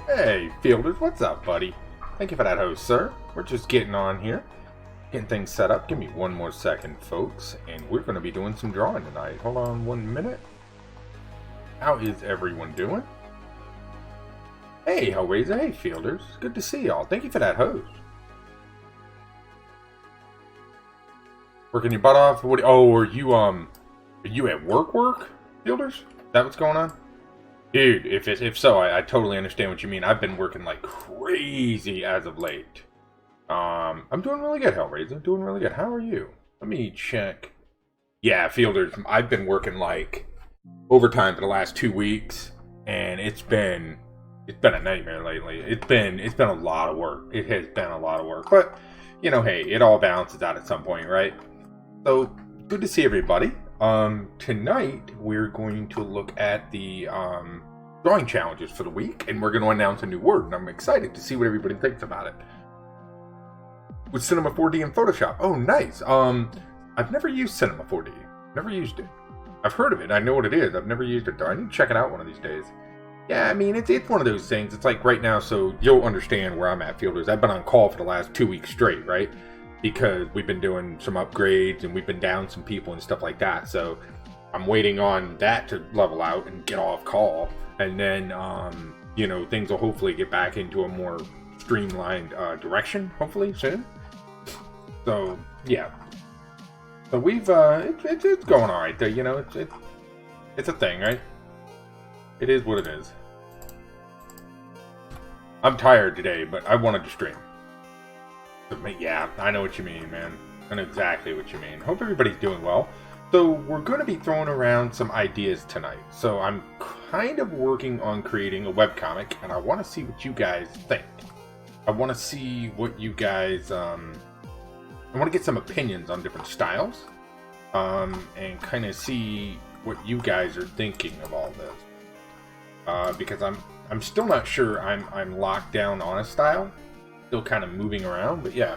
Hey, Fielders, what's up, buddy? Thank you for that host, sir. We're just getting on here, getting things set up. Give me one more second, folks, and we're going to be doing some drawing tonight. Hold on 1 minute. How is everyone doing? Hey, Hellraiser. Hey, Fielders. Good to see y'all. Thank you for that host. Working your butt off? What? Oh, are you at work, Fielders? Is that what's going on? Dude, if so, I totally understand what you mean. I've been working like crazy as of late. I'm doing really good, Hellraiser. Doing really good. How are you? Let me check. Yeah, Fielders, I've been working like overtime for the last 2 weeks, and it's been a nightmare lately. It's been a lot of work. It has been a lot of work, but you know, hey, it all balances out at some point, right? So good to see everybody. Tonight we're going to look at the drawing challenges for the week, and we're going to announce a new word, and I'm excited to see what everybody thinks about it. With Cinema 4D and Photoshop. Oh, nice. I've never used Cinema 4D. Never used it. I've heard of it. I know what it is. I've never used it though. I need to check it out one of these days. Yeah, I mean, it's one of those things. It's like right now, so you'll understand where I'm at, Fielders. I've been on call for the last 2 weeks straight, right? Because we've been doing some upgrades and we've been down some people and stuff like that. So I'm waiting on that to level out and get off call. And then, you know, things will hopefully get back into a more streamlined direction, hopefully, soon. So, yeah. So we've, it's going all right, though. You know, it's a thing, right? It is what it is. I'm tired today, but I wanted to stream. But yeah, I know what you mean, man. I know exactly what you mean. Hope everybody's doing well. So we're going to be throwing around some ideas tonight. So I'm kind of working on creating a webcomic, and I want to see what you guys think. I want to see what you guys... I want to get some opinions on different styles, and kind of see what you guys are thinking of all this. Because I'm still not sure I'm locked down on a style. Still kind of moving around, but yeah,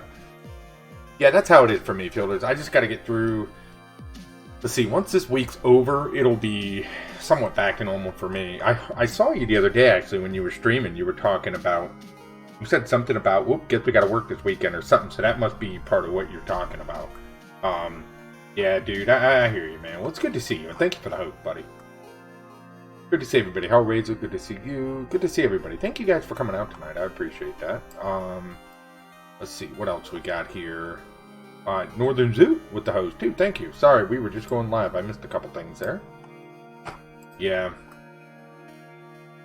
that's how it is for me, Fielders. I just got to get through. Let's see, once this week's over, it'll be somewhat back to normal for me. I saw you the other day, actually, when you were streaming. You were talking about, you said something about, whoop, guess we got to work this weekend or something, so that must be part of what you're talking about. Yeah, dude, I hear you, man. Well, it's good to see you, and thank you for the hope, buddy. Good to see everybody. Hellraiser, good to see you. Good to see everybody. Thank you guys for coming out tonight. I appreciate that. Let's see, what else we got here? Northern Zoo with the host, too. Thank you. Sorry, we were just going live. I missed a couple things there. Yeah.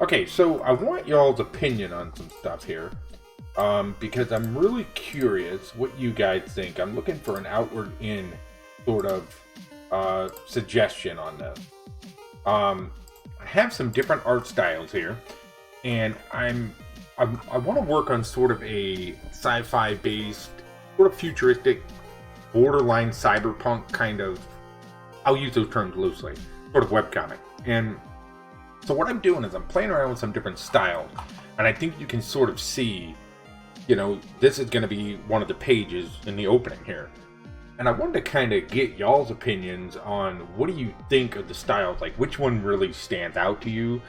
Okay, so I want y'all's opinion on some stuff here. Because I'm really curious what you guys think. I'm looking for an outward-in sort of suggestion on this. I have some different art styles here, and I want to work on sort of a sci-fi based, sort of futuristic, borderline cyberpunk kind of, I'll use those terms loosely, sort of webcomic. And so what I'm doing is I'm playing around with some different styles, and I think you can sort of see, you know, this is going to be one of the pages in the opening here. And I wanted to kind of get y'all's opinions on what do you think of the styles? Like, which one really stands out to you?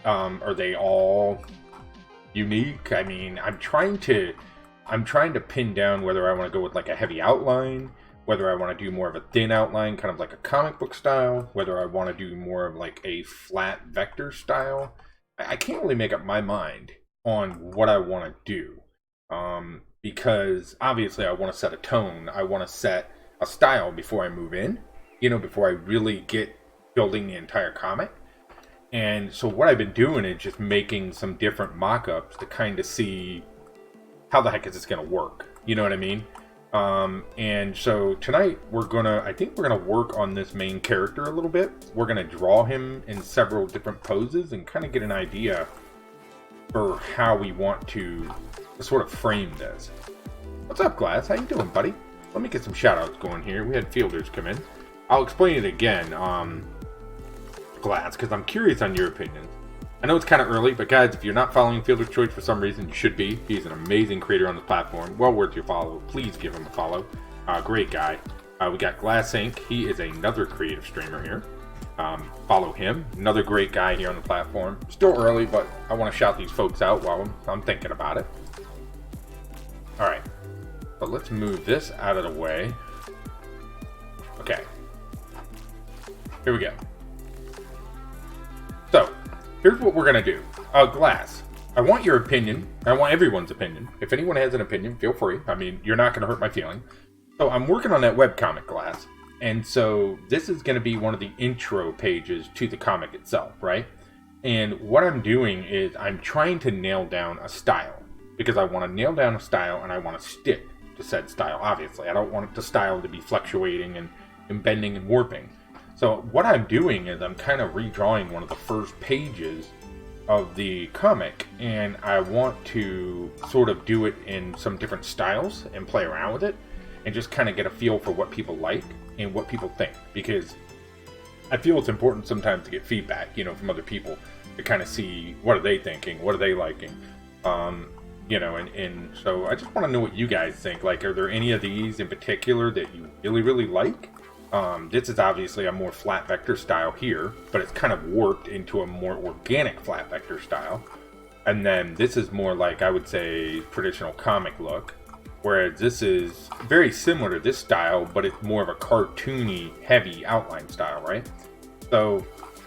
Are they all unique? I mean, I'm trying to pin down whether I want to go with like a heavy outline, whether I want to do more of a thin outline, kind of like a comic book style, whether I want to do more of like a flat vector style. I can't really make up my mind on what I want to do. Because obviously I want to set a tone, I want to set a style before I move in, you know, before I really get building the entire comic. And so what I've been doing is just making some different mock-ups to kind of see how the heck is this going to work, you know what I mean? And so tonight I think we're gonna work on this main character a little bit. We're gonna draw him in several different poses and kind of get an idea for how we want to sort of frame this. What's up, Glass? How you doing, buddy? Let me get some shout-outs going here. We had Fielders come in. I'll explain it again, Glass, because I'm curious on your opinion. I know it's kind of early, but guys, if you're not following Fielder's Choice for some reason, you should be. He's an amazing creator on the platform. Well worth your follow. Please give him a follow. Great guy. We got Glass Inc. He is another creative streamer here. follow him. Another great guy here on the platform. Still early, but I want to shout these folks out while I'm thinking about it. Alright, but let's move this out of the way. Okay, here we go. So, here's what we're going to do. Glass, I want your opinion. I want everyone's opinion. If anyone has an opinion, feel free. I mean, you're not going to hurt my feeling. So, I'm working on that webcomic, Glass. And so, this is going to be one of the intro pages to the comic itself, right? And what I'm doing is I'm trying to nail down a style. Because I want to nail down a style and I want to stick to said style, obviously. I don't want the style to be fluctuating and bending and warping. So what I'm doing is I'm kind of redrawing one of the first pages of the comic, and I want to sort of do it in some different styles and play around with it and just kind of get a feel for what people like and what people think, because I feel it's important sometimes to get feedback, you know, from other people to kind of see what are they thinking, what are they liking, you know, and so I just want to know what you guys think. Like, are there any of these in particular that you really like? This is obviously a more flat vector style here, but it's kind of warped into a more organic flat vector style. And then this is more like, I would say, traditional comic look, whereas this is very similar to this style, but it's more of a cartoony, heavy outline style, right? So,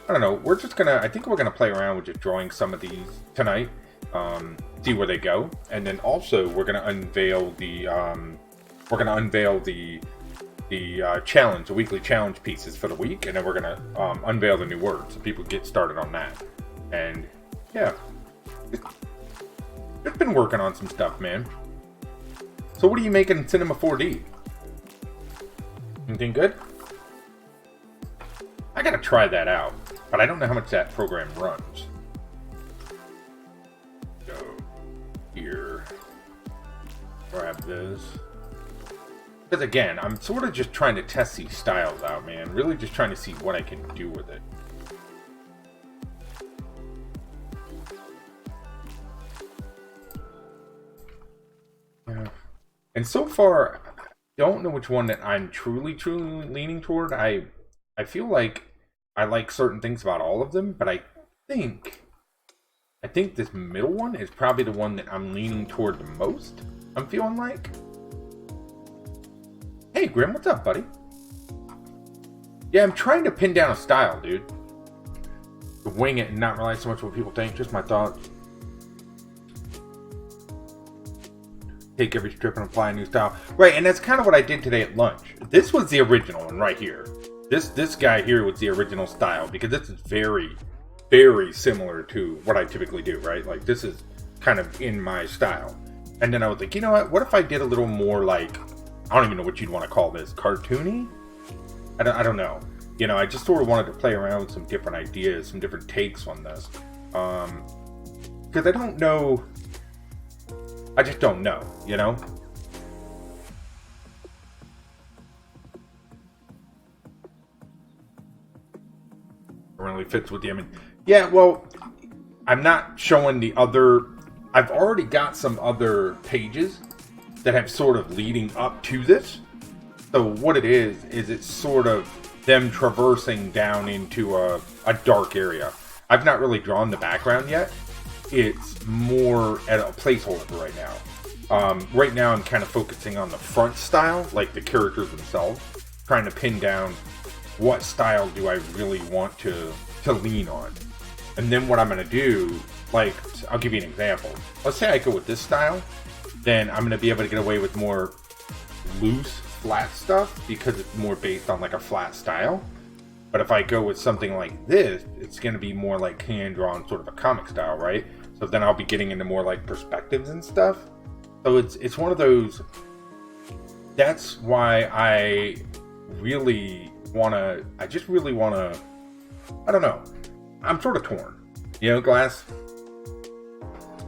I don't know, we're just gonna, I think we're gonna play around with just drawing some of these tonight, see where they go, and then also we're gonna unveil the, challenge, the weekly challenge pieces for the week, and then we're gonna unveil the new words so people get started on that. And yeah, it's been working on some stuff, man. So what are you making in Cinema 4D? Anything good? I gotta try that out, but I don't know how much that program runs. Go here, grab this. Because again, I'm sort of just trying to test these styles out, man. Really just trying to see what I can do with it. Yeah. And so far, I don't know which one that I'm truly leaning toward. I feel like I like certain things about all of them, but I think this middle one is probably the one that I'm leaning toward the most. I'm feeling like. Hey, Grim, what's up, buddy? Yeah, I'm trying to pin down a style, dude. To wing it and not rely so much on what people think. Just my thoughts. Take every strip and apply a new style. Right, and that's kind of what I did today at lunch. This was the original one right here. This guy here was the original style, because this is very, very similar to what I typically do, right? Like, this is kind of in my style. And then I was like, you know what if I did a little more like, I don't even know what you'd want to call this, cartoony? I don't know. You know, I just sort of wanted to play around with some different ideas, some different takes on this. Because I don't know. I just don't know, you know? It really fits with the image. Yeah, well, I'm not showing the other. I've already got some other pages that have sort of leading up to this. So what it is it's sort of them traversing down into a dark area. I've not really drawn the background yet. It's more at a placeholder right now. Right now I'm kind of focusing on the front style, like the characters themselves, trying to pin down what style do I really want to lean on. And then what I'm going to do, like, I'll give you an example. Let's say I go with this style, then I'm going to be able to get away with more loose, flat stuff because it's more based on like a flat style. But if I go with something like this, it's going to be more like hand-drawn, sort of a comic style, right? So then I'll be getting into more like perspectives and stuff. So it's one of those. That's why I really want to. I just really want to. I don't know. I'm sort of torn. You know, Glass?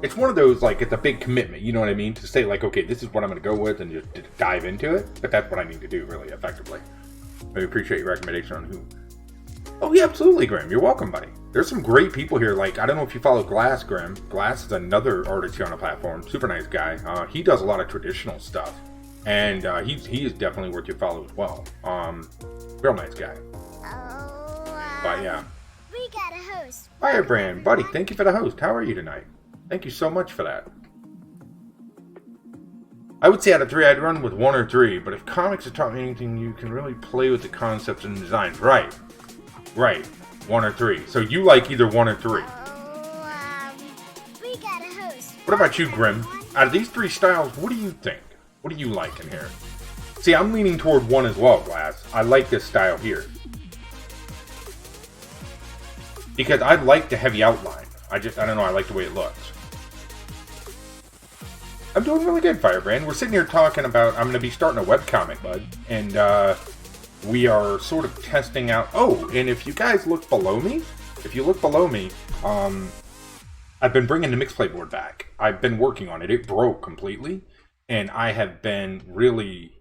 It's one of those, like, it's a big commitment, you know what I mean? To say, like, okay, this is what I'm going to go with and just dive into it. But that's what I need to do, really, effectively. I appreciate your recommendation on who. Oh, yeah, absolutely, Graham. You're welcome, buddy. There's some great people here. Like, I don't know if you follow Glass, Graham. Glass is another artist here on the platform. Super nice guy. He does a lot of traditional stuff. And he is definitely worth your follow as well. Real nice guy. But yeah. We got a host. Firebrand, buddy, thank you for the host. How are you tonight? Thank you so much for that. I would say out of 3, I'd run with 1 or 3, but if comics have taught me anything, you can really play with the concepts and designs. Right. 1 or 3. So you like either 1 or 3. We got a host. What about you, Grim? Out of these 3 styles, what do you think? What do you like in here? See, I'm leaning toward 1 as well, Glass. I like this style here. Because I like the heavy outline. I don't know, I like the way it looks. I'm doing really good, Firebrand. We're sitting here talking about, I'm going to be starting a webcomic, bud. And we are sort of testing out, oh, and if you guys look below me, I've been bringing the Mixplay board back. I've been working on it. It broke completely. And I have been really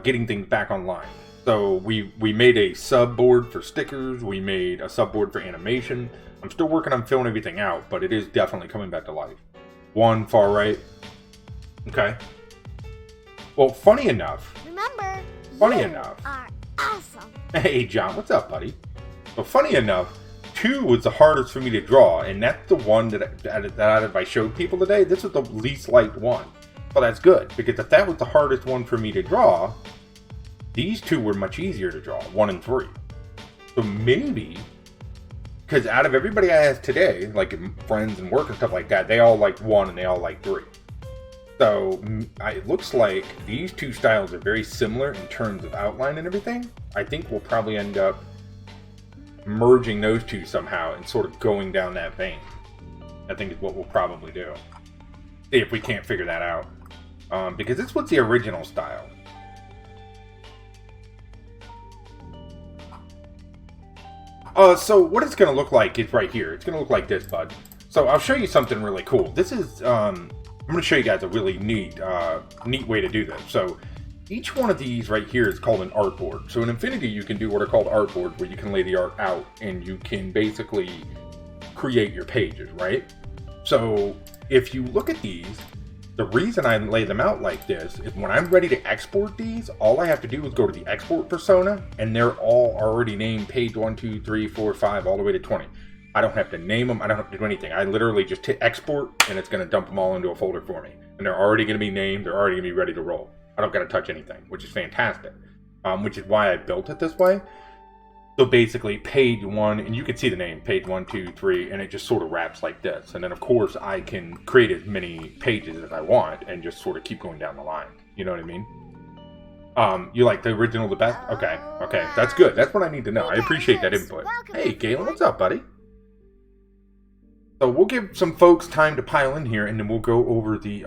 getting things back online. So we made a sub board for stickers. We made a sub board for animation. I'm still working on filling everything out, but it is definitely coming back to life. 1 far right. Okay. Well, funny enough. Remember, are awesome. Hey, John, what's up, buddy? Well, funny enough, 2 was the hardest for me to draw, and that's the one that I showed people today. This is the least liked one. Well, that's good, because if that was the hardest one for me to draw, these 2 were much easier to draw, 1 and 3. So maybe, because out of everybody I asked today, like friends and work and stuff like that, they all liked 1 and they all liked 3. So it looks like these 2 styles are very similar in terms of outline and everything. I think we'll probably end up merging those 2 somehow and sort of going down that vein. I think is what we'll probably do. See if we can't figure that out. Because this was the original style. So what it's going to look like is right here. It's going to look like this, bud. So I'll show you something really cool. This is, I'm going to show you guys a really neat way to do this. So each one of these right here is called an artboard. So in Affinity, you can do what are called artboards, where you can lay the art out and you can basically create your pages, right? So if you look at these, the reason I lay them out like this is when I'm ready to export these, all I have to do is go to the export persona, and they're all already named page 1, 2, 3, 4, 5, all the way to 20. I don't have to name them. I don't have to do anything. I literally just hit export, and it's going to dump them all into a folder for me. And they're already going to be named. They're already going to be ready to roll. I don't got to touch anything, which is fantastic. Which is why I built it this way. So basically, page 1, and you can see the name, page 1, 2, 3, and it just sort of wraps like this. And then, of course, I can create as many pages as I want and just sort of keep going down the line. You know what I mean? You like the original the best? Okay, that's good. That's what I need to know. I appreciate that input. Hey, Galen, what's up, buddy? So we'll give some folks time to pile in here, and then we'll go over the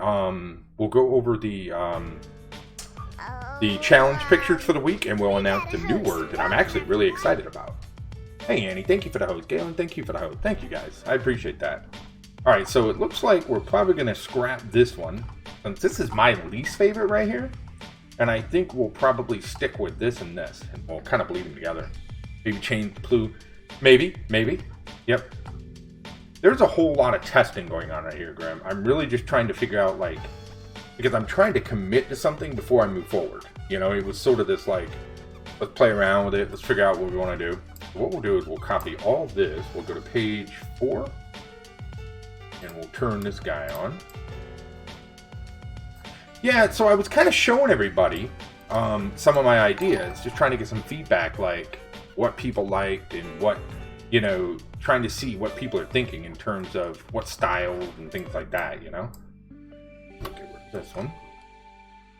challenge pictures for the week, and we'll announce the new word that I'm actually really excited about. Hey, Annie, thank you for the host. Galen, thank you for the host. Thank you, guys. I appreciate that. All right, so it looks like we're probably going to scrap this one, since this is my least favorite right here, and I think we'll probably stick with this and this, and we'll kind of bleed them together. Maybe change the blue. Maybe. Yep. There's a whole lot of testing going on right here, Graham. I'm really just trying to figure out, like, because I'm trying to commit to something before I move forward. You know, it was sort of this, like, let's play around with it. Let's figure out what we want to do. So what we'll do is we'll copy all this. We'll go to page 4. And we'll turn this guy on. Yeah, so I was kind of showing everybody some of my ideas. Just trying to get some feedback, like, what people liked and what, you know, trying to see what people are thinking in terms of what styles and things like that, you know? Okay, where's this one?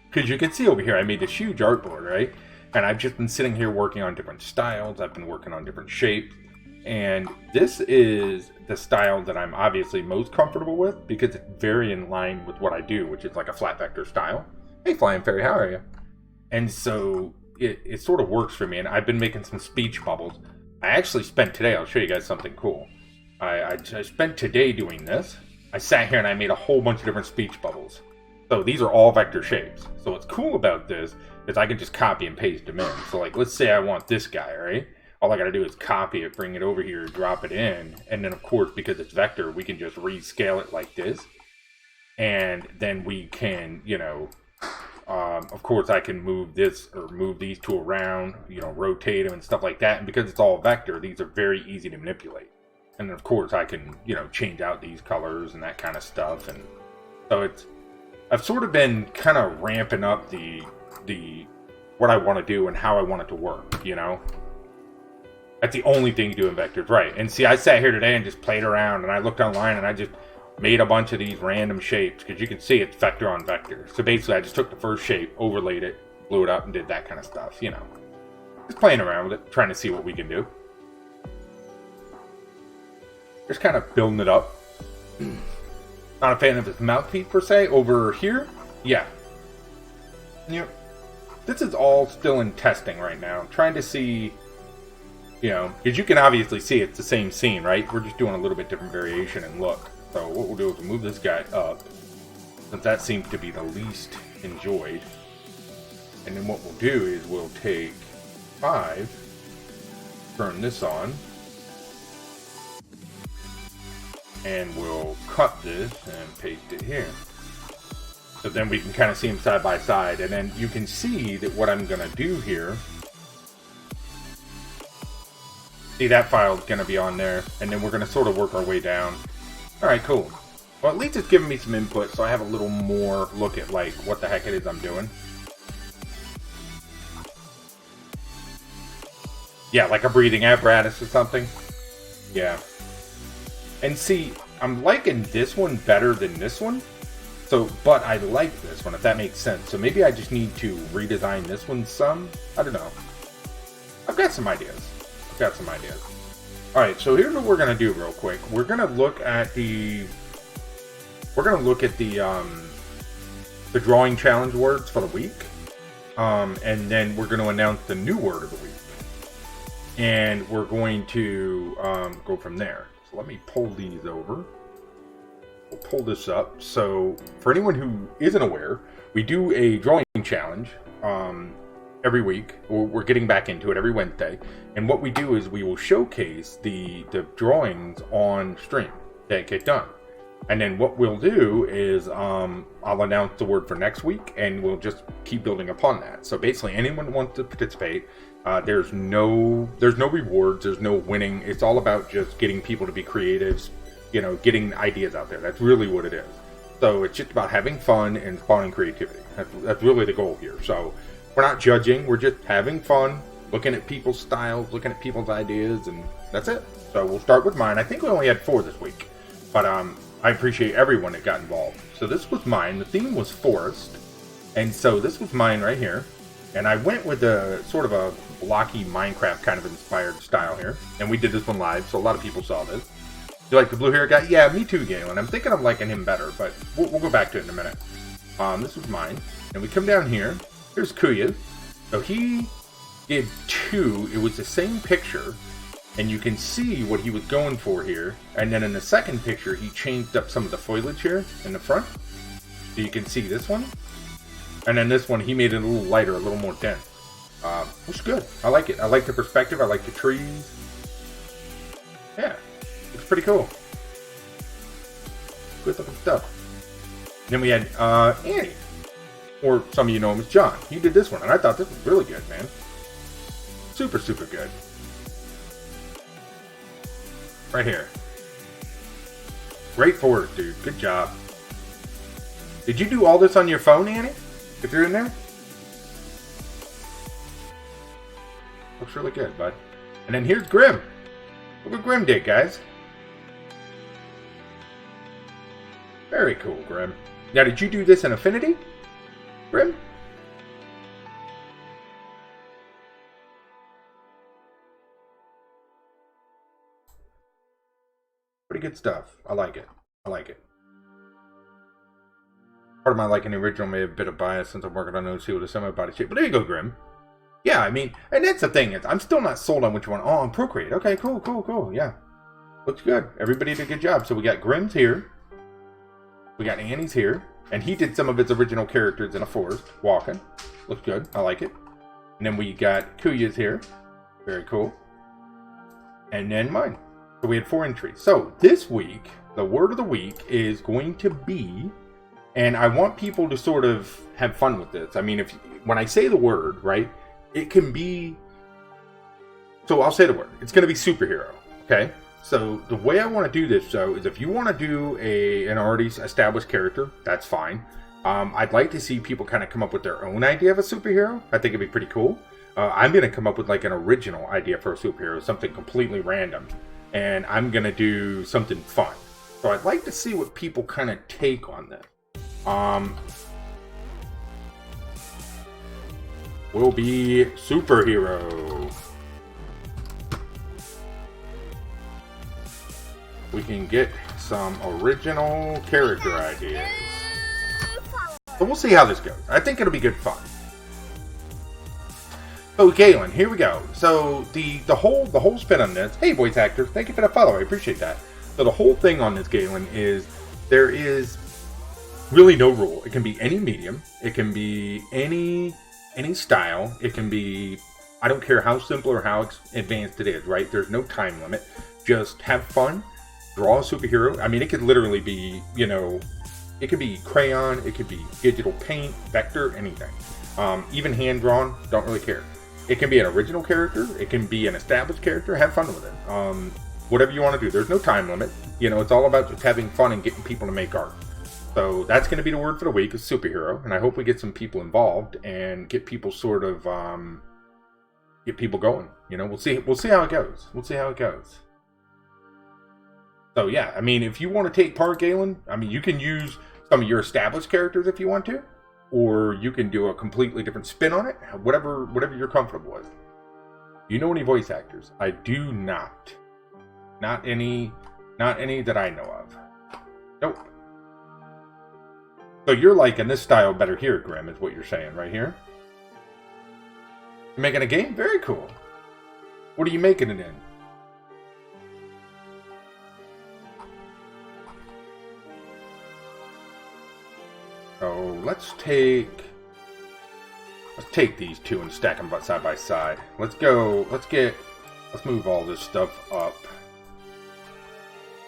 Because you can see over here, I made this huge artboard, right? And I've just been sitting here working on different styles. I've been working on different shapes. And this is the style that I'm obviously most comfortable with because it's very in line with what I do, which is like a flat vector style. Hey, Flying Fairy, how are you? And so it sort of works for me. And I've been making some speech bubbles. I actually spent today, I'll show you guys something cool. I spent today doing this. I sat here and I made a whole bunch of different speech bubbles. So these are all vector shapes. So what's cool about this is I can just copy and paste them in. So like, let's say I want this guy, right? All I got to do is copy it, bring it over here, drop it in. And then of course, because it's vector, we can just rescale it like this. And then we can, you know, Of course, I can move this or move these two around, rotate them and stuff like that. And because it's all vector, these are very easy to manipulate. And of course, I can, change out these colors and that kind of stuff. And so I've sort of been kind of ramping up the what I want to do and how I want it to work, That's the only thing you do in vectors, right? And see, I sat here today and just played around, and I looked online and I just made a bunch of these random shapes, because you can see it's vector on vector. So basically, I just took the first shape, overlaid it, blew it up, and did that kind of stuff, Just playing around with it, trying to see what we can do. Just kind of building it up. Not a fan of his mouthpiece, per se. Over here, yeah. This is all still in testing right now. I'm trying to see, because you can obviously see it's the same scene, right? We're just doing a little bit different variation and look. So what we'll do is we'll move this guy up, since that seems to be the least enjoyed. And then what we'll do is we'll take 5, turn this on, and we'll cut this and paste it here. So then we can kind of see them side by side, and then you can see that what I'm going to do here, see that file is going to be on there, and then we're going to sort of work our way down. Alright, cool. Well, at least it's giving me some input, so I have a little more look at, like, what the heck it is I'm doing. Yeah, like a breathing apparatus or something. Yeah. And see, I'm liking this one better than this one. So, but I like this one, if that makes sense. So maybe I just need to redesign this one some. I don't know. I've got some ideas. Alright, so here's what we're gonna do real quick. We're gonna look at the drawing challenge words for the week. And then we're gonna announce the new word of the week. And we're going to go from there. So let me pull these over. We'll pull this up. So for anyone who isn't aware, we do a drawing challenge every week. We're getting back into it every Wednesday. And what we do is we will showcase the drawings on stream that get done. And then what we'll do is I'll announce the word for next week, and we'll just keep building upon that. So basically, anyone who wants to participate, there's no rewards, there's no winning. It's all about just getting people to be creatives, getting ideas out there. That's really what it is. So it's just about having fun and spawning creativity. That's really the goal here. So we're not judging, we're just having fun, looking at people's styles, looking at people's ideas, and that's it. So we'll start with mine. I think we only had 4 this week, but I appreciate everyone that got involved. So this was mine. The theme was forest, and so this was mine right here. And I went with a sort of a blocky Minecraft kind of inspired style here. And we did this one live, so a lot of people saw this. You like the blue hair guy? Yeah, me too, Galen. I'm thinking I'm liking him better, but we'll go back to it in a minute. This was mine. And we come down here. Here's Kuya. So he did 2. It was the same picture. And you can see what he was going for here. And then in the second picture, he changed up some of the foliage here in the front. So you can see this one. And then this one, he made it a little lighter, a little more dense. Looks good. I like it. I like the perspective. I like the trees. Yeah, it's pretty cool. Good looking stuff. Then we had Annie. Or some of you know him as John. He did this one, and I thought this was really good, man. Super, super good. Right here. Great forward, dude. Good job. Did you do all this on your phone, Annie? If you're in there? Looks really good, bud. And then here's Grim. Look what Grim did, guys. Very cool, Grim. Now, did you do this in Affinity, Grim? Pretty good stuff. I like it. I like it. Part of my liking the original may have a bit of bias since I'm working on OC with a semi-body shape. But there you go, Grim. Yeah, I mean, and that's the thing. I'm still not sold on which one. Oh, on Procreate. Okay, cool, cool, cool. Yeah. Looks good. Everybody did a good job. So we got Grim's here. We got Annie's here. And he did some of his original characters in a forest, walking. Looks good. I like it. And then we got Kuya's here. Very cool. And then mine. So we had 4 entries. So this week, the word of the week is going to be And I want people to sort of have fun with this. I mean, when I say the word, right, it can be... So I'll say the word. It's going to be superhero, okay? So the way I want to do this, though, is if you want to do an already established character, that's fine. I'd like to see people kind of come up with their own idea of a superhero. I think it'd be pretty cool. I'm going to come up with like an original idea for a superhero, something completely random. And I'm going to do something fun. So I'd like to see what people kind of take on this. Will be superhero. We can get some original character ideas. So we'll see how this goes. I think it'll be good fun. So Galen, here we go. So the whole spin on this. Hey, voice actor, thank you for the follow. I appreciate that. So the whole thing on this, Galen, is there is really no rule. It can be any medium. It can be any style. It can be, I don't care how simple or how advanced it is, right? There's no time limit. Just have fun. Draw a superhero. I mean, it could literally be, you know, it could be crayon. It could be digital paint, vector, anything. Even hand drawn. Don't really care. It can be an original character. It can be an established character. Have fun with it. Whatever you want to do. There's no time limit. You know, it's all about just having fun and getting people to make art. So that's going to be the word for the week, is superhero. And I hope we get some people involved and get people sort of, get people going. You know, we'll see how it goes. We'll see how it goes. So yeah, I mean, if you want to take part, Galen, I mean, you can use some of your established characters if you want to, or you can do a completely different spin on it. Whatever you're comfortable with. You know any voice actors? I do not. Not any that I know of. Nope. So you're liking this style better here, Grim, is what you're saying right here. You're making a game? Very cool. What are you making it in? So let's take these two and stack them side by side. Let's move all this stuff up.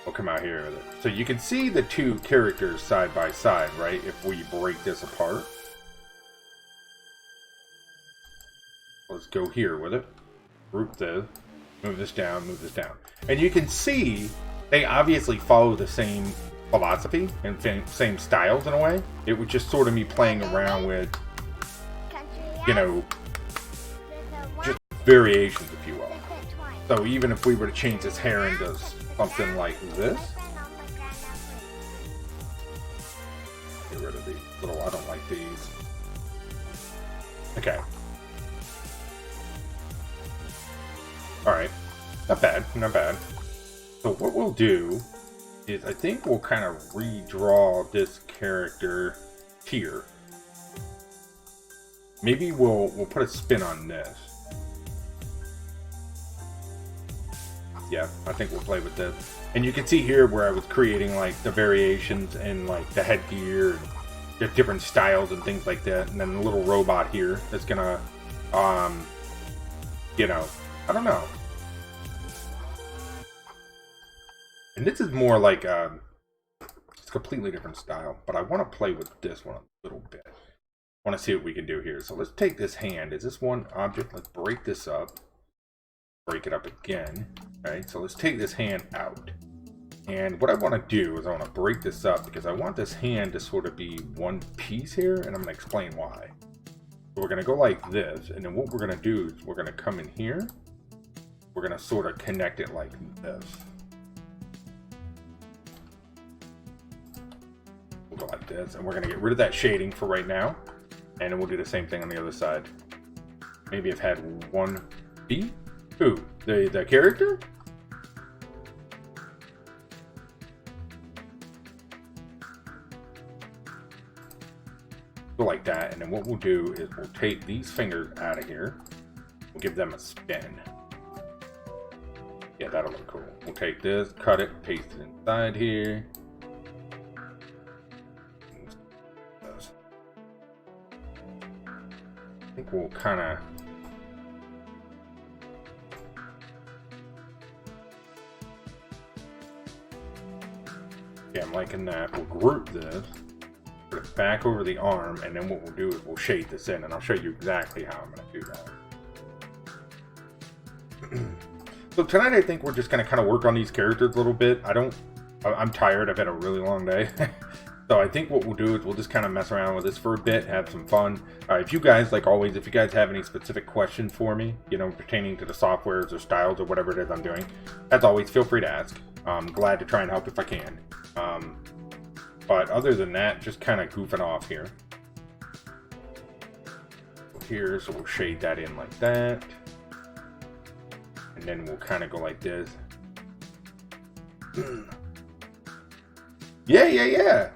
We'll come out here with it. So you can see the two characters side by side, right? If we break this apart. Let's go here with it. Group this. Move this down, move this down. And you can see they obviously follow the same philosophy and same styles in a way. It would just sort of me playing around with, you know, just variations, if you will. So even if we were to change his hair into something like this, get rid of these little, I don't like these. Okay. Alright. Not bad, not bad. So what we'll do is I think we'll kind of redraw this character here. Maybe we'll put a spin on this. Yeah, I think we'll play with this. And you can see here where I was creating like the variations and like the headgear and the different styles and things like that. And then the little robot here that's gonna, you know, I don't know. And this is more like it's a completely different style, but I want to play with this one a little bit. I want to see what we can do here. So let's take this hand. Is this one object? Let's break this up. Break it up again. Right? So let's take this hand out. And what I want to do is I want to break this up because I want this hand to sort of be one piece here, and I'm going to explain why. So we're going to go like this, and then what we're going to do is we're going to come in here. We're going to sort of connect it like this. Go like this, and we're going to get rid of that shading for right now, and then we'll do the same thing on the other side. Maybe I've had one feet. Who? The character? Go like that, and then what we'll do is we'll take these fingers out of here. We'll give them a spin. Yeah, that'll look cool. We'll take this, cut it, paste it inside here. I think we'll kind of I'm liking that. We'll group this. Put back over the arm, and then what we'll do is we'll shade this in, and I'll show you exactly how I'm going to do that. So tonight I think we're just going to kind of work on these characters a little bit. I'm tired. I've had a really long day. So I think what we'll do is we'll just kind of mess around with this for a bit, have some fun. If you guys, like always, if you guys have any specific questions for me, you know, pertaining to the softwares or styles or whatever it is I'm doing, as always, feel free to ask. I'm glad to try and help if I can. But other than that, just kind of goofing off here. Here, so we'll shade that in like that. And then we'll kind of go like this. Yeah.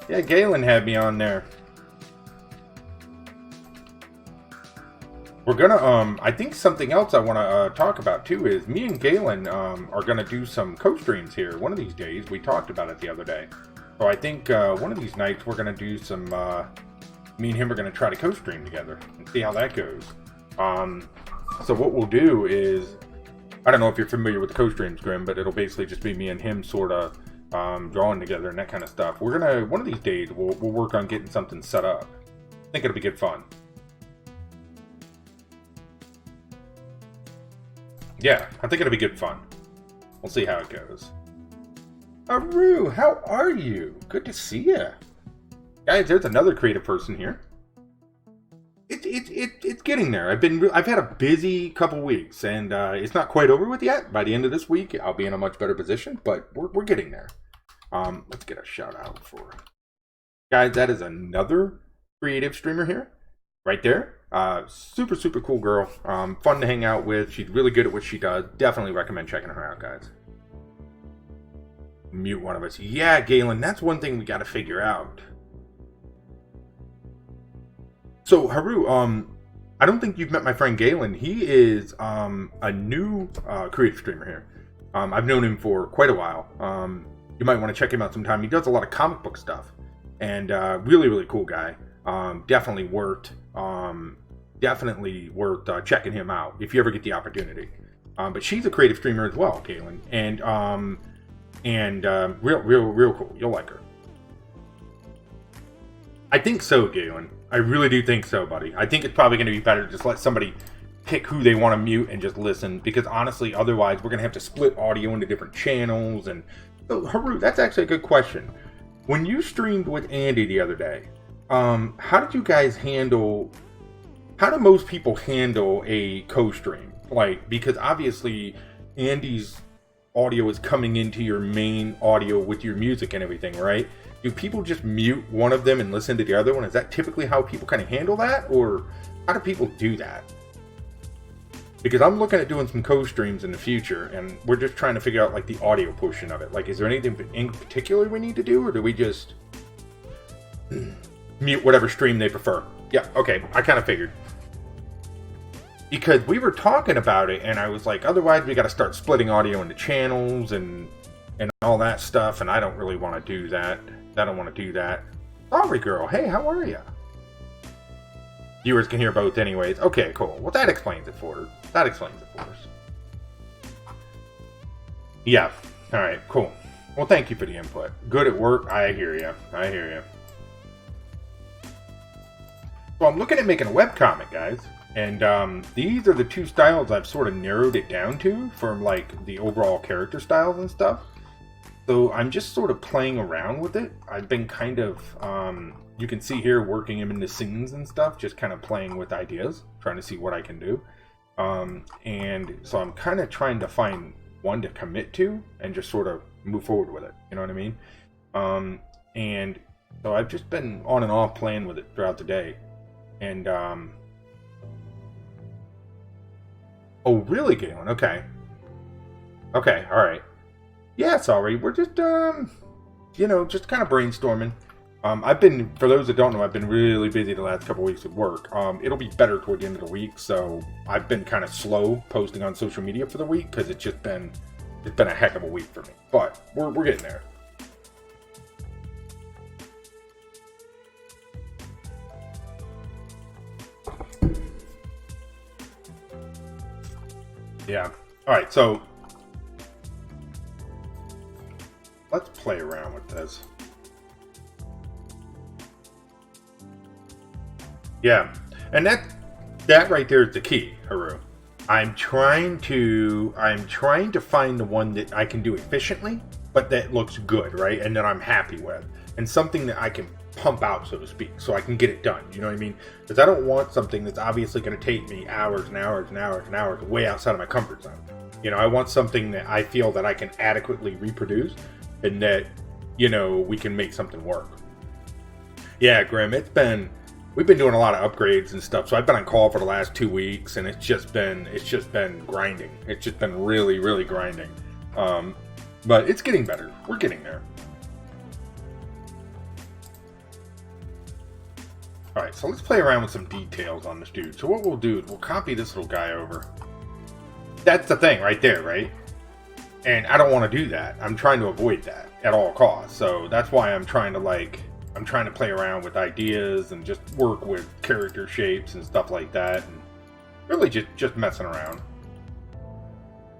Yeah, Galen had me on there. We're gonna, I think something else I want to talk about too is me and Galen are gonna do some co-streams here one of these days. We talked about it the other day. So I think one of these nights we're gonna do some, me and him are gonna try to co-stream together and see how that goes. So what we'll do is, I don't know if you're familiar with co-streams, Grim, but it'll basically just be me and him sort of drawing together and that kind of stuff. We're gonna, one of these days, we'll work on getting something set up. I think it'll be good fun. Yeah, I think it'll be good fun. We'll see how it goes. Aru, how are you? Good to see you. Guys, there's another creative person here. It's getting there. I've had a busy couple weeks, and it's not quite over with yet. By the end of this week, I'll be in a much better position, but we're getting there. Let's get a shout out for guys. That is another creative streamer here, right there. Super cool girl. Fun to hang out with. She's really good at what she does. Definitely recommend checking her out, guys. Mute one of us. Yeah, Galen, that's one thing we got to figure out. So, Haru, I don't think you've met my friend Galen. He is a new creative streamer here. I've known him for quite a while. You might want to check him out sometime. He does a lot of comic book stuff. And really cool guy. Definitely worth checking him out if you ever get the opportunity. But she's a creative streamer as well, Galen. And real cool. You'll like her. I think so, Galen. I really do think so, buddy. I think it's probably going to be better to just let somebody pick who they want to mute and just listen, because honestly, otherwise, we're going to have to split audio into different channels. And so, Haru, that's actually a good question. When you streamed with Andy the other day, how did you guys handle? How do most people handle a co-stream? Like, because obviously, Andy's audio is coming into your main audio with your music and everything, right? Do people just mute one of them and listen to the other one? Is that typically how people kind of handle that? Or how do people do that? Because I'm looking at doing some co-streams in the future, and we're just trying to figure out like the audio portion of it. Like, is there anything in particular we need to do, or do we just mute whatever stream they prefer? Yeah, okay, I kind of figured. Because we were talking about it, and I was like, otherwise we got to start splitting audio into channels and all that stuff, and I don't really want to do that. I don't want to do that. Sorry, girl. Hey, how are you? Viewers can hear both anyways. Okay, cool. Well, that explains it for us. Yeah. All right, cool. Well, thank you for the input. Good at work. I hear you. So I'm looking at making a webcomic, guys. And these are the two styles I've sort of narrowed it down to for like the overall character styles and stuff. So I'm just sort of playing around with it. I've been kind of, you can see here, working them into scenes and stuff, just kind of playing with ideas, trying to see what I can do. And so I'm kind of trying to find one to commit to and just sort of move forward with it. You know what I mean? And so I've just been on and off playing with it throughout the day. And, oh, really, Galen? Okay. Okay, alright. Yeah, sorry. We're just, just kind of brainstorming. I've been, for those that don't know, I've been really busy the last couple weeks with work. It'll be better toward the end of the week, so I've been kind of slow posting on social media for the week, because it's been a heck of a week for me. But we're getting there. Yeah. Alright, so let's play around with this. Yeah, and that right there is the key, Haru. I'm trying to find the one that I can do efficiently, but that looks good, right? And that I'm happy with, and something that I can pump out, so to speak, so I can get it done. You know what I mean? Because I don't want something that's obviously going to take me hours and hours and hours and hours way outside of my comfort zone. You know, I want something that I feel that I can adequately reproduce, and that, you know, we can make something work. Yeah, Grim, we've been doing a lot of upgrades and stuff, so I've been on call for the last 2 weeks, and it's just been grinding. It's just been really, really grinding. But it's getting better. We're getting there. Alright, so let's play around with some details on this dude. So what we'll do is we'll copy this little guy over. That's the thing right there, right? And I don't want to do that. I'm trying to avoid that at all costs. So that's why I'm trying to play around with ideas and just work with character shapes and stuff like that, and really just messing around.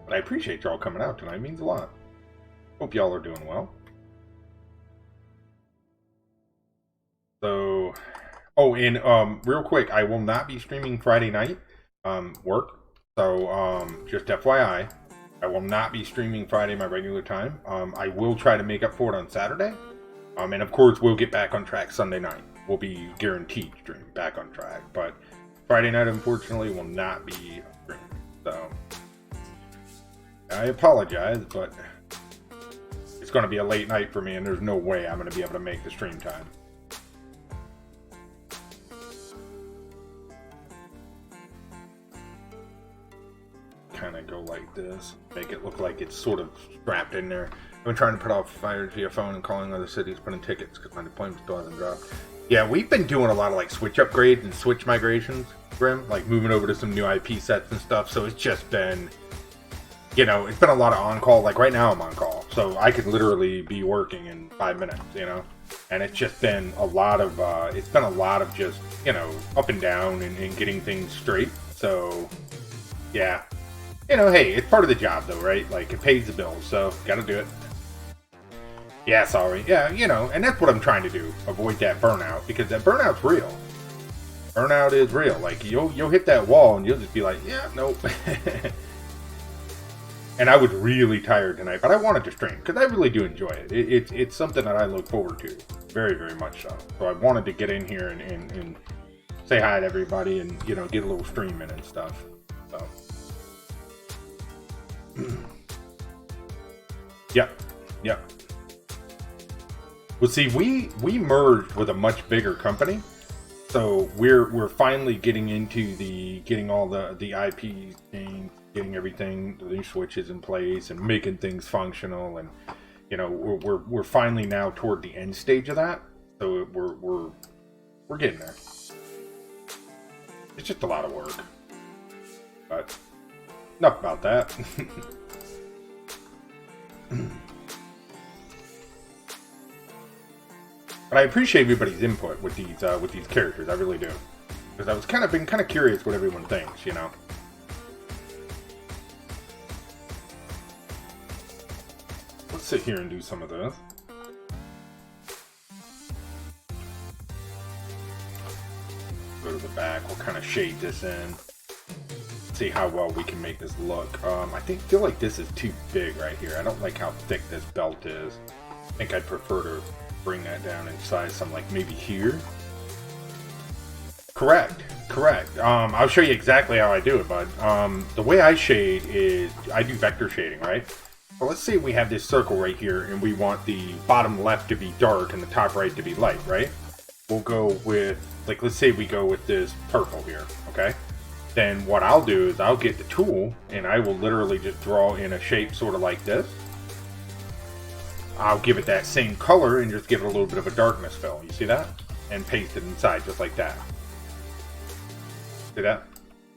But I appreciate y'all coming out tonight. It means a lot. Hope y'all are doing well. So, oh, and real quick, I will not be streaming Friday night, work. So, just FYI, I will not be streaming Friday my regular time. I will try to make up for it on Saturday. And of course, we'll get back on track Sunday night. We'll be guaranteed stream back on track. But Friday night, unfortunately, will not be streaming. So I apologize, but it's going to be a late night for me, and there's no way I'm going to be able to make the stream time. Kind of go like this, make it look like it's sort of strapped in there. I've been trying to put off fires via phone and calling other cities, putting tickets because my deployment still hasn't dropped. Yeah, we've been doing a lot of like switch upgrades and switch migrations, Grim, like moving over to some new IP sets and stuff. So it's just been, you know, it's been a lot of on call. Like right now I'm on call, so I could literally be working in 5 minutes, you know. And it's just been a lot of just, you know, up and down and getting things straight. So yeah. You know, hey, it's part of the job, though, right? Like, it pays the bills, so gotta do it. Yeah, sorry. Yeah, you know, and that's what I'm trying to do. Avoid that burnout, because that burnout's real. Burnout is real. Like, you'll hit that wall, and you'll just be like, yeah, nope. And I was really tired tonight, but I wanted to stream, because I really do enjoy it. It's something that I look forward to, very, very much so. So I wanted to get in here and say hi to everybody and, you know, get a little stream in and stuff, so... Yep. Well, see, we merged with a much bigger company, so we're finally getting into getting all the IP things, getting everything, the new switches in place, and making things functional, and you know we're finally now toward the end stage of that. So we're getting there. It's just a lot of work, but. Enough about that. But I appreciate everybody's input with these characters. I really do, because I was been kind of curious what everyone thinks. You know. Let's sit here and do some of this. Go to the back. We'll kind of shade this in. See how well we can make this look. I feel like this is too big right here. I don't like how thick this belt is. I think I'd prefer to bring that down in size some, like maybe here. Correct. I'll show you exactly how I do it, bud. The way I shade is I do vector shading, right? So let's say we have this circle right here, and we want the bottom left to be dark and the top right to be light, right? We'll go with, like, let's say we go with this purple here, okay? Then what I'll do is I'll get the tool and I will literally just draw in a shape sort of like this. I'll give it that same color and just give it a little bit of a darkness fill. You see that? And paste it inside just like that. See that?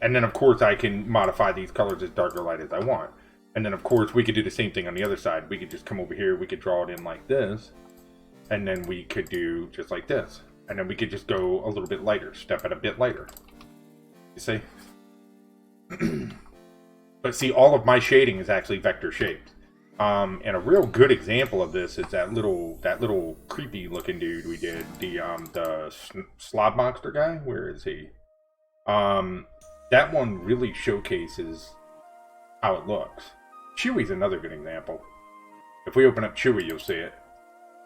And then of course I can modify these colors as dark or light as I want. And then of course we could do the same thing on the other side. We could just come over here, we could draw it in like this. And then we could do just like this. And then we could just go a little bit lighter, step it a bit lighter. You see? But see, all of my shading is actually vector shaped. And a real good example of this is that little creepy looking dude we did, the slob monster guy. Where is he? That one really showcases how it looks. Chewy's another good example. If we open up Chewy, you'll see it.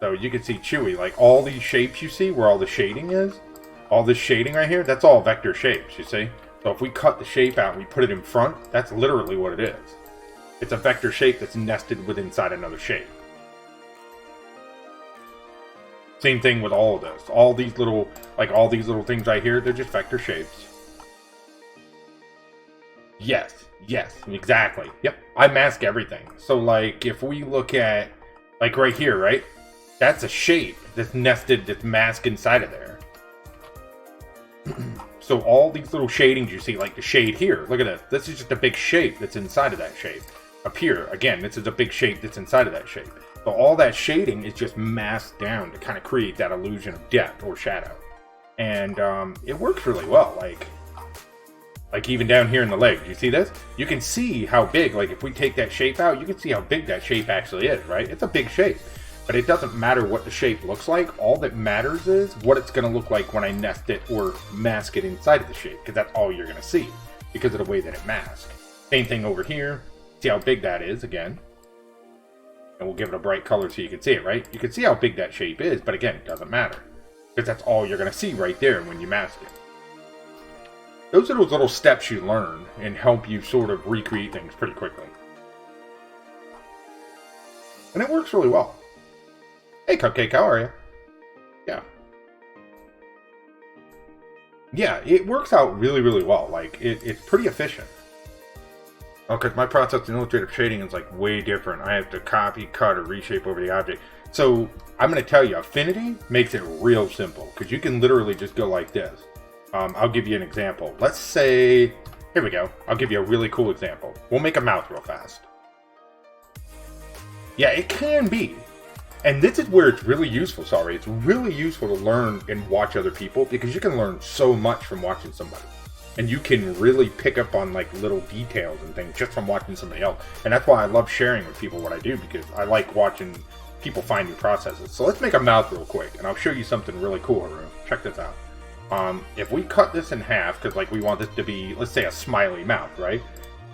So you can see Chewy, like all these shapes you see where all the shading is, all this shading right here, that's all vector shapes, you see? So if we cut the shape out and we put it in front, that's literally what it is. It's a vector shape that's nested within inside another shape. Same thing with all of this. All these little things right here, they're just vector shapes. Yes, exactly. Yep, I mask everything. So like if we look at, like right here, right? That's a shape that's nested, that's masked inside of there. So all these little shadings you see, like the shade here, look at this. This is just a big shape that's inside of that shape. Up here, again, this is a big shape that's inside of that shape. So all that shading is just masked down to kind of create that illusion of depth or shadow. And it works really well. Like even down here in the legs, you see this? You can see how big, like if we take that shape out, you can see how big that shape actually is, right? It's a big shape. But it doesn't matter what the shape looks like. All that matters is what it's going to look like when I nest it or mask it inside of the shape, because that's all you're going to see because of the way that it masks. Same thing over here. See how big that is again. And we'll give it a bright color so you can see it, right? You can see how big that shape is, but again, it doesn't matter because that's all you're going to see right there when you mask it. Those are those little steps you learn and help you sort of recreate things pretty quickly. And it works really well. Hey, Cupcake, how are you? Yeah, it works out really, really well. Like, it's pretty efficient. Oh, because my process in Illustrator shading is, like, way different. I have to copy, cut, or reshape over the object. So, I'm going to tell you, Affinity makes it real simple. Because you can literally just go like this. I'll give you an example. Let's say... Here we go. I'll give you a really cool example. We'll make a mouth real fast. Yeah, it can be. And this is where it's really useful, sorry. It's really useful to learn and watch other people because you can learn so much from watching somebody. And you can really pick up on like little details and things just from watching somebody else. And that's why I love sharing with people what I do because I like watching people find new processes. So let's make a mouth real quick and I'll show you something really cool, Haru. Check this out. If we cut this in half, because like we want this to be, let's say a smiley mouth, right?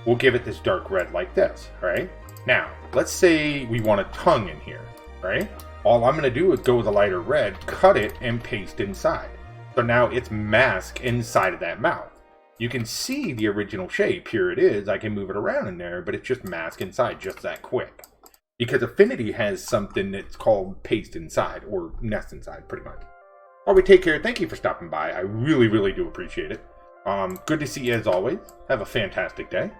We'll give it this dark red like this, right? Now, let's say we want a tongue in here. Right? All I'm going to do is go with a lighter red, cut it, and paste inside. So now it's masked inside of that mouth. You can see the original shape. Here it is. I can move it around in there, but it's just masked inside just that quick. Because Affinity has something that's called paste inside, or nest inside, pretty much. While we take care, thank you for stopping by. I really, really do appreciate it. Good to see you as always. Have a fantastic day.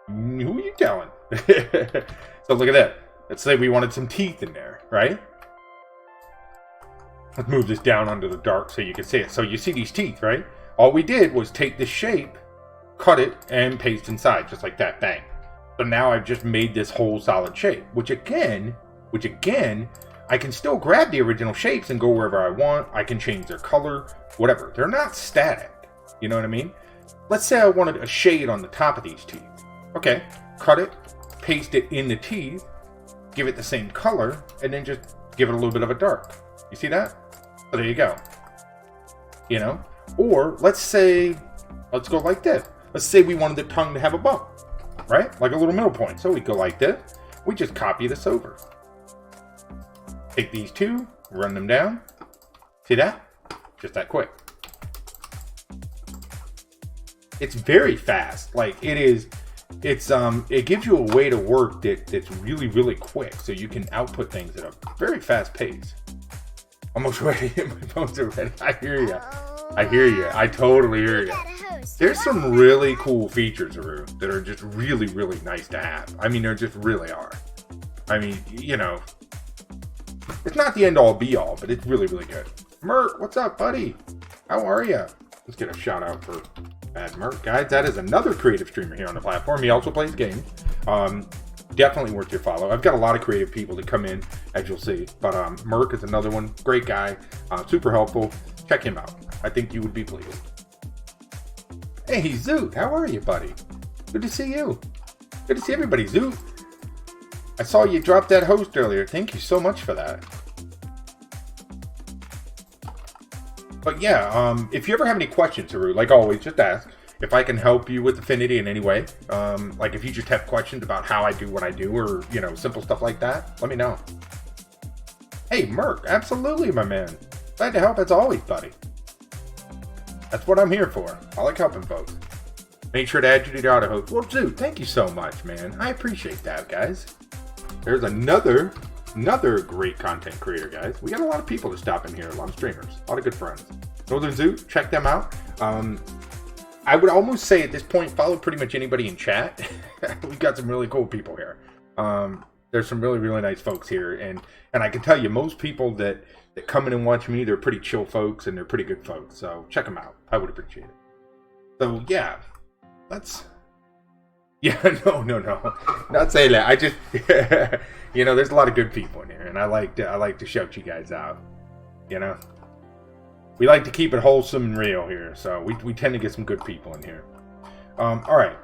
Who are you telling? So look at that. Let's say we wanted some teeth in there, right? Let's move this down under the dark so you can see it. So you see these teeth, right? All we did was take this shape, cut it, and paste inside, just like that, bang. So now I've just made this whole solid shape, which again, I can still grab the original shapes and go wherever I want. I can change their color, whatever. They're not static, you know what I mean? Let's say I wanted a shade on the top of these teeth. Okay, cut it, paste it in the teeth, give it the same color, and then just give it a little bit of a dark. You see that? So there you go. You know? Or, let's go like this. Let's say we wanted the tongue to have a bump, right? Like a little middle point. So we go like this. We just copy this over. Take these two, run them down. See that? Just that quick. It's very fast. Like, it is... it gives you a way to work that's really, really quick, so you can output things at a very fast pace. Almost ready. My phones are ready. I hear you. I totally hear you. There's some really cool features, Haru, that are just really, really nice to have. I mean, there just really are. I mean, you know, it's not the end-all, be-all, but it's really, really good. Mert, what's up, buddy? How are you? Let's get a shout-out for Bad Mert, guys. That is another creative streamer here on the platform. He also plays games. Definitely worth your follow. I've got a lot of creative people that come in, as you'll see. But Merc is another one. Great guy. Super helpful. Check him out. I think you would be pleased. Hey, Zoot. How are you, buddy? Good to see you. Good to see everybody. Zoot. I saw you drop that host earlier. Thank you so much for that. But yeah, if you ever have any questions, Haru, like always, just ask. If I can help you with Affinity in any way, like if you just have questions about how I do what I do, or, you know, simple stuff like that, let me know. Hey, Merc, absolutely, my man. Glad to help as always, buddy. That's what I'm here for. I like helping folks. Make sure to add you to the auto host. Well, dude, thank you so much, man. I appreciate that, guys. There's another great content creator, guys. We got a lot of people to stop in here, a lot of streamers, a lot of good friends. Northern Zoo, check them out. I would almost say at this point, follow pretty much anybody in chat. We've got some really cool people here. There's some really, really nice folks here. And I can tell you, most people that come in and watch me, they're pretty chill folks and they're pretty good folks. So check them out. I would appreciate it. So yeah, let's... Yeah, no. Not saying that. I just, you know, there's a lot of good people in here. And I like to shout you guys out, you know. We like to keep it wholesome and real here, so we tend to get some good people in here. All right,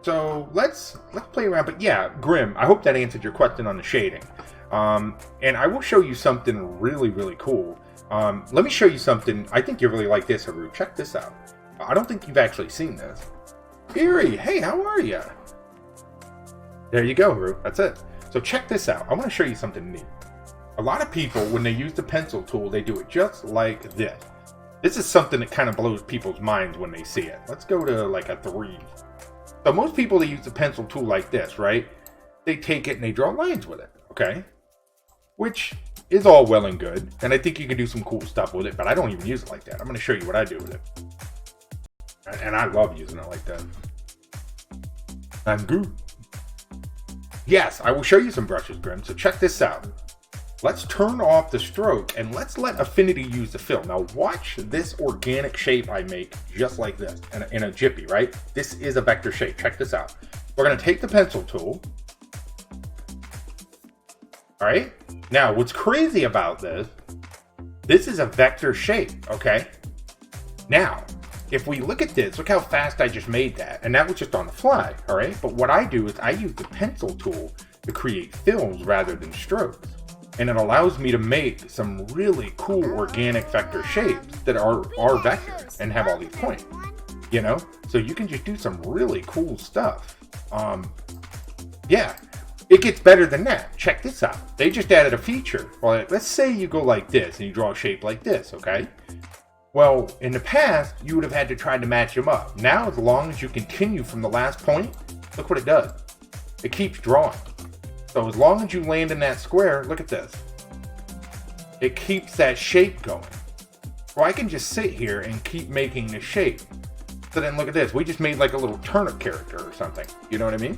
so let's play around. But yeah, Grim, I hope that answered your question on the shading. And I will show you something really, really cool. Let me show you something. I think you really like this, Haru. Check this out. I don't think you've actually seen this. Eerie, hey, how are you? There you go, Haru. That's it. So check this out. I want to show you something neat. A lot of people, when they use the pencil tool, they do it just like this. This is something that kind of blows people's minds when they see it. Let's go to like a 3. So most people that use the pencil tool like this, right? They take it and they draw lines with it, okay? Which is all well and good. And I think you can do some cool stuff with it, but I don't even use it like that. I'm going to show you what I do with it. And I love using it like that. I'm good. Yes, I will show you some brushes, Grim. So check this out. Let's turn off the stroke and let's let Affinity use the fill. Now watch this organic shape I make just like this in a jiffy, right? This is a vector shape. Check this out. We're going to take the pencil tool. All right. Now what's crazy about this is a vector shape, okay? Now, if we look at this, look how fast I just made that. And that was just on the fly, all right? But what I do is I use the pencil tool to create fills rather than strokes. And it allows me to make some really cool organic vector shapes that are vector and have all these points, you know? So you can just do some really cool stuff. Yeah, it gets better than that. Check this out. They just added a feature. Well, let's say you go like this and you draw a shape like this, okay? Well, in the past, you would have had to try to match them up. Now, as long as you continue from the last point, look what it does. It keeps drawing. So as long as you land in that square, look at this. It keeps that shape going. Well, I can just sit here and keep making the shape. So then look at this. We just made like a little turnip character or something. You know what I mean?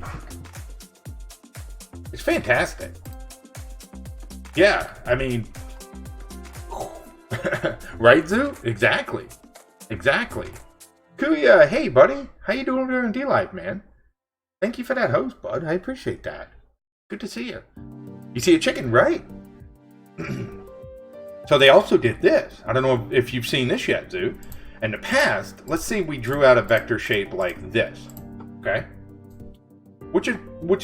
It's fantastic. Yeah, I mean... Right, Zoo? Exactly. Kuya, hey, buddy. How you doing during D-Life, man? Thank you for that host, bud. I appreciate that. Good to see you. You see a chicken, right? So they also did this. I don't know if you've seen this yet, Zoo. In the past, let's say we drew out a vector shape like this, okay? Which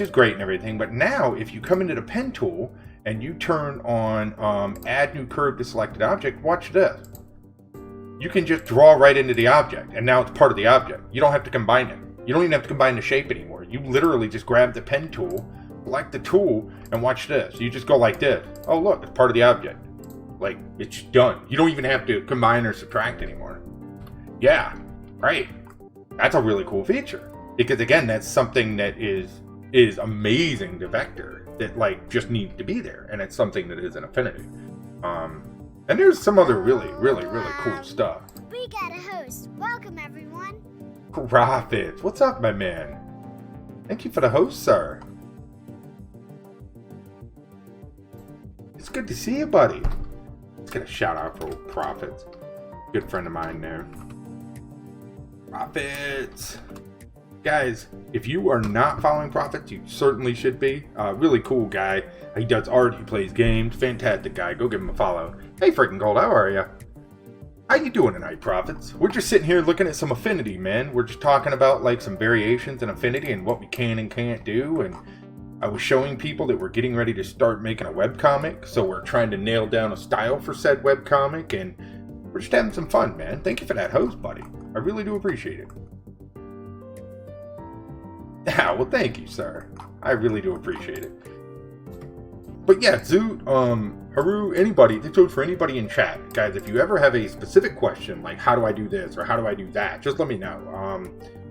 is great and everything, but now if you come into the pen tool and you turn on add new curve to selected object, watch this. You can just draw right into the object, and now it's part of the object. You don't have to combine it. You don't even have to combine the shape anymore. You literally just grab the pen tool, select the tool, and watch this. You just go like this. Oh, look, it's part of the object. Like, it's done. You don't even have to combine or subtract anymore. Yeah, right. That's a really cool feature. Because, again, that's something that is amazing to vector. That, like, just needs to be there. And it's something that is an Affinity. And there's some other really cool stuff. We got a host. Welcome, everyone. Profits. What's up, my man? Thank you for the host, sir. It's good to see you, buddy. Let's get a shout out for Profits. Good friend of mine there. Profits. Guys, if you are not following Profits, you certainly should be. Really cool guy. He does art, he plays games. Fantastic guy. Go give him a follow. Hey, freaking Gold, how are you? How you doing tonight, Profits? We're just sitting here looking at some Affinity, man. We're just talking about like some variations in Affinity and what we can and can't do. And I was showing people that we're getting ready to start making a webcomic, so we're trying to nail down a style for said webcomic, and we're just having some fun, man. Thank you for that host, buddy. I really do appreciate it. Yeah, well, thank you, sir. I really do appreciate it. But yeah, Zoot, Haru, anybody, this goes for anybody in chat. Guys, if you ever have a specific question, like how do I do this or how do I do that, just let me know.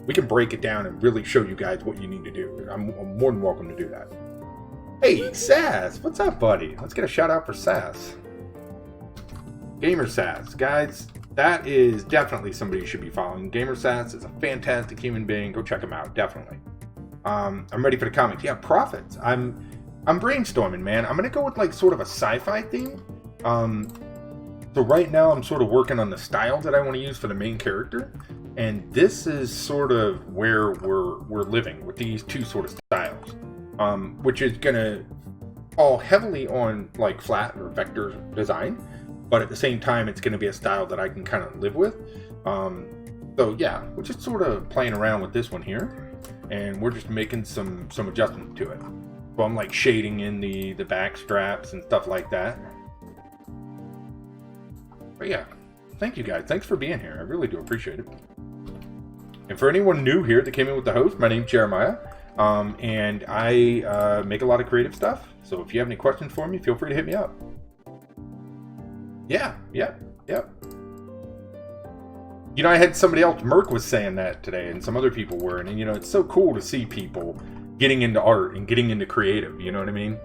We can break it down and really show you guys what you need to do. I'm more than welcome to do that. Hey, Sass, what's up, buddy? Let's get a shout out for Sass. Gamer Sass, guys, that is definitely somebody you should be following. Gamer Sass is a fantastic human being. Go check him out, definitely. I'm ready for the comics. Yeah, Profits. I'm brainstorming, man. I'm gonna go with like sort of a sci-fi theme. So right now I'm sort of working on the style that I want to use for the main character, and this is sort of where we're living with these two sort of styles, which is gonna fall heavily on like flat or vector design, but at the same time it's gonna be a style that I can kind of live with. So yeah, we're just sort of playing around with this one here, and we're just making some adjustments to it. So I'm like shading in the back straps and stuff like that. But yeah, thank you guys. Thanks for being here. I really do appreciate it. And for anyone new here that came in with the host, my name's Jeremiah, and I make a lot of creative stuff. So if you have any questions for me, feel free to hit me up. Yeah. You know, I had somebody else, Merc was saying that today, and some other people were, and you know, it's so cool to see people getting into art and getting into creative, you know what I mean?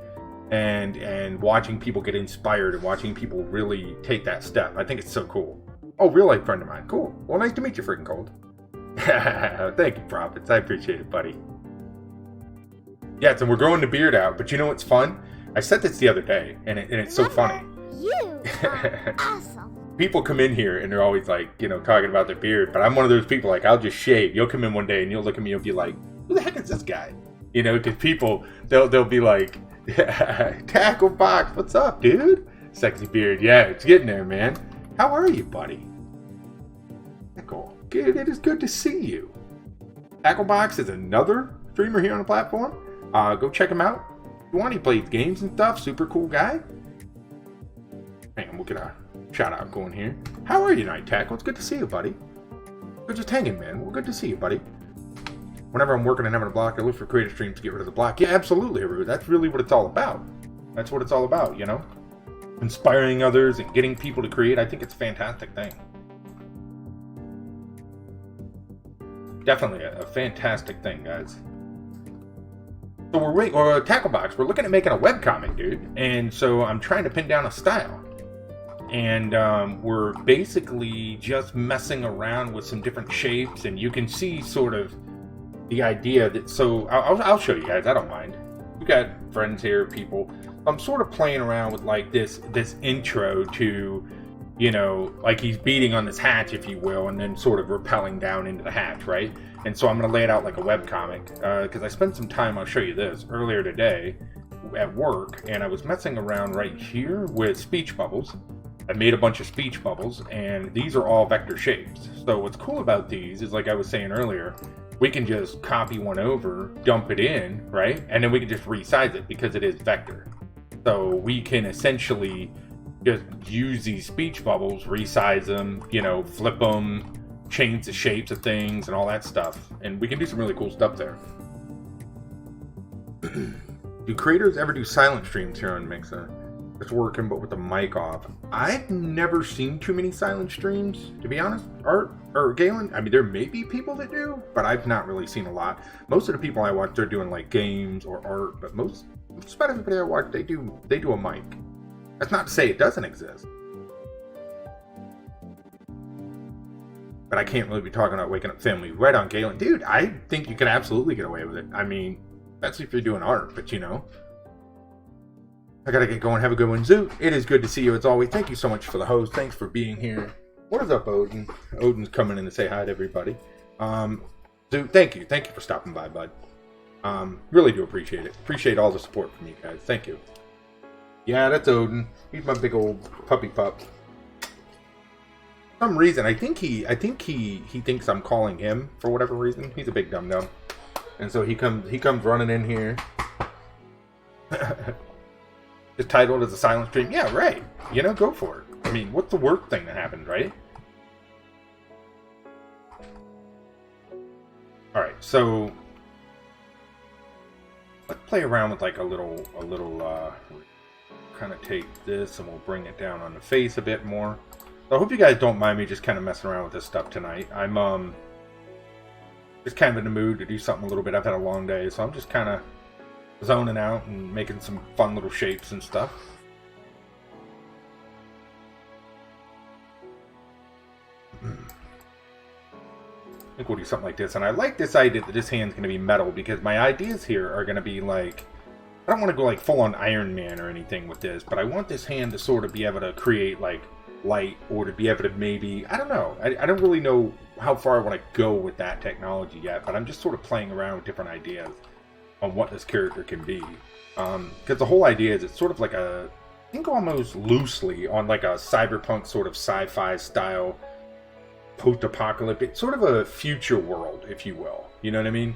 And watching people get inspired and watching people really take that step. I think it's so cool. Oh, real life friend of mine. Cool. Well, nice to meet you, freaking cold. Thank you, Profits. I appreciate it, buddy. Yeah, so we're growing the beard out, but you know what's fun? I said this the other day, and it's so funny. You are awesome. People come in here and they're always like, you know, talking about their beard, but I'm one of those people, like, I'll just shave. You'll come in one day and you'll look at me and be like, who the heck is this guy? You know, because people, they'll be like, Tackle Box, what's up, dude? Sexy beard. Yeah, it's getting there, man. How are you, buddy? Tackle. Good. It is good to see you. Tackle Box is another streamer here on the platform. Go check him out. If you want, he plays games and stuff. Super cool guy. Hang on, we'll get a shout out going here. How are you tonight, Tackle? It's good to see you, buddy. We're just hanging, man. Well, good to see you, buddy. Whenever I'm working and having a block, I look for creative streams to get rid of the block. Yeah, absolutely, Haru. That's really what it's all about. That's what it's all about, you know? Inspiring others and getting people to create. I think it's a fantastic thing. Definitely a fantastic thing, guys. So we're Tackle Box. We're looking at making a webcomic, dude. And so I'm trying to pin down a style. And we're basically just messing around with some different shapes, and you can see sort of the idea that, so I'll show you guys, I don't mind. We've got friends here, people. I'm sort of playing around with like this intro to, you know, like he's beating on this hatch, if you will, and then sort of rappelling down into the hatch, right? And so I'm going to lay it out like a webcomic, because I spent some time, I'll show you this, earlier today at work, and I was messing around right here with speech bubbles. I made a bunch of speech bubbles, and these are all vector shapes. So what's cool about these is, like I was saying earlier, we can just copy one over, dump it in, right? And then we can just resize it because it is vector. So we can essentially just use these speech bubbles, resize them, you know, flip them, change the shapes of things and all that stuff. And we can do some really cool stuff there. Do creators ever do silent streams here on Mixer? It's working, but with the mic off. I've never seen too many silent streams, to be honest. Art or Galen, I mean, there may be people that do, but I've not really seen a lot. Most of the people I watch, they're doing like games or art, but just about everybody I watch, they do a mic. That's not to say it doesn't exist, but I can't really be talking about waking up family right on Galen. Dude, I think you can absolutely get away with it. I mean, especially if you're doing art, but you know. I gotta get going. Have a good one. Zoot, it is good to see you as always. Thank you so much for the host. Thanks for being here. What is up, Odin? Odin's coming in to say hi to everybody. Zoot, thank you. Thank you for stopping by, bud. Really do appreciate it. Appreciate all the support from you guys. Thank you. Yeah, that's Odin. He's my big old puppy pup. For some reason, I think he thinks I'm calling him for whatever reason. He's a big dum-dum. And so he comes running in here. Just titled as a silent stream. Yeah, right. You know, go for it. I mean, what's the worst thing that happened, right? Alright, so let's play around with like a little kind of take this and we'll bring it down on the face a bit more. So I hope you guys don't mind me just kind of messing around with this stuff tonight. I'm just kind of in the mood to do something a little bit. I've had a long day, so I'm just kind of zoning out and making some fun little shapes and stuff. I think we'll do something like this. And I like this idea that this hand's going to be metal because my ideas here are going to be like, I don't want to go like full on Iron Man or anything with this, but I want this hand to sort of be able to create like light or to be able to maybe, I don't know. I don't really know how far I want to go with that technology yet, but I'm just sort of playing around with different ideas on what this character can be. Because the whole idea is it's sort of like a, I think almost loosely on like a cyberpunk sort of sci-fi style post-apocalyptic, sort of a future world, if you will. You know what I mean?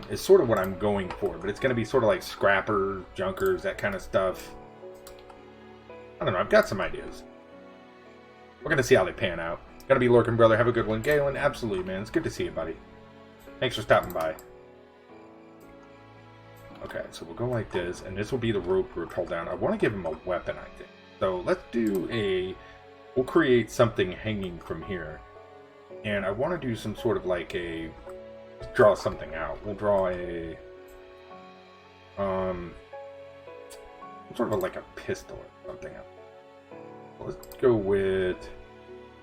Is sort of what I'm going for, but it's going to be sort of like scrappers, junkers, that kind of stuff. I don't know, I've got some ideas. We're going to see how they pan out. Gonna be lurking, brother. Have a good one. Galen, absolutely, man. It's good to see you, buddy. Thanks for stopping by. Okay, so we'll go like this, and this will be the rope we're pulled down. I want to give him a weapon, I think. So let's do a... We'll create something hanging from here. And I want to do some sort of like a... Let's draw something out. We'll draw a... Sort of like a pistol or something. Let's go with...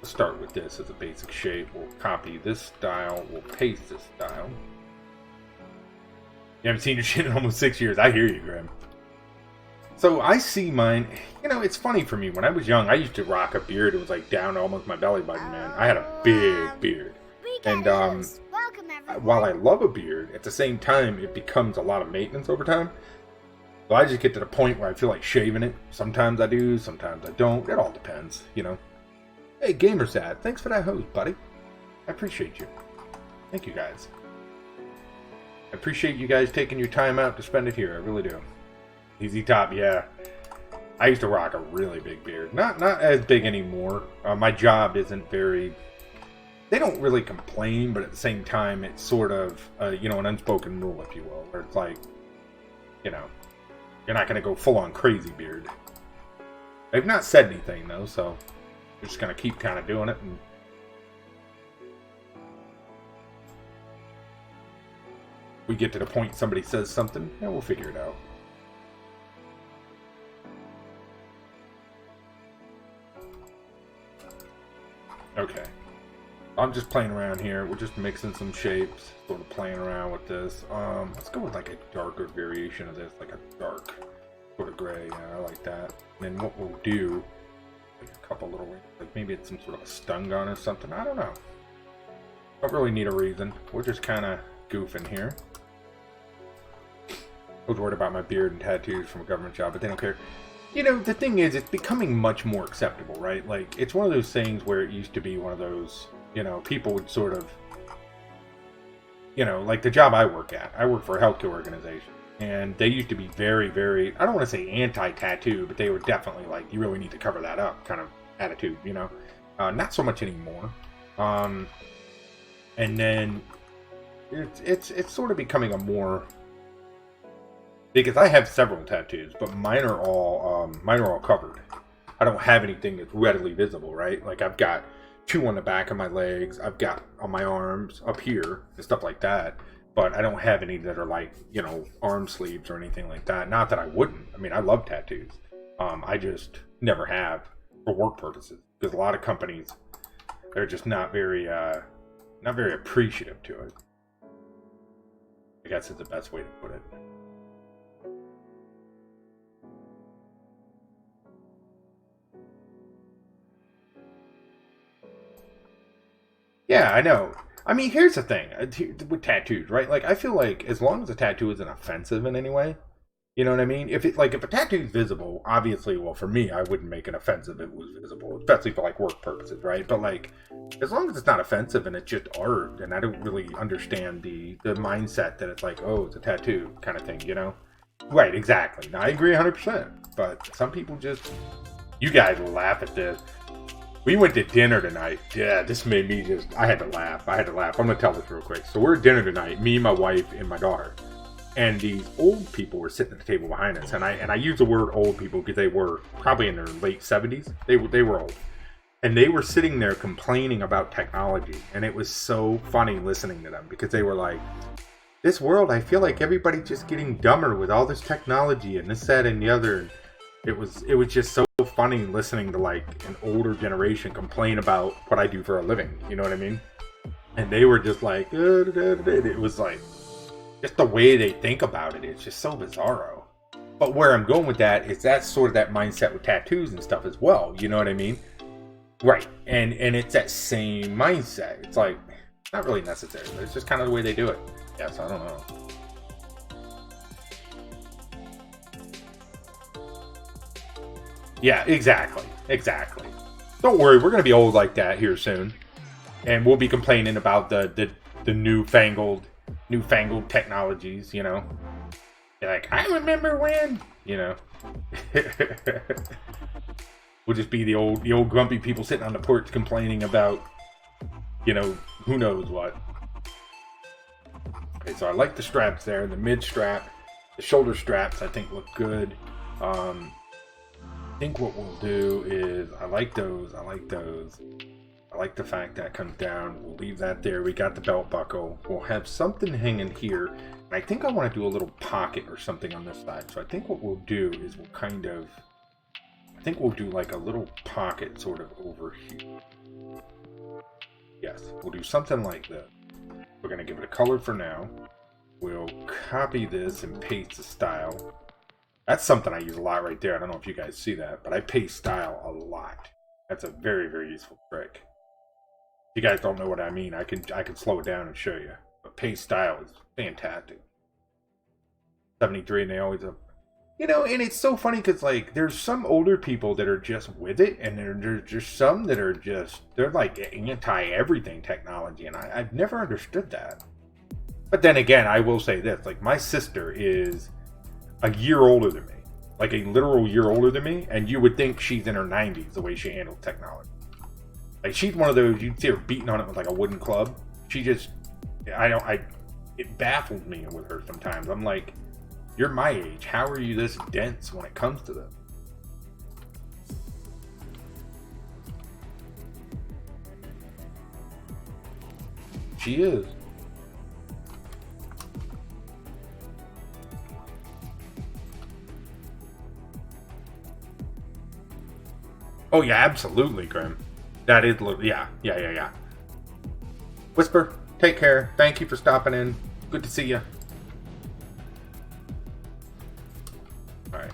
Let's start with this as a basic shape. We'll copy this style. We'll paste this style. You haven't seen your shit in almost 6 years. I hear you, Grim. So I see mine. You know, it's funny for me. When I was young, I used to rock a beard. It was like down to almost my belly button, man. I had a big beard. And while I love a beard, at the same time, it becomes a lot of maintenance over time. So I just get to the point where I feel like shaving it. Sometimes I do, sometimes I don't. It all depends, you know. Hey, Gamersad, thanks for that host, buddy. I appreciate you. Thank you, guys. I appreciate you guys taking your time out to spend it here. I really do. Easy Top, yeah. I used to rock a really big beard. Not as big anymore. My job isn't very... They don't really complain, but at the same time, it's sort of, you know, an unspoken rule, if you will. Where it's like, you know, you're not going to go full-on crazy beard. They've not said anything, though, so... We're just going to keep kind of doing it. And we get to the point somebody says something, yeah, we'll figure it out. Okay. I'm just playing around here. We're just mixing some shapes, sort of playing around with this. Let's go with like a darker variation of this, like a dark sort of gray. Yeah, I like that. And then what we'll do... a couple little, like maybe it's some sort of a stun gun or something. I don't know. Don't really need a reason. We're just kind of goofing here. I was worried about my beard and tattoos from a government job, but they don't care. You know, the thing is, it's becoming much more acceptable, right? Like, it's one of those things where it used to be one of those, you know, people would sort of, you know, like the job I work at. I work for a healthcare organization. And they used to be very, very, I don't want to say anti-tattoo, but they were definitely like, you really need to cover that up kind of attitude, you know? Not so much anymore. And then it's sort of becoming a more, because I have several tattoos, but mine are all covered. I don't have anything that's readily visible, right? Like I've got 2 on the back of my legs, I've got on my arms up here and stuff like that. But I don't have any that are like, you know, arm sleeves or anything like that. Not that I wouldn't. I mean, I love tattoos. I just never have for work purposes. Because a lot of companies, they're just not very appreciative to it. I guess is the best way to put it. Yeah, I know. I mean, here's the thing with tattoos, right? Like, I feel like as long as a tattoo isn't offensive in any way, you know what I mean? If a tattoo is visible, obviously, well, for me, I wouldn't make it offensive if it was visible, especially for like work purposes, right? But like, as long as it's not offensive and it's just art, and I don't really understand the mindset that it's like, oh, it's a tattoo kind of thing, you know? Right, exactly. Now, I agree 100%. But some people just... You guys will laugh at this. We went to dinner tonight. Yeah, this made me just... I had to laugh. I'm going to tell this real quick. So we're at dinner tonight, me, my wife, and my daughter. And these old people were sitting at the table behind us. And I use the word old people because they were probably in their late 70s. They were old. And they were sitting there complaining about technology. And it was so funny listening to them. Because they were like, this world, I feel like everybody's just getting dumber with all this technology and this, that, and the other. And it was just so funny listening to like an older generation complain about what I do for a living. You know what I mean? And they were just like, it was like, just the way they think about it, it's just so bizarro. But where I'm going with that is that's sort of that mindset with tattoos and stuff as well. You know what I mean? Right. And it's that same mindset. It's like, not really necessary, but it's just kind of the way they do it. Yes, I don't know. Yeah, exactly. Don't worry, we're going to be old like that here soon. And we'll be complaining about the newfangled technologies, you know. You're like, I remember when, you know. We'll just be the old grumpy people sitting on the porch complaining about, you know, who knows what. Okay, so I like the straps there, the mid strap, the shoulder straps I think look good. I think what we'll do is, I like those. I like the fact that comes down. We'll leave that there. We got the belt buckle. We'll have something hanging here. And I think I want to do a little pocket or something on this side. So I think what we'll do is we'll do like a little pocket sort of over here. Yes, we'll do something like this. We're going to give it a color for now. We'll copy this and paste the style. That's something I use a lot right there. I don't know if you guys see that, but I paste style a lot. That's a very, very useful trick. If you guys don't know what I mean, I can slow it down and show you. But paste style is fantastic. 73, and they always have... You know, and it's so funny because, like, there's some older people that are just with it, and there's just some that are just... They're, like, anti-everything technology, and I've never understood that. But then again, I will say this. Like, my sister is a year older than me. Like a literal year older than me, and you would think she's in her 90s the way she handles technology. Like, she's one of those, you'd see her beating on it with like a wooden club. She just, it baffles me with her sometimes. I'm like, you're my age. How are you this dense when it comes to this? She is. Oh yeah, absolutely, Grim. That is, yeah. Whisper, take care. Thank you for stopping in. Good to see you. All right.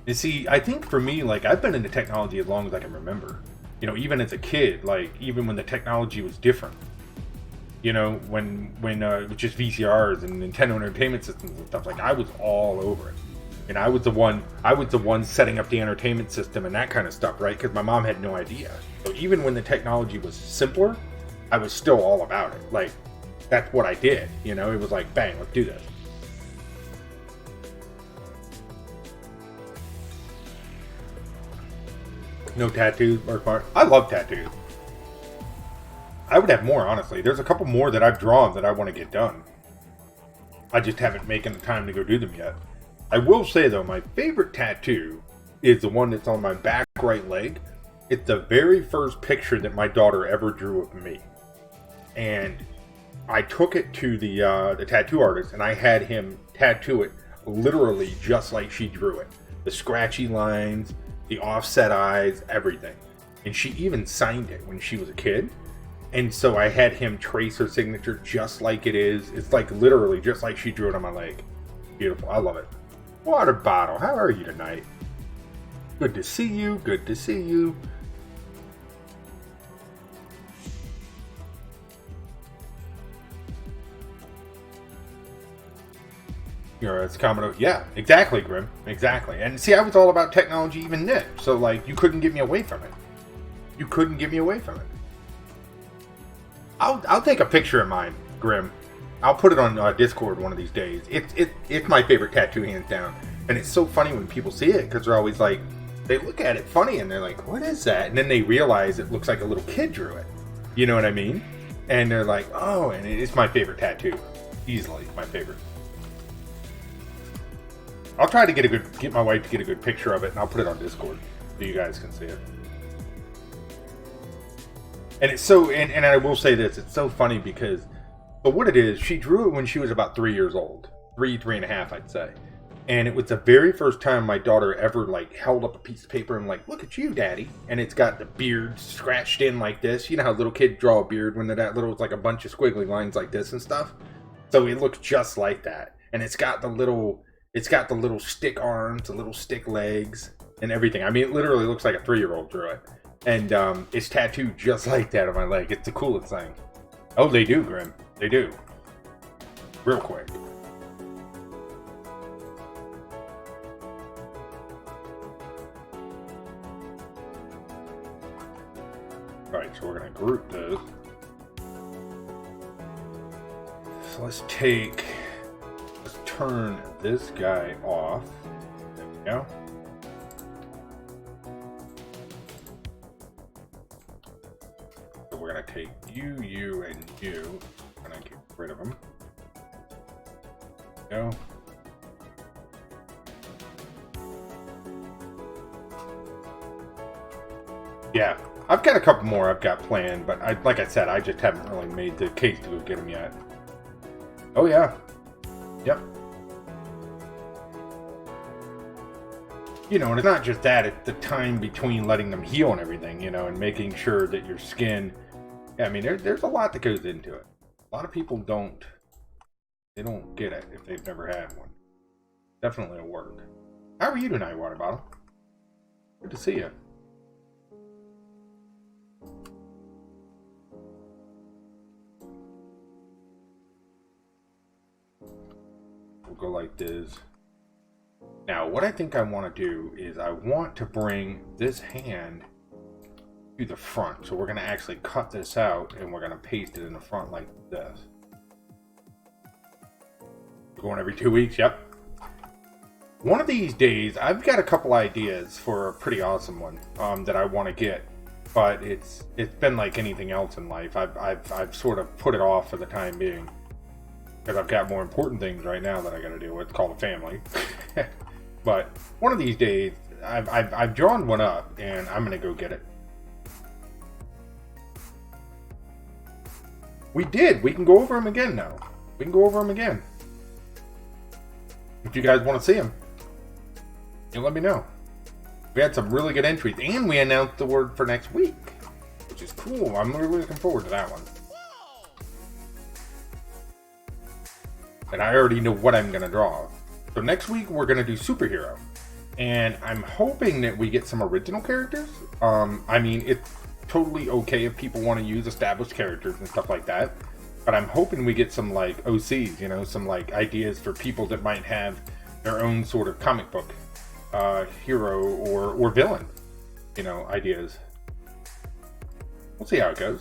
You see, I think for me, like, I've been into technology as long as I can remember. You know, even as a kid, like, even when the technology was different. You know, when just VCRs and Nintendo Entertainment Systems and stuff, like, I was all over it. And I was the one setting up the entertainment system and that kind of stuff, right? Because my mom had no idea. So even when the technology was simpler, I was still all about it. Like, that's what I did. You know, it was like, bang, let's do this. No tattoos, birthmark. I love tattoos. I would have more, honestly. There's a couple more that I've drawn that I want to get done. I just haven't making the time to go do them yet. I will say, though, my favorite tattoo is the one that's on my back right leg. It's the very first picture that my daughter ever drew of me. And I took it to the tattoo artist, and I had him tattoo it literally just like she drew it. The scratchy lines, the offset eyes, everything. And she even signed it when she was a kid. And so I had him trace her signature just like it is. It's like literally just like she drew it on my leg. Beautiful. I love it. Water bottle, how are you tonight? Good to see you. Good to see you. You're it's common. Yeah, exactly, Grim. Exactly. And see, I was all about technology even then. So, like, you couldn't get me away from it. You couldn't get me away from it. I'll take a picture of mine, Grim, I'll put it on Discord one of these days. It's my favorite tattoo, hands down. And it's so funny when people see it, because they're always like, they look at it funny and they're like, what is that? And then they realize it looks like a little kid drew it. You know what I mean? And they're like, oh, and it's my favorite tattoo. Easily my favorite. I'll try to get my wife to get a good picture of it, and I'll put it on Discord so you guys can see it. And it's so, and I will say this, it's so funny because, but what it is, she drew it when she was about 3 years old. 3.5, I'd say. And it was the very first time my daughter ever, like, held up a piece of paper and like, look at you, Daddy. And it's got the beard scratched in like this. You know how little kids draw a beard when they're that little? It's like a bunch of squiggly lines like this and stuff. So it looks just like that. And it's got the little stick arms, the little stick legs, and everything. I mean, it literally looks like a 3-year-old drew it. And it's tattooed just like that on my leg. It's the coolest thing. Oh, they do, Grim. They do. Real quick. Alright, so we're going to group this. So let's turn this guy off. There we go. So we're going to take you, and you. I'm going to get rid of them. There we go. Yeah. I've got a couple more I've got planned, but like I said, I just haven't really made the case to go get them yet. Oh yeah. Yep. You know, and it's not just that, it's the time between letting them heal and everything, you know, and making sure that your skin, I mean, there's a lot that goes into it. A lot of people don't get it if they've never had one. Definitely a work. How are you tonight, Water Bottle? Good to see you. Go like this. Now, what I think I want to do is I want to bring this hand to the front. So we're going to actually cut this out and we're going to paste it in the front like this. We're going every 2 weeks, yep. One of these days, I've got a couple ideas for a pretty awesome one that I want to get. But it's been like anything else in life. I've sort of put it off for the time being. Because I've got more important things right now that I got to deal with, called a family. But one of these days, I've drawn one up, and I'm going to go get it. We did. We can go over them again now. We can go over them again. If you guys want to see them, you let me know. We had some really good entries, and we announced the word for next week, which is cool. I'm really looking forward to that one. And I already know what I'm going to draw. So next week, we're going to do superhero. And I'm hoping that we get some original characters. I mean, it's totally okay if people want to use established characters and stuff like that. But I'm hoping we get some, like, OCs, you know, some, like, ideas for people that might have their own sort of comic book hero or villain, you know, ideas. We'll see how it goes.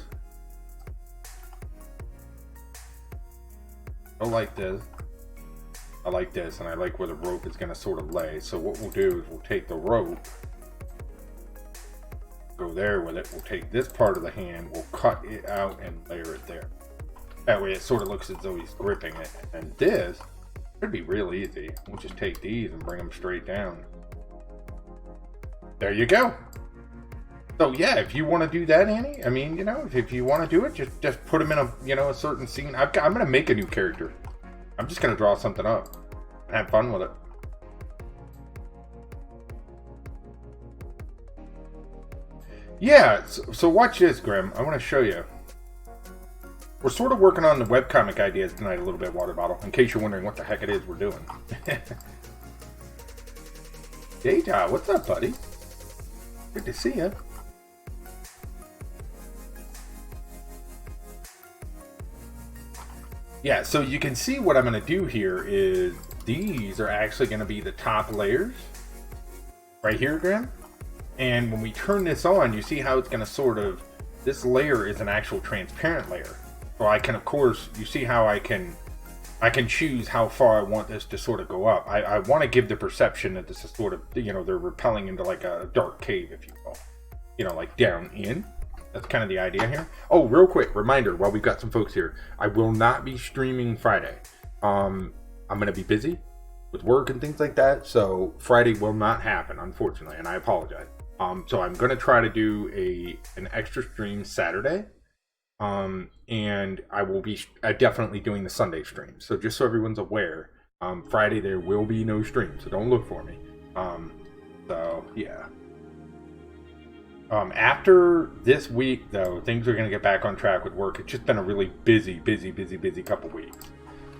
I like this. I like this, and I like where the rope is going to sort of lay. So what we'll do is we'll take the rope, go there with it. We'll take this part of the hand, we'll cut it out and layer it there. That way it sort of looks as though he's gripping it. And this should be real easy. We'll just take these and bring them straight down. There you go. So yeah, if you want to do that, Annie, I mean, you know, if you want to do it, just put them in a, you know, a certain scene. I'm going to make a new character. I'm just going to draw something up and have fun with it. Yeah, so watch this, Grim. I want to show you. We're sort of working on the webcomic ideas tonight a little bit, Water Bottle, in case you're wondering what the heck it is we're doing. Data, what's up, buddy? Good to see you. Yeah, so you can see what I'm going to do here is these are actually going to be the top layers right here, Graham. And when we turn this on, you see how it's going to sort of, this layer is an actual transparent layer. So I can, of course, you see how I can I can choose how far I want this to sort of go up. I want to give the perception that this is sort of, they're rappelling into like a dark cave, if you will. Like down in. That's kind of the idea here. Oh, real quick, reminder, while we've got some folks here, I will not be streaming Friday. I'm going to be busy with work and things like that, so Friday will not happen, unfortunately, and I apologize. So I'm going to try to do an extra stream Saturday. And I will be definitely doing the Sunday stream. So just so everyone's aware, Friday there will be no stream, so don't look for me. So yeah. After this week, though, things are going to get back on track with work. It's just been a really busy couple weeks.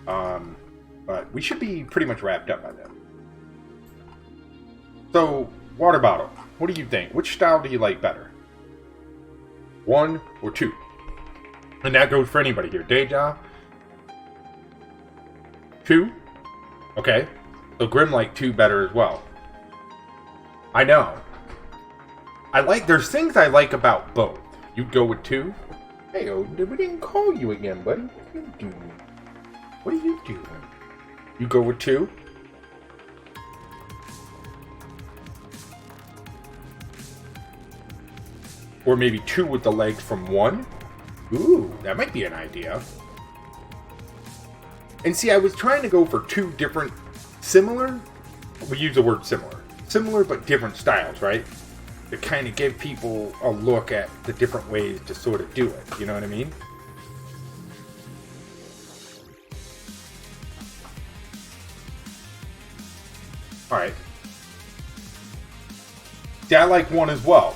But we should be pretty much wrapped up by then. So, water bottle. What do you think? Which style do you like better? 1 or 2? And that goes for anybody here. Day job? 2? Okay. So Grim liked 2 better as well. I know. There's things I like about both. You'd go with 2? Hey, Odin, we didn't call you again, buddy. What are you doing? What are you doing? You go with 2? Or maybe 2 with the legs from 1? Ooh, that might be an idea. And see, I was trying to go for 2 different, similar, we use the word similar but different styles, right? To kind of give people a look at the different ways to sort of do it, you know what I mean? Alright. See, I like 1 as well.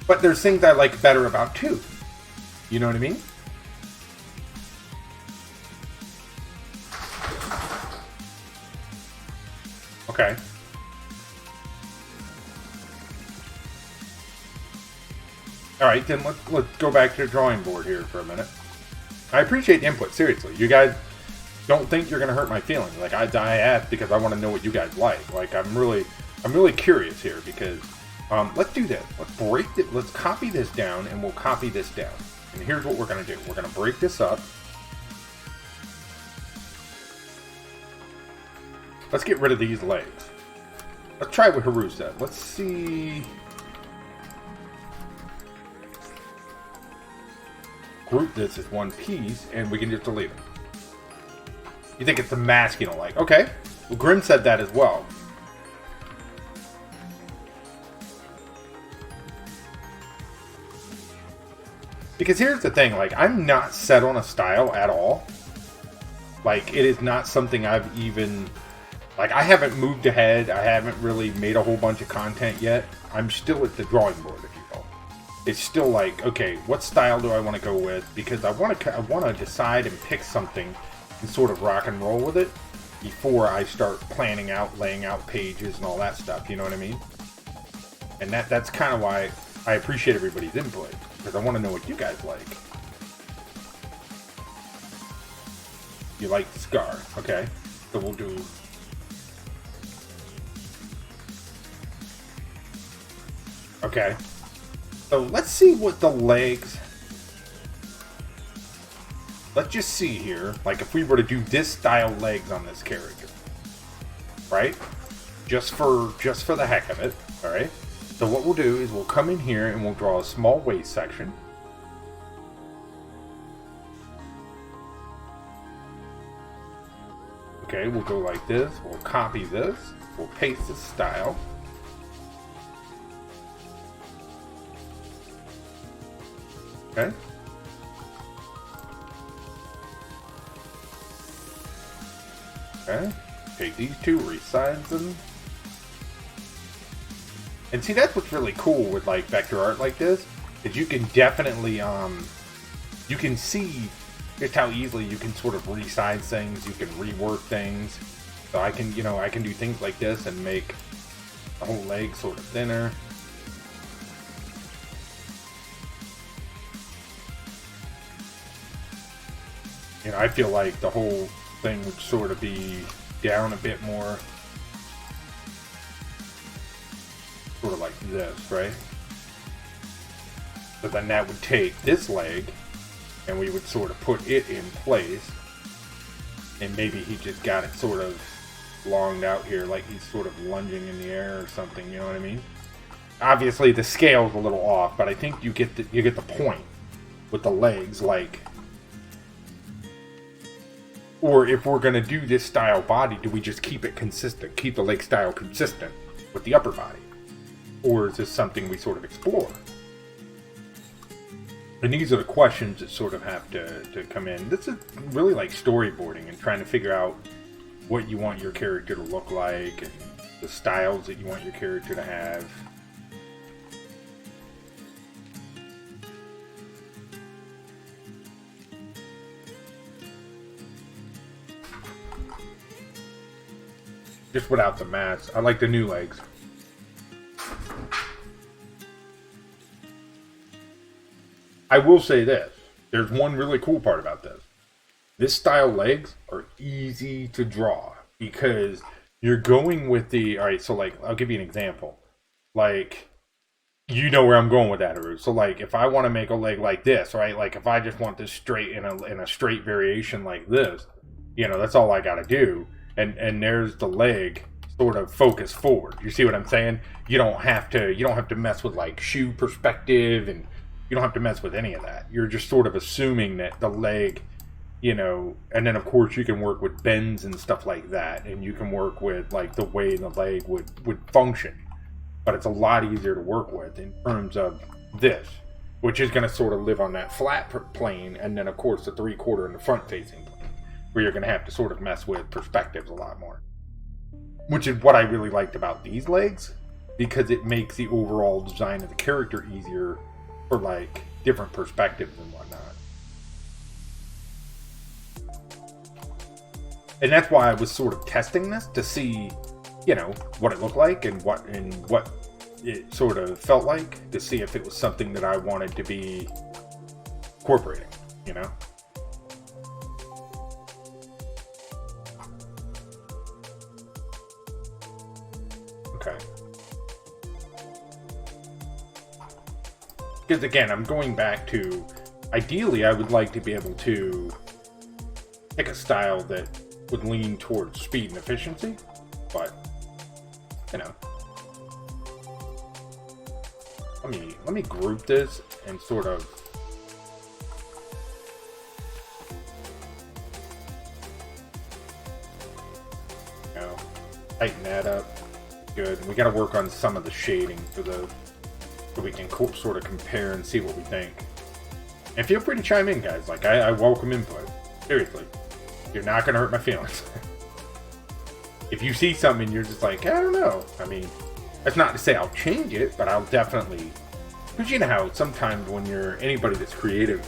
But there's things I like better about 2. You know what I mean? Okay. Alright, then let's go back to the drawing board here for a minute. I appreciate the input, seriously. You guys don't think you're going to hurt my feelings. Like, I asked because I want to know what you guys like. Like, I'm really curious here because let's do this. Let's copy this down and we'll copy this down. And here's what we're going to do. We're going to break this up. Let's get rid of these legs. Let's try what Haru said. Let's see. Group this as one piece and we can just delete it. You think it's the mask you don't like. Okay. Well, Grim said that as well. Because here's the thing, like, I'm not set on a style at all. Like, it is not something I've even... Like, I haven't moved ahead. I haven't really made a whole bunch of content yet. I'm still at the drawing board, if you will. It's still like, okay, what style do I want to go with? Because I want to decide and pick something and sort of rock and roll with it before I start planning out, laying out pages and all that stuff. You know what I mean? And that's kind of why I appreciate everybody's input. Because I want to know what you guys like. You like the scar, okay? So we'll do... Okay. So let's see what the legs... Let's just see here. Like if we were to do this style legs on this character. Right? Just for the heck of it. Alright? So what we'll do is we'll come in here and we'll draw a small waist section. Okay, we'll go like this. We'll copy this. We'll paste this style. Okay. Okay. Take these 2, resize them. And see, that's what's really cool with like vector art like this, is you can definitely, you can see just how easily you can sort of resize things, you can rework things. So I can, I can do things like this and make the whole leg sort of thinner. I feel like the whole thing would sort of be down a bit more. Sort of like this, right? So then that would take this leg and we would sort of put it in place. And maybe he just got it sort of longed out here, like he's sort of lunging in the air or something, you know what I mean? Obviously the scale's a little off, but I think you get the point with the legs, like, or if we're gonna do this style body, do we just keep it consistent, keep the leg style consistent with the upper body? Or is this something we sort of explore? And these are the questions that sort of have to come in. This is really like storyboarding and trying to figure out what you want your character to look like and the styles that you want your character to have. Just without the mask. I like the new legs. I will say this. There's one really cool part about this. This style legs are easy to draw because you're going with the... Alright, so like, I'll give you an example. Like, you know where I'm going with that, Haru. So like, if I want to make a leg like this, right? Like, if I just want this straight in a straight variation like this, you know, that's all I gotta do. And there's the leg sort of focus forward. You see what I'm saying? You don't have to mess with like shoe perspective, and you don't have to mess with any of that. You're just sort of assuming that the leg, you know, and then of course you can work with bends and stuff like that, and you can work with like the way the leg would function. But it's a lot easier to work with in terms of this, which is going to sort of live on that flat plane, and then of course the 3/4 and the front facing plane, where you're going to have to sort of mess with perspectives a lot more. Which is what I really liked about these legs, because it makes the overall design of the character easier for like different perspectives and whatnot. And that's why I was sort of testing this to see, you know, what it looked like and what it sort of felt like, to see if it was something that I wanted to be incorporating, you know? Okay. Because again, I'm going back to, ideally I would like to be able to pick a style that would lean towards speed and efficiency, but, you know. Let me group this and sort of tighten that up. Good. We got to work on some of the shading for those, so we can sort of compare and see what we think. And feel free to chime in, guys. Like, I welcome input. Seriously. You're not going to hurt my feelings. If you see something and you're just like, I don't know. I mean, that's not to say I'll change it, but I'll definitely... Because you know how sometimes when you're anybody that's creative,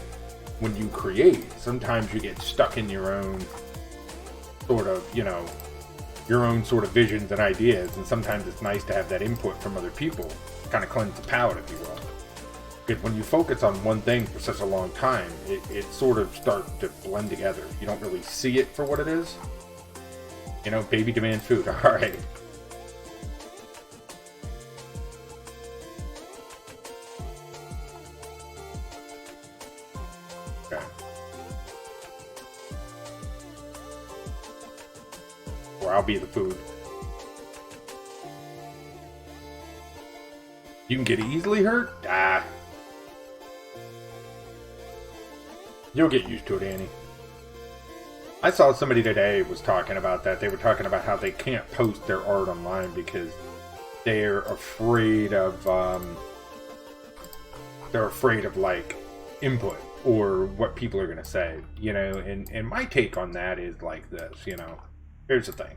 when you create, sometimes you get stuck in your own sort of, you know, your own sort of visions and ideas, and sometimes it's nice to have that input from other people, kind of cleanse the palate, if you will. Because when you focus on one thing for such a long time, it sort of starts to blend together. You don't really see it for what it is. You know, baby demands food. All right. Okay. Or I'll be the food. You can get easily hurt? Ah. You'll get used to it, Annie. I saw somebody today was talking about that. They were talking about how they can't post their art online because they're afraid of like input or what people are going to say, you know. And my take on that is like this, you know. Here's the thing.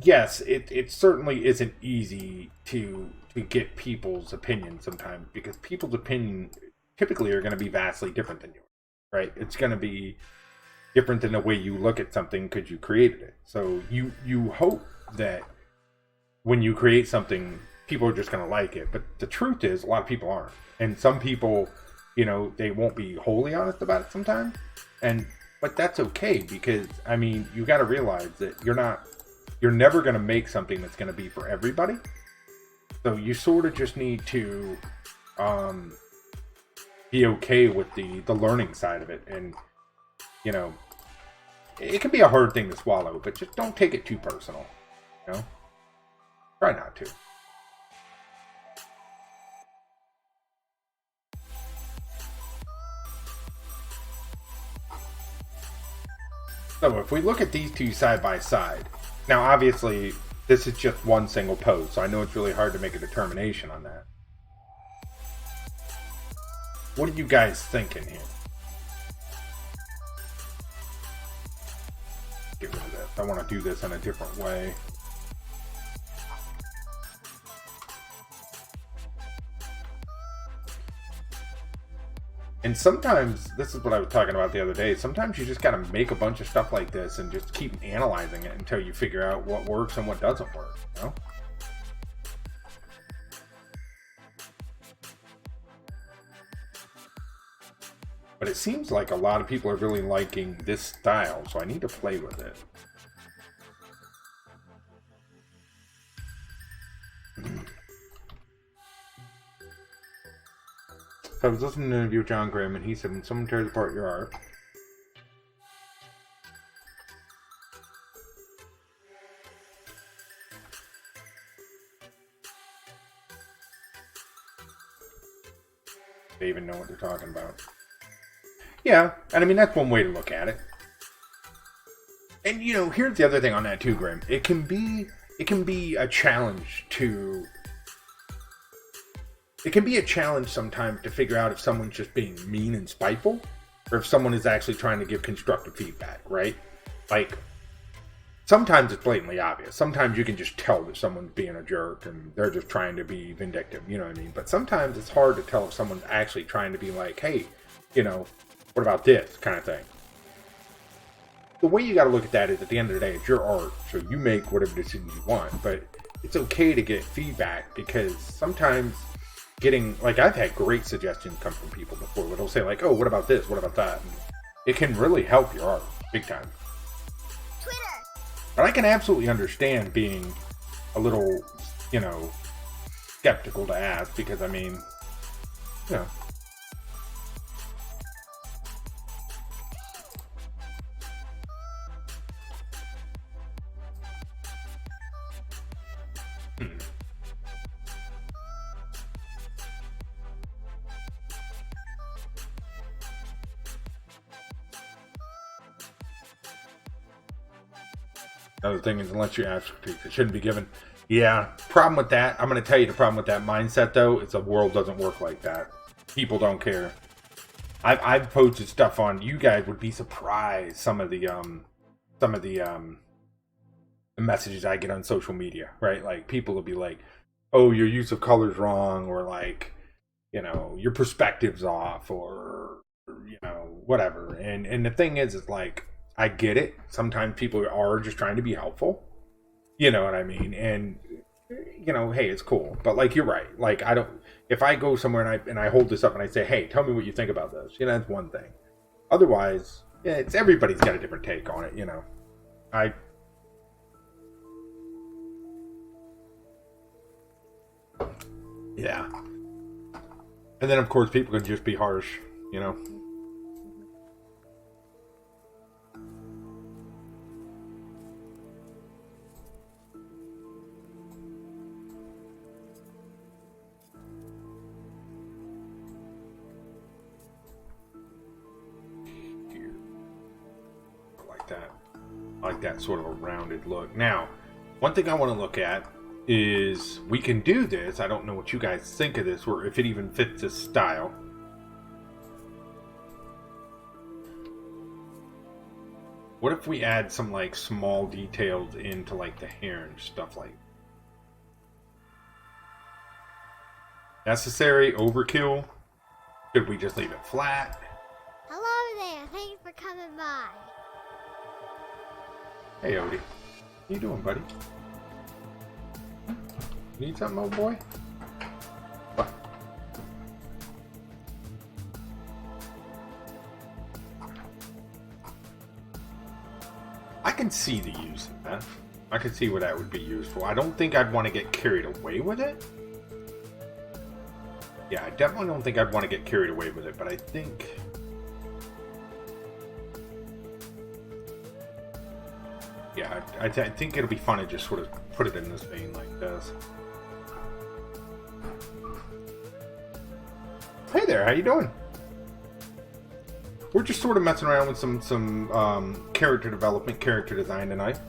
Yes, it certainly isn't easy to get people's opinion sometimes, because people's opinion typically are going to be vastly different than yours, right? It's going to be different than the way you look at something because you created it. So you hope that when you create something, people are just going to like it. But the truth is, a lot of people aren't. And some people, you know, they won't be wholly honest about it sometimes. But that's okay, because, I mean, you got to realize that you're never going to make something that's going to be for everybody. So you sort of just need to be okay with the learning side of it. And, you know, it can be a hard thing to swallow, but just don't take it too personal. You know? Try not to. So if we look at these two side by side, now obviously this is just one single pose, so I know it's really hard to make a determination on that. What are you guys thinking here? Get rid of this. I want to do this in a different way. And sometimes, this is what I was talking about the other day, sometimes you just got to make a bunch of stuff like this and just keep analyzing it until you figure out what works and what doesn't work, you know? But it seems like a lot of people are really liking this style, so I need to play with it. So I was listening to an interview with John Graham, and he said, when someone tears apart your art, they even know what they're talking about. Yeah, and I mean, that's one way to look at it. And, you know, here's the other thing on that too, Graham. It can be a challenge to... It can be a challenge sometimes to figure out if someone's just being mean and spiteful, or if someone is actually trying to give constructive feedback, right? Like, sometimes it's blatantly obvious. Sometimes you can just tell that someone's being a jerk and they're just trying to be vindictive, you know what I mean? But sometimes it's hard to tell if someone's actually trying to be like, hey, you know, what about this kind of thing? The way you got to look at that is, at the end of the day, it's your art, so you make whatever decisions you want, but it's okay to get feedback, because sometimes getting, like, I've had great suggestions come from people before where they'll say like, oh, what about this, what about that, and it can really help your art big time. Twitter. But I can absolutely understand being a little, you know, skeptical to ask, because I mean, you know, another thing is, unless you ask for critiques, it shouldn't be given. Yeah, problem with that, I'm going to tell you the problem with that mindset, though, is the world doesn't work like that. People don't care. I've posted stuff on, you guys would be surprised, some of the messages I get on social media, right? Like, people will be like, oh, your use of color's wrong, or like, you know, your perspective's off, or, you know, whatever. And the thing is like, I get it. Sometimes people are just trying to be helpful. You know what I mean? And, you know, hey, it's cool. But, like, you're right. Like, I don't... If I go somewhere and I hold this up and I say, hey, tell me what you think about this, you know, that's one thing. Otherwise, yeah, it's everybody's got a different take on it, you know. Yeah. And then, of course, people can just be harsh, you know. I like that sort of a rounded look. Now, one thing I want to look at is, we can do this. I don't know what you guys think of this, or if it even fits this style. What if we add some, like, small details into, like, the hair and stuff like that? Necessary? Overkill? Could we just leave it flat? Hello there. Thanks for coming by. Hey, Odie. How you doing, buddy? Need something, old boy? What? I can see the use of that. I can see where that would be useful. I don't think I'd want to get carried away with it. Yeah, I definitely don't think I'd want to get carried away with it, but I think... Yeah, I think it'll be fun to just sort of put it in this vein like this. Hey there, how you doing? We're just sort of messing around with some character development, character design tonight.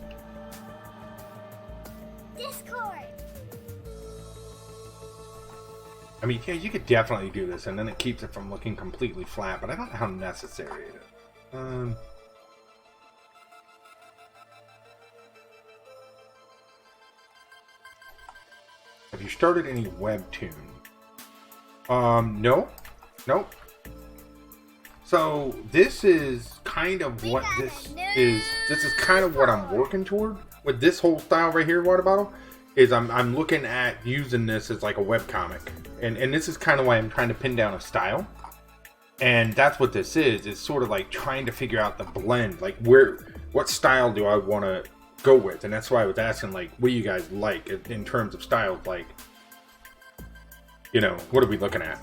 Discord. I mean, yeah, you could definitely do this, and then it keeps it from looking completely flat, but I don't know how necessary it is. Have you started any webtoon? No. Nope. So this is kind of what this is. This is kind of what I'm working toward with this whole style right here, water bottle. Is I'm looking at using this as like a webcomic, and this is kind of why I'm trying to pin down a style. And that's what this is. It's sort of like trying to figure out the blend, like what style do I want to go with, and that's why I was asking, like, what do you guys like in terms of styles? Like, you know, what are we looking at?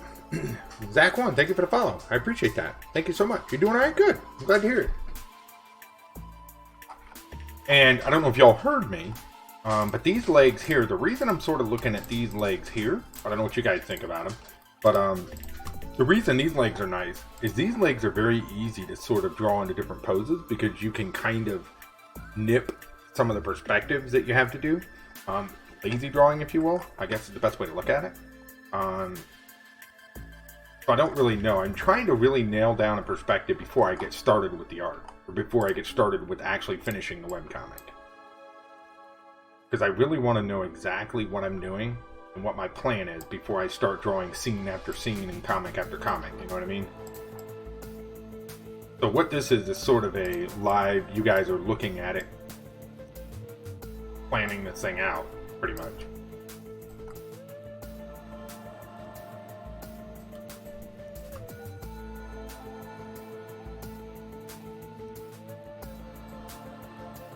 Zach One, thank you for the follow. I appreciate that. Thank you so much. You're doing all right. Good. I'm glad to hear it. And I don't know if y'all heard me, but these legs here, the reason I'm sort of looking at these legs here, I don't know what you guys think about them, but the reason these legs are nice is these legs are very easy to sort of draw into different poses because you can kind of nip some of the perspectives that you have to do. Lazy drawing, if you will, I guess is the best way to look at it. So I don't really know. I'm trying to really nail down a perspective before I get started with the art, or before I get started with actually finishing the webcomic. Because I really want to know exactly what I'm doing and what my plan is before I start drawing scene after scene and comic after comic, you know what I mean? So what this is sort of a live, you guys are looking at it, planning this thing out, pretty much.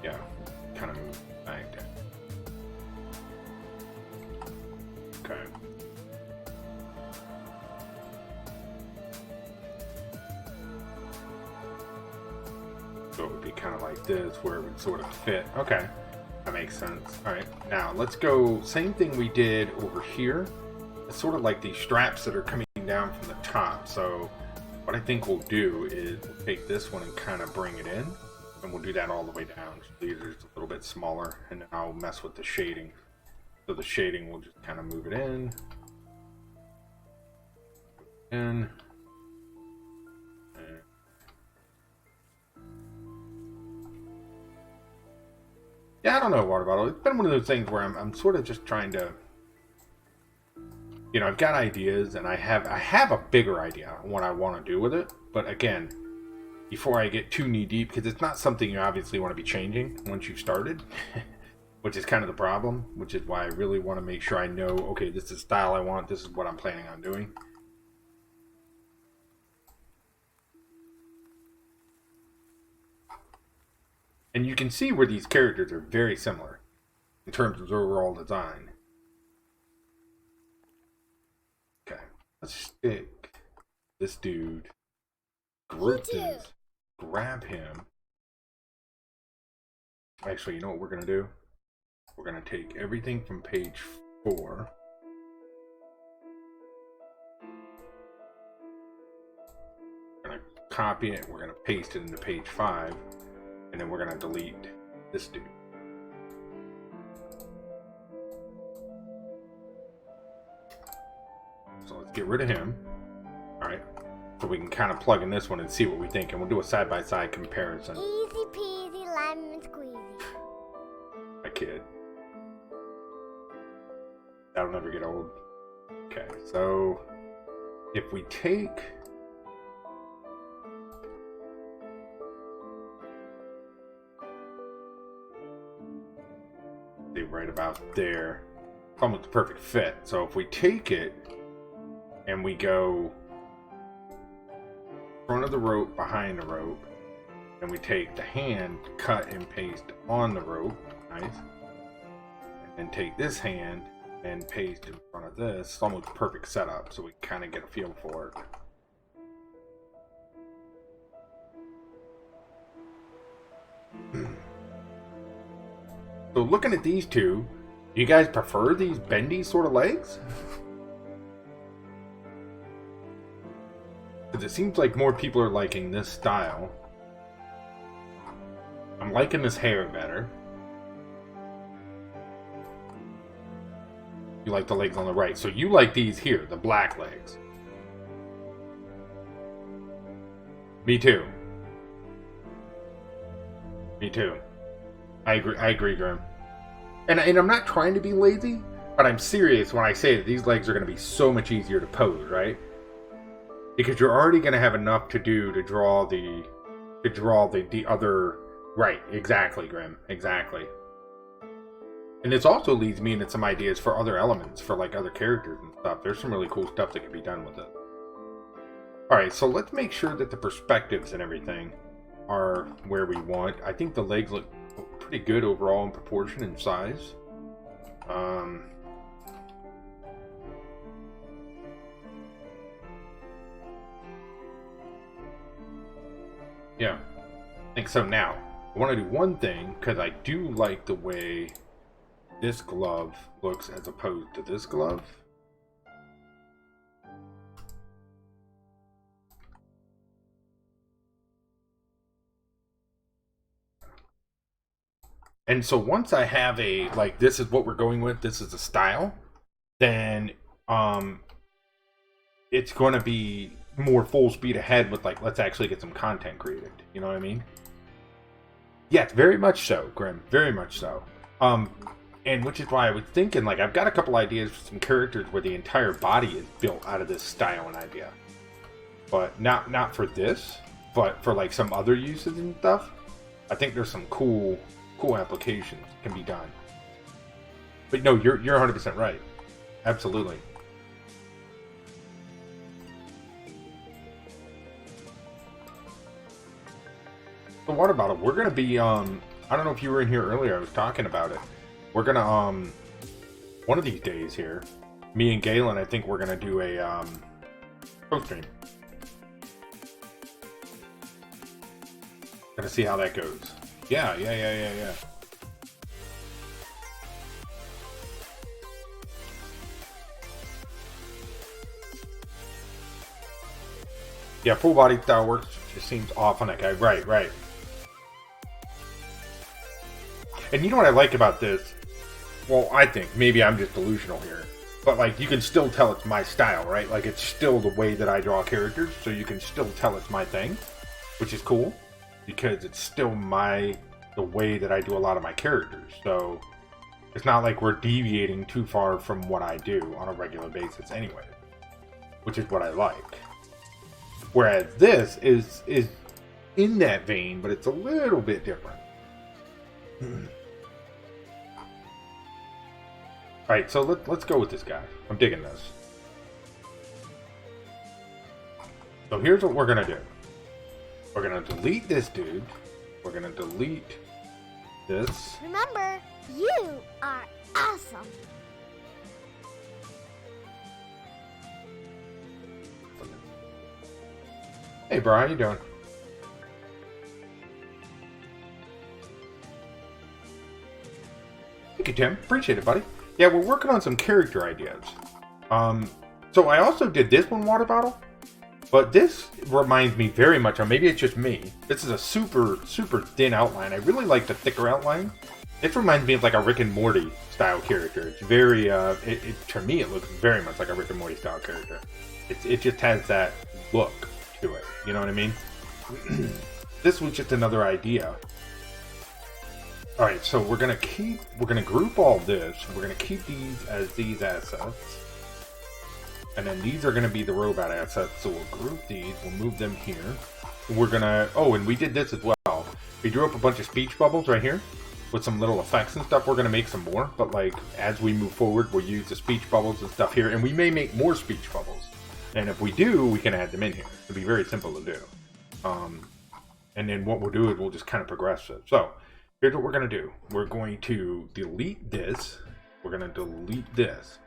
Yeah, kind of move back down. Okay. So it would be kind of like this, where it would sort of fit. Okay, that makes sense. All right, now let's go, same thing we did over here. It's sort of like these straps that are coming down from the top. So what I think we'll do is we'll take this one and kind of bring it in. And we'll do that all the way down. So these are just a little bit smaller, and then I'll mess with the shading. So the shading will just kind of move it in. Yeah, I don't know, water bottle. It's been one of those things where I'm sort of just trying to, you know, I've got ideas, and I have a bigger idea on what I want to do with it. But again, before I get too knee deep, because it's not something you obviously want to be changing once you've started, which is kind of the problem, which is why I really want to make sure I know, okay, this is the style I want, this is what I'm planning on doing. And you can see where these characters are very similar in terms of their overall design. Okay, let's stick this dude, group this, grab him. Actually, you know what we're going to do? We're going to take everything from page 4. We're going to copy it, we're going to paste it into page 5, and then we're going to delete this dude. So let's get rid of him. Alright, so we can kind of plug in this one and see what we think, and we'll do a side-by-side comparison. Easy peasy lemon squeezy. My kid. That'll never get old. Okay, so if we take right about there, it's almost a perfect fit. So if we take it and we go front of the rope, behind the rope, and we take the hand, cut and paste on the rope, nice, and then take this hand and paste in front of this, it's almost a perfect setup, so we kind of get a feel for it. So looking at these two, do you guys prefer these bendy sort of legs? Because it seems like more people are liking this style. I'm liking this hair better. You like the legs on the right. So you like these here, the black legs. Me too. Me too. I agree, Grim. And I'm not trying to be lazy, but I'm serious when I say that these legs are going to be so much easier to pose, right? Because you're already going to have enough to do to draw the other. Right, exactly, Grim. Exactly. And this also leads me into some ideas for other elements, for like other characters and stuff. There's some really cool stuff that can be done with it. Alright, so let's make sure that the perspectives and everything are where we want. I think the legs look pretty good overall in proportion and size. Yeah, I think so. Now, I want to do one thing, because I do like the way this glove looks as opposed to this glove. And so once I have a, like, this is what we're going with, this is the style, then it's going to be more full speed ahead with, like, let's actually get some content created. You know what I mean? Yes, very much so, Grim. Very much so. And which is why I was thinking, like, I've got a couple ideas for some characters where the entire body is built out of this style and idea. But not for this, but for, like, some other uses and stuff. I think there's some cool applications can be done. But no, you're 100% right. Absolutely. The water bottle, we're gonna be I don't know if you were in here earlier, I was talking about it. We're gonna one of these days here, me and Galen, I think we're gonna do a post stream. Gonna see how that goes. Yeah. Yeah, full body style works. Just seems off on that guy. Right. And you know what I like about this? Well, I think maybe I'm just delusional here, but like you can still tell it's my style, right? Like it's still the way that I draw characters, so you can still tell it's my thing, which is cool because it's still the way that I do a lot of my characters. So it's not like we're deviating too far from what I do on a regular basis anyway, which is what I like. Whereas this is in that vein, but it's a little bit different. Alright, so let's go with this guy. I'm digging this. So here's what we're going to do. We're going to delete this dude. We're going to delete this. Remember, you are awesome. Hey, bro, how you doing? Thank you, Tim. Appreciate it, buddy. Yeah, we're working on some character ideas. So I also did this one water bottle, but this reminds me very much, or maybe it's just me. This is a super thin outline. I really like the thicker outline. This reminds me of like a Rick and Morty style character. It's very, to me, it looks very much like a Rick and Morty style character. It just has that look to it. You know what I mean? This was just another idea. All right, so we're gonna group all this. We're gonna keep these as these assets, and then these are gonna be the robot assets. So we'll group these. We'll move them here. We're gonna. Oh, and we did this as well. We drew up a bunch of speech bubbles right here with some little effects and stuff. We're gonna make some more, but like as we move forward, we'll use the speech bubbles and stuff here, and we may make more speech bubbles. And if we do, we can add them in here. It'll be very simple to do. And then what we'll do is we'll just kind of progress it. So here's what we're going to do. We're going to delete this. We're going to delete this.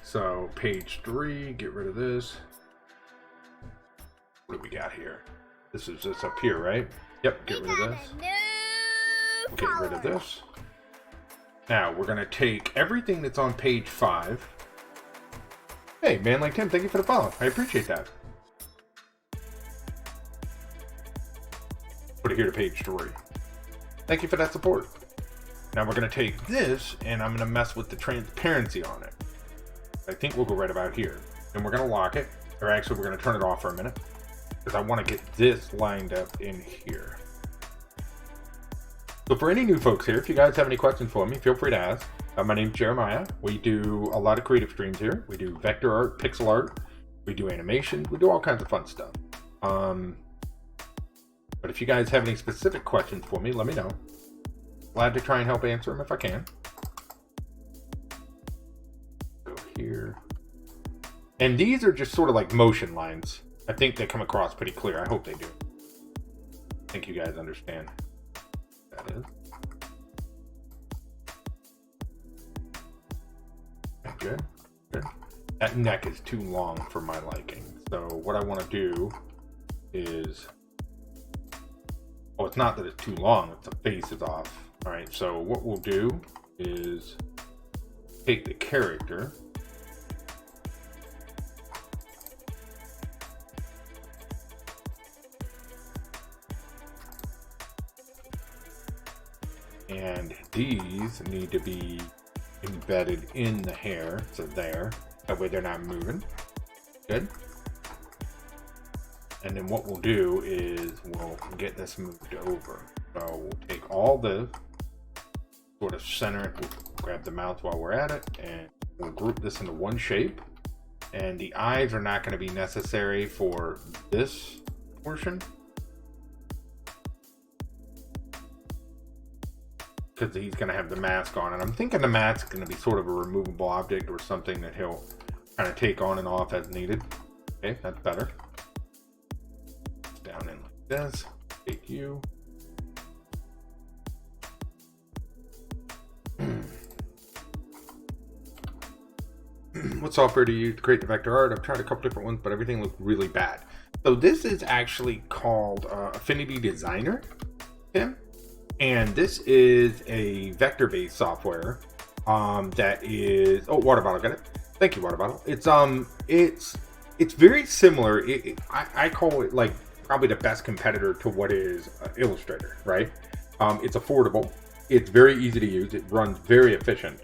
So page 3, get rid of this. What do we got here? This is just up here, right? Yep, get rid of this. A new We'll get rid of this. Now, we're going to take everything that's on page 5. Hey, man like Tim, thank you for the follow. I appreciate that. Put it here to page 3. Thank you for that support. Now we're going to take this, and I'm going to mess with the transparency on it. I think we'll go right about here. And we're going to lock it. Or actually, we're going to turn it off for a minute. Because I want to get this lined up in here. So for any new folks here, if you guys have any questions for me, feel free to ask. My name's Jeremiah. We do a lot of creative streams here. We do vector art, pixel art. We do animation. We do all kinds of fun stuff. But if you guys have any specific questions for me, let me know. Glad to try and help answer them if I can. Go here. And these are just sort of like motion lines. I think they come across pretty clear. I hope they do. I think you guys understand what that is. Good. Good. That neck is too long for my liking. So what I want to do is... Oh, it's not that it's too long. It's the face is off. All right, so what we'll do is take the character and these need to be embedded in the hair, so there. That way they're not moving. Good. And then what we'll do is we'll get this moved over. So we'll take all the sort of center it, we'll grab the mouth while we're at it, and we'll group this into one shape. And the eyes are not going to be necessary for this portion, because he's going to have the mask on. And I'm thinking the mask is going to be sort of a removable object or something that he'll kind of take on and off as needed. Okay, that's better. Down in like this. Take you. What software do you use to create the vector art? I've tried a couple different ones, but everything looks really bad. So this is actually called Affinity Designer, Tim. And this is a vector-based software that is... Oh, water bottle, got it. Thank you, water bottle. It's very similar. I call it like probably the best competitor to what is Illustrator, right? It's affordable. It's very easy to use. It runs very efficient.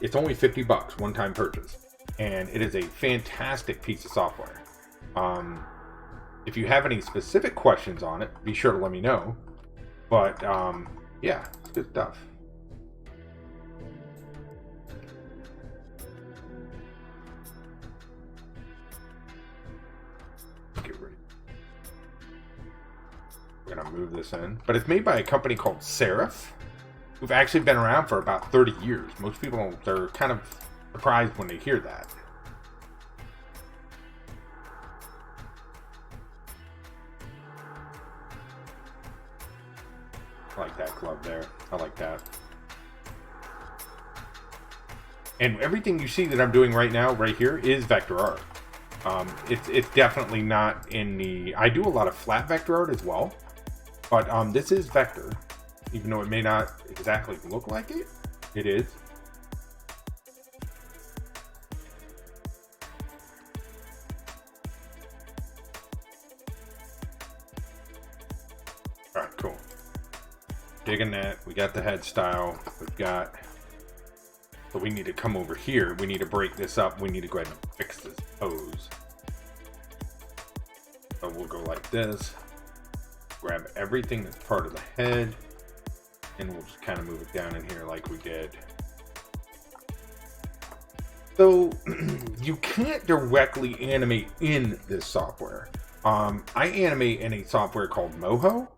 It's only $50, one-time purchase, and it is a fantastic piece of software. If you have any specific questions on it, be sure to let me know. But yeah, it's good stuff. Get ready. We're gonna move this in, but it's made by a company called Serif, who've actually been around for about 30 years. Most people, they're kind of surprised when they hear that. I like that glove there. I like that. And everything you see that I'm doing right now, right here, is vector art. It's definitely not in the... I do a lot of flat vector art as well, but this is vector. Even though it may not exactly look like it, it is. All right, cool. Digging that. We got the head style. We've got... So we need to come over here. We need to break this up. We need to go ahead and fix this pose. So we'll go like this. Grab everything that's part of the head. And we'll just kind of move it down in here like we did. So you can't directly animate in this software. I animate in a software called Moho.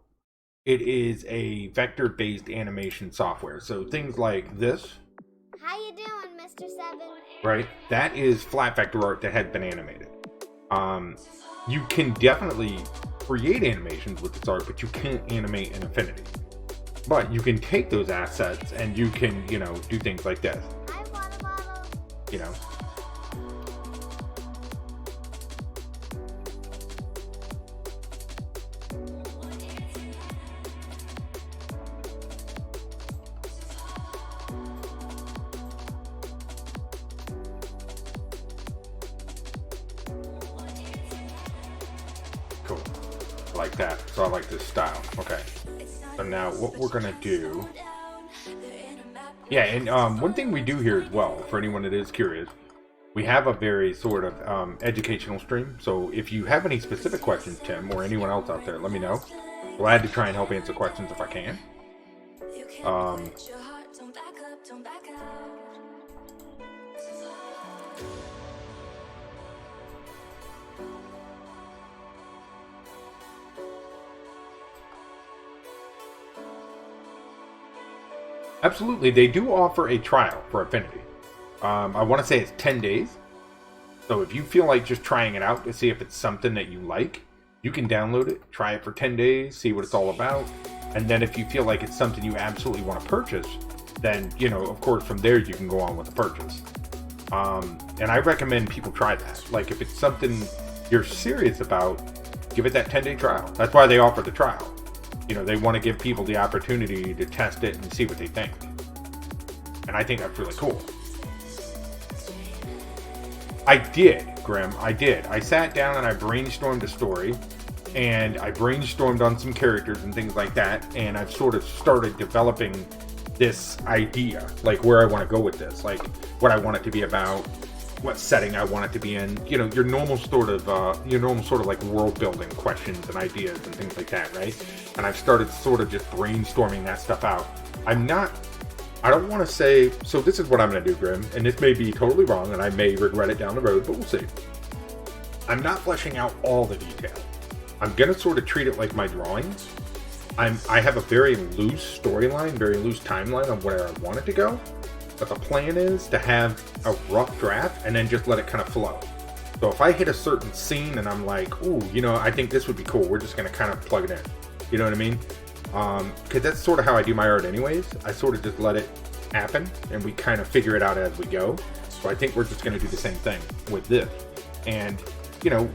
It is a vector-based animation software. So things like this. How you doing, Mr. Seven? Right? That is flat vector art that has been animated. You can definitely create animations with this art, but you can't animate in Affinity. But you can take those assets and you can, you know, do things like this. Hi, water bottle. You know. like that. So I like this style. Okay. So now what we're gonna do. Yeah, and one thing we do here as well, for anyone that is curious, we have a very sort of educational stream. So if you have any specific questions, Tim, or anyone else out there, let me know. Glad to try and help answer questions if I can. Absolutely, they do offer a trial for Affinity. I want to say it's 10 days. So if you feel like just trying it out to see if it's something that you like, you can download it, try it for 10 days, see what it's all about. And then if you feel like it's something you absolutely want to purchase, then, you know, of course, from there you can go on with the purchase. And I recommend people try that. Like, if it's something you're serious about, give it that 10-day trial. That's why they offer the trial. You know, they want to give people the opportunity to test it and see what they think. And I think that's really cool. I did, Grim. I did. I sat down and I brainstormed a story. And I brainstormed on some characters and things like that. And I've sort of started developing this idea. Like, where I want to go with this. Like, what I want it to be about. What setting I want it to be in. You know, your normal sort of like world building questions and ideas and things like that, right? And I've started sort of just brainstorming that stuff out. I don't want to say, so this is what I'm going to do, Grim, and this may be totally wrong, and I may regret it down the road, but we'll see. I'm not fleshing out all the detail. I'm going to sort of treat it like my drawings. I have a very loose storyline, very loose timeline on where I want it to go. But the plan is to have a rough draft and then just let it kind of flow. So if I hit a certain scene and I'm like, ooh, you know, I think this would be cool, we're just going to kind of plug it in. You know what I mean? Because that's sort of how I do my art anyways. I sort of just let it happen and we kind of figure it out as we go. So I think we're just going to do the same thing with this. And, you know,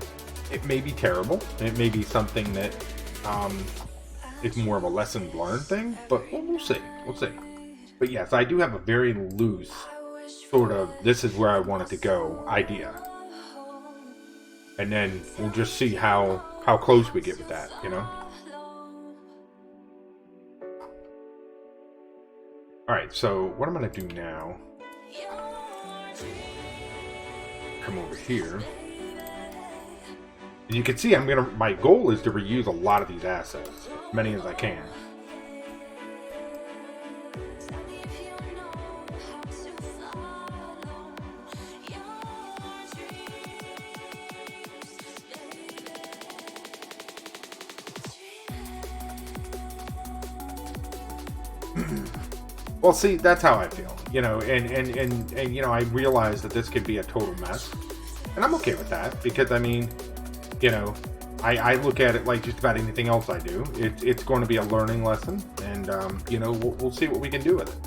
it may be terrible. It may be something that is more of a lesson learned thing, but we'll see. We'll see. But yes, I do have a very loose sort of, this is where I want it to go idea. And then we'll just see how close we get with that, you know? Alright, so what I'm going to do now, come over here. And you can see my goal is to reuse a lot of these assets, as many as I can. Well, see, that's how I feel, you know, and you know, I realize that this could be a total mess, and I'm okay with that, because, I mean, you know, I look at it like just about anything else I do. It's going to be a learning lesson, and, you know, we'll see what we can do with it.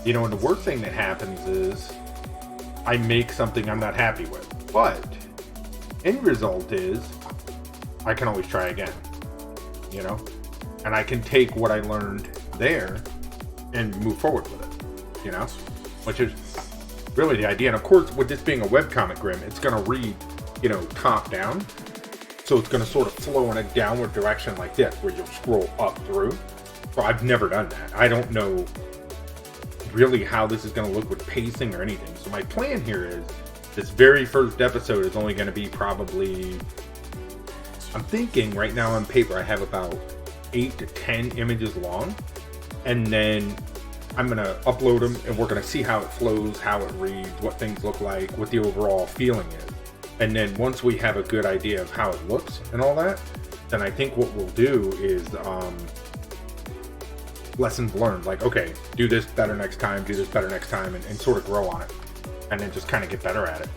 You know, and the worst thing that happens is I make something I'm not happy with, but end result is I can always try again, you know, and I can take what I learned there and move forward with it, you know, which is really the idea. And of course, with this being a webcomic, Grim, it's going to read, you know, top down, so it's going to sort of flow in a downward direction like this, where you'll scroll up through. So I've never done that. I don't know really how this is going to look with pacing or anything. So my plan here is this very first episode is only going to be probably, I'm thinking right now on paper I have about 8 to 10 images long. And then I'm going to upload them, and we're going to see how it flows, how it reads, what things look like, what the overall feeling is. And then once we have a good idea of how it looks and all that, then I think what we'll do is lessons learned. Like, okay, do this better next time, do this better next time, and sort of grow on it. And then just kind of get better at it.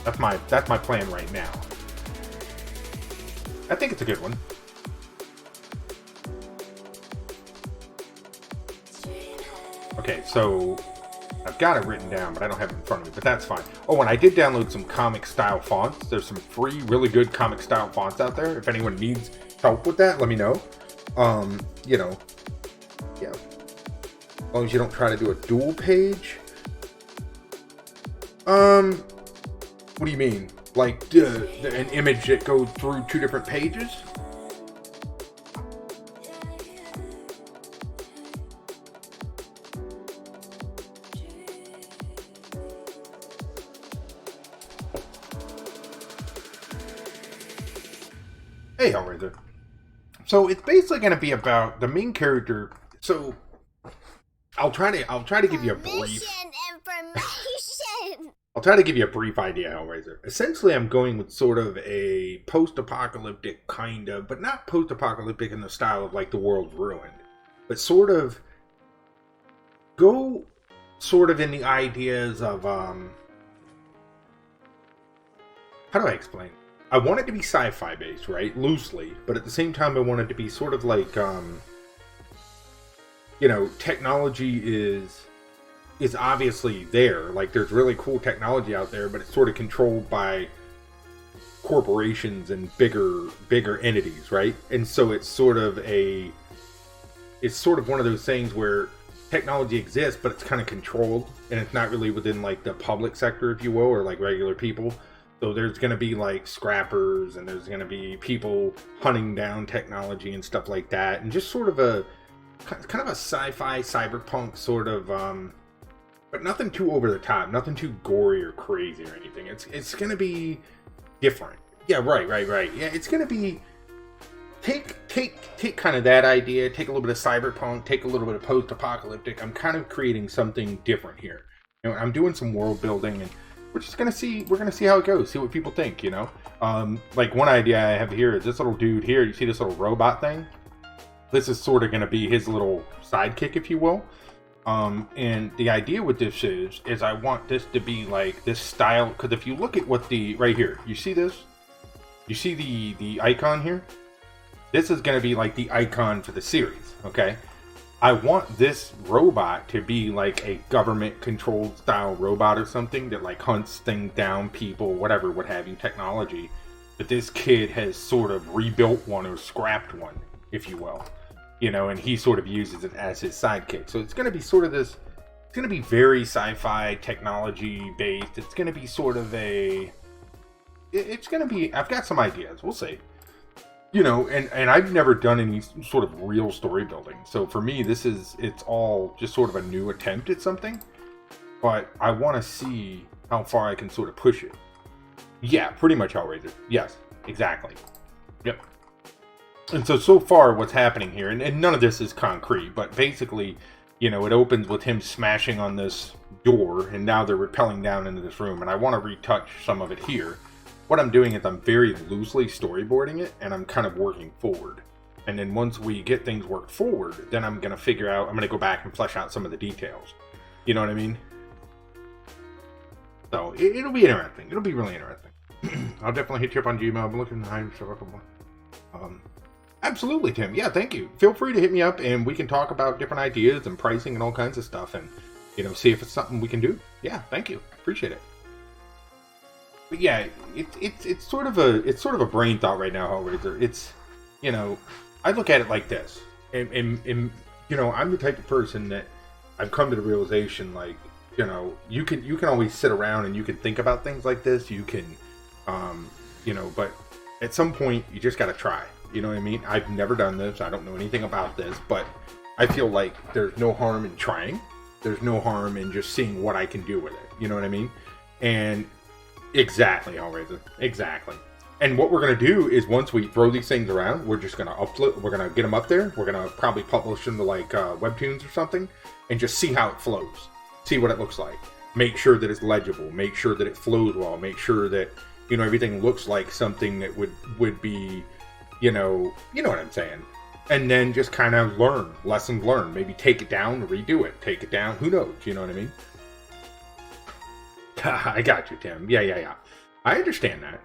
That's my plan right now. I think it's a good one. Okay, so I've got it written down, but I don't have it in front of me, but that's fine. Oh, and I did download some comic-style fonts. There's some free, really good comic-style fonts out there. If anyone needs help with that, let me know. You know, yeah. As long as you don't try to do a dual page. What do you mean? like an image that goes through two different pages. Hey, Hellraiser. So it's basically going to be about the main character. So I'll try to give you a brief information. I'll try to give you a brief idea, Hellraiser. Essentially, I'm going with sort of a post-apocalyptic kind of, but not post-apocalyptic in the style of like the world's ruined, but sort of go sort of in the ideas of how do I explain? I want it to be sci-fi based, right? Loosely, but at the same time I want it to be sort of like you know, technology is obviously there. Like there's really cool technology out there, but it's sort of controlled by corporations and bigger entities, right? And so it's sort of one of those things where technology exists, but it's kind of controlled and it's not really within like the public sector, if you will, or like regular people. So there's going to be like scrappers and there's going to be people hunting down technology and stuff like that. And just sort of a kind of a sci-fi cyberpunk sort of but nothing too over the top, nothing too gory or crazy or anything. It's gonna be different. Yeah, right. Yeah, it's gonna be take kind of that idea, take a little bit of cyberpunk, take a little bit of post-apocalyptic. I'm kind of creating something different here. You know, I'm doing some world building, and we're gonna see how it goes, see what people think. You know, like one idea I have here is this little dude here. You see this little robot thing? This is sort of gonna be his little sidekick, if you will. And the idea with this is I want this to be like this style, because if you look at what right here, you see this? You see the icon here? This is going to be like the icon for the series, okay? I want this robot to be like a government-controlled style robot or something that like hunts things down, people, whatever, what have you, technology. But this kid has sort of rebuilt one or scrapped one, if you will. You know, and he sort of uses it as his sidekick. So it's going to be sort of this, it's going to be very sci-fi, technology-based. It's going to be sort of it's going to be, I've got some ideas. We'll see. You know, and I've never done any sort of real story building. So for me, it's all just sort of a new attempt at something. But I want to see how far I can sort of push it. Yeah, pretty much Hellraiser. Yes, exactly. Yep. And so far what's happening here, and none of this is concrete, but basically, you know, it opens with him smashing on this door, and now they're rappelling down into this room, and I want to retouch some of it here. What I'm doing is I'm very loosely storyboarding it, and I'm kind of working forward. And then once we get things worked forward, then I'm going to figure out, I'm going to go back and flesh out some of the details. You know what I mean? So, it'll be interesting. It'll be really interesting. I'll definitely hit you up on Gmail. I'm looking absolutely, Tim. Yeah, thank you. Feel free to hit me up, and we can talk about different ideas and pricing and all kinds of stuff, and you know, see if it's something we can do. Yeah, thank you. Appreciate it. But yeah, it's sort of a brain thought right now, Hellraiser. It's, you know, I look at it like this, and you know, I'm the type of person that I've come to the realization, like, you know, you can always sit around and you can think about things like this. You can, you know, but at some point you just got to try. You know what I mean? I've never done this. I don't know anything about this, but I feel like there's no harm in trying. There's no harm in just seeing what I can do with it. You know what I mean? And exactly, Hellraiser. Exactly. And what we're going to do is once we throw these things around, we're just going to upload. We're going to get them up there. We're going to probably publish them to like Webtoons or something and just see how it flows. See what it looks like. Make sure that it's legible. Make sure that it flows well. Make sure that, you know, everything looks like something that would be, you know what I'm saying. And then just kind of learn, lessons learned. Maybe take it down, redo it, take it down. Who knows? You know what I mean? I got you, Tim. Yeah. I understand that.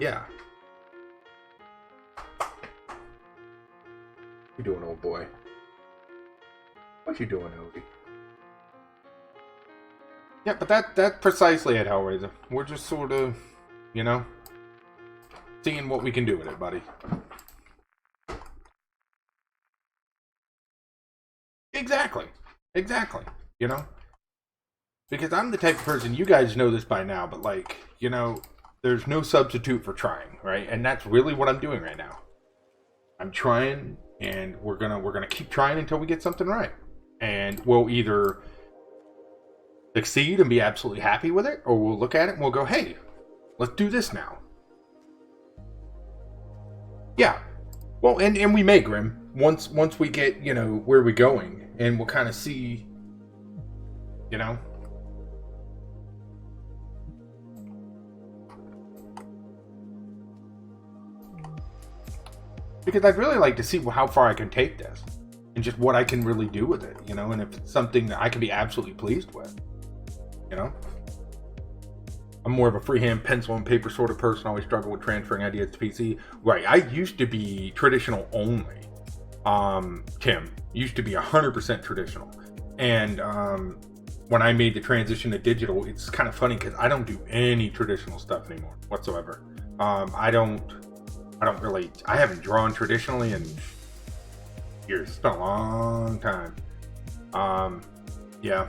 Yeah. What you doing, old boy? What you doing, Obi? Yeah, but that's precisely it, Hellraiser. We're just sort of, you know, seeing what we can do with it, buddy. Exactly. You know? Because I'm the type of person, you guys know this by now, but like, you know, there's no substitute for trying, right? And that's really what I'm doing right now. I'm trying, and we're gonna keep trying until we get something right. And we'll either succeed and be absolutely happy with it, or we'll look at it and we'll go, hey, let's do this now. Yeah. Well, and we may, Grim. Once we get, you know, where we're going, and we'll kind of see, you know. Because I'd really like to see how far I can take this. And just what I can really do with it, you know. And if it's something that I can be absolutely pleased with, you know. I'm more of a freehand pencil and paper sort of person. I always struggle with transferring ideas to PC. Right, I used to be traditional only. Tim, used to be 100% traditional. And when I made the transition to digital, it's kind of funny because I don't do any traditional stuff anymore whatsoever. I haven't drawn traditionally in years. It's been a long time. Yeah,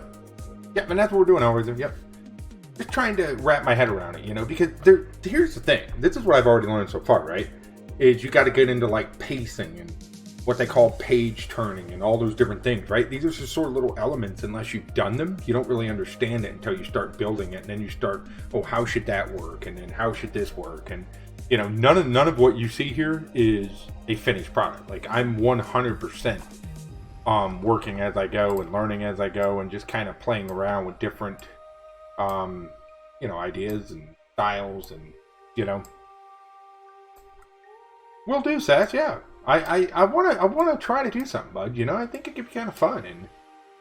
and that's what we're doing always. Yep. Just trying to wrap my head around it, you know, because here's the thing. This is what I've already learned so far, right? Is you got to get into like pacing and what they call page turning and all those different things, right? These are just sort of little elements. Unless you've done them, you don't really understand it until you start building it. And then you start, oh, how should that work? And then how should this work? And, you know, none of what you see here is a finished product. Like I'm 100% working as I go and learning as I go and just kind of playing around with different you know, ideas and styles, and you know, we'll do, Sass. Yeah, I wanna try to do something, bud. You know, I think it could be kind of fun,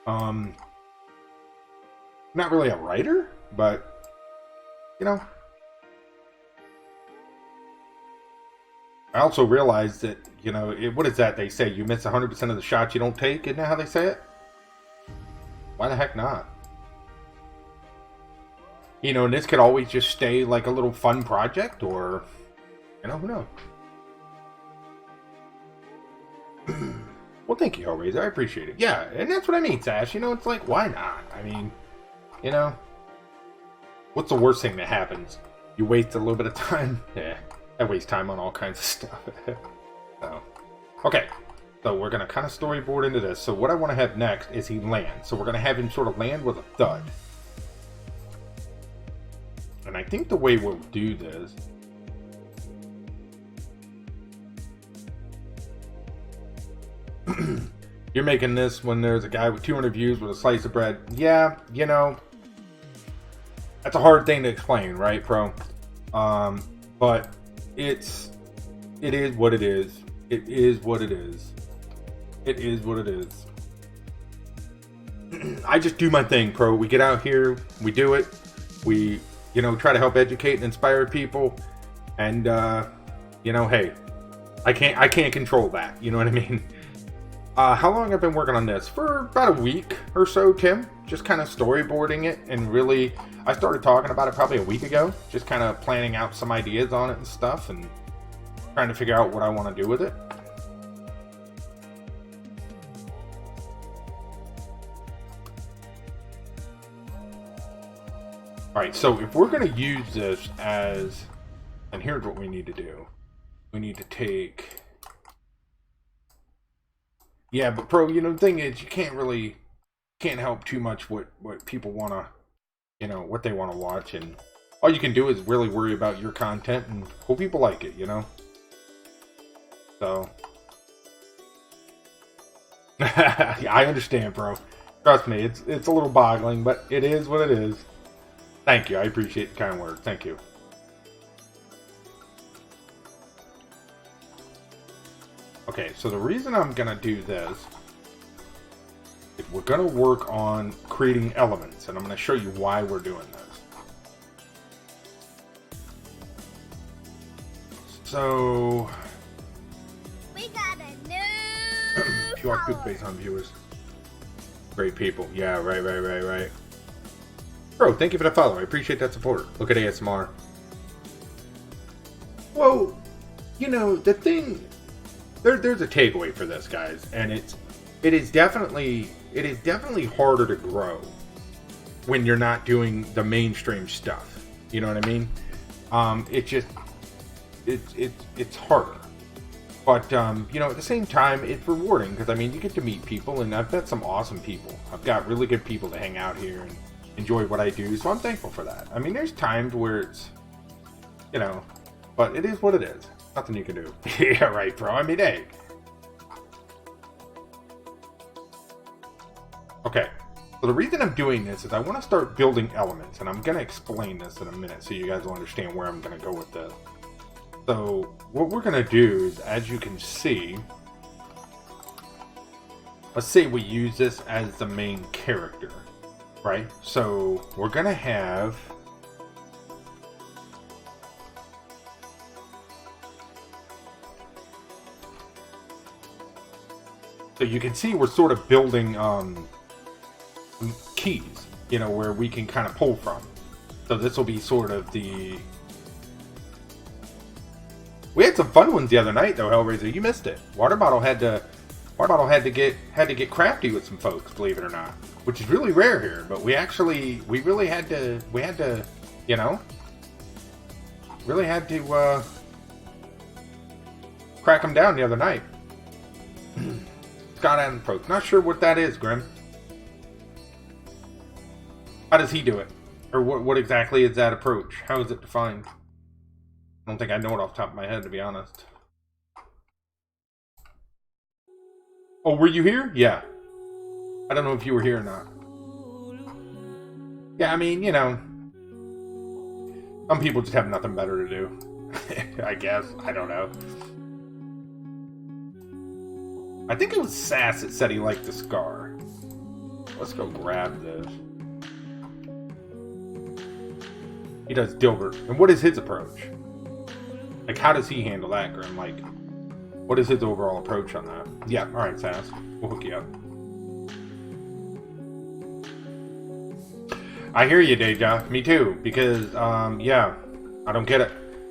and not really a writer, but you know, I also realized that, you know, what is that they say? You miss 100% of the shots you don't take. Isn't that how they say it? Why the heck not? You know, and this could always just stay like a little fun project, or, you know, who knows? Well, thank you, Hellraiser. I appreciate it. Yeah, and that's what I mean, Sash. You know, it's like, why not? I mean, you know, what's the worst thing that happens? You waste a little bit of time? Yeah, I waste time on all kinds of stuff. So, okay. So we're going to kind of storyboard into this. So what I want to have next is he land. So we're going to have him sort of land with a thud. And I think the way we'll do this you're making this when there's a guy with 200 views with a slice of bread. Yeah, you know, that's a hard thing to explain, right, Pro? But it is what it is. It is what it is. It is what it is. I just do my thing, Pro. We get out here, we do it, we, you know, try to help educate and inspire people, and you know, hey, I can't control that. You know what I mean? How long I've been working on this? For about a week or so, Tim. Just kind of storyboarding it, and really, I started talking about it probably a week ago. Just kind of planning out some ideas on it and stuff, and trying to figure out what I want to do with it. Alright, so if we're going to use this as, and here's what we need to do. We need to take, yeah, but Pro, you know, the thing is, you can't help too much what people want to, you know, what they want to watch, and all you can do is really worry about your content and hope people like it, you know? So, yeah, I understand, Bro. Trust me, it's a little boggling, but it is what it is. Thank you. I appreciate the kind words. Thank you. Okay, so the reason I'm going to do this is we're going to work on creating elements, and I'm going to show you why we're doing this. So, We got a new pure follower. toothpaste on viewers. Great people. Yeah, right. Bro, thank you for the follow. I appreciate that support. Look at ASMR. Well, you know, the thing, there's a takeaway for this, guys, and it is definitely harder to grow when you're not doing the mainstream stuff. You know what I mean? It's harder. But, you know, at the same time, it's rewarding because, I mean, you get to meet people, and I've met some awesome people. I've got really good people to hang out here and enjoy what I do, so I'm thankful for that. I mean, there's times where it's, you know, but it is what it is. Nothing you can do. Yeah, right, bro. I mean, hey. Okay. So the reason I'm doing this is I want to start building elements, and I'm going to explain this in a minute so you guys will understand where I'm going to go with this. So what we're going to do is, as you can see, let's say we use this as the main character, right? So we're going to have so you can see we're sort of building keys, you know, where we can kind of pull from. So this will be sort of the... We had some fun ones the other night, though, Hellraiser. You missed it. Water Bottle had to get crafty with some folks, believe it or not, which is really rare here. But we really had to, you know, really had to crack them down the other night. Scott Adams approach. Not sure what that is, Grim. How does he do it, or what exactly is that approach? How is it defined? I don't think I know it off the top of my head, to be honest. Oh, were you here? Yeah. I don't know if you were here or not. Yeah, I mean, you know, some people just have nothing better to do. I guess. I don't know. I think it was Sass that said he liked the scar. Let's go grab this. He does Dilbert. And what is his approach? Like, how does he handle that, Grim? Like, what is his overall approach on that? Yeah, alright, Sass. We'll hook you up. I hear you, Deja. Me too. Because, yeah, I don't get it.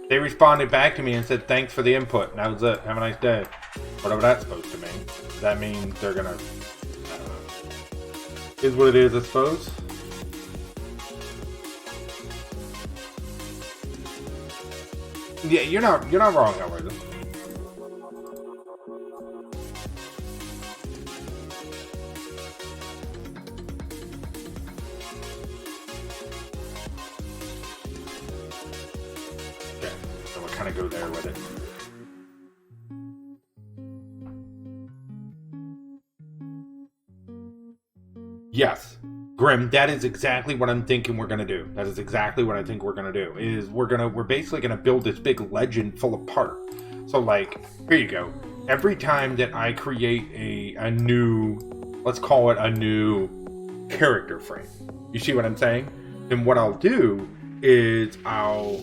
They responded back to me and said, thanks for the input. And that was it. Have a nice day. Whatever that's supposed to mean. Does that mean they're gonna... I don't know. Is what it is, I suppose. Yeah, you're not wrong, however. Okay, so we'll kind of go there with it. Yes, Grim, that is exactly what I'm thinking we're gonna do. That is exactly what I think we're gonna do. Is we're basically gonna build this big legend full of parts. So like, here you go. Every time that I create a new, let's call it a new character frame. You see what I'm saying? Then what I'll do is I'll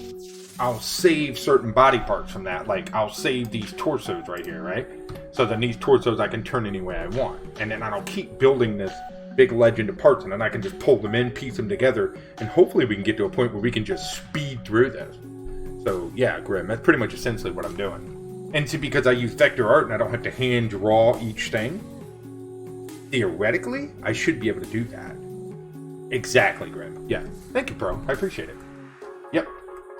save certain body parts from that. Like I'll save these torsos right here, right? So then these torsos I can turn any way I want. And then I'll keep building this big legend of parts, and then I can just pull them in, piece them together, and hopefully we can get to a point where we can just speed through this. So yeah, Grim, that's pretty much essentially what I'm doing. And see, because I use vector art and I don't have to hand draw each thing, theoretically, I should be able to do that. Exactly, Grim. Yeah. Thank you, bro. I appreciate it. Yep.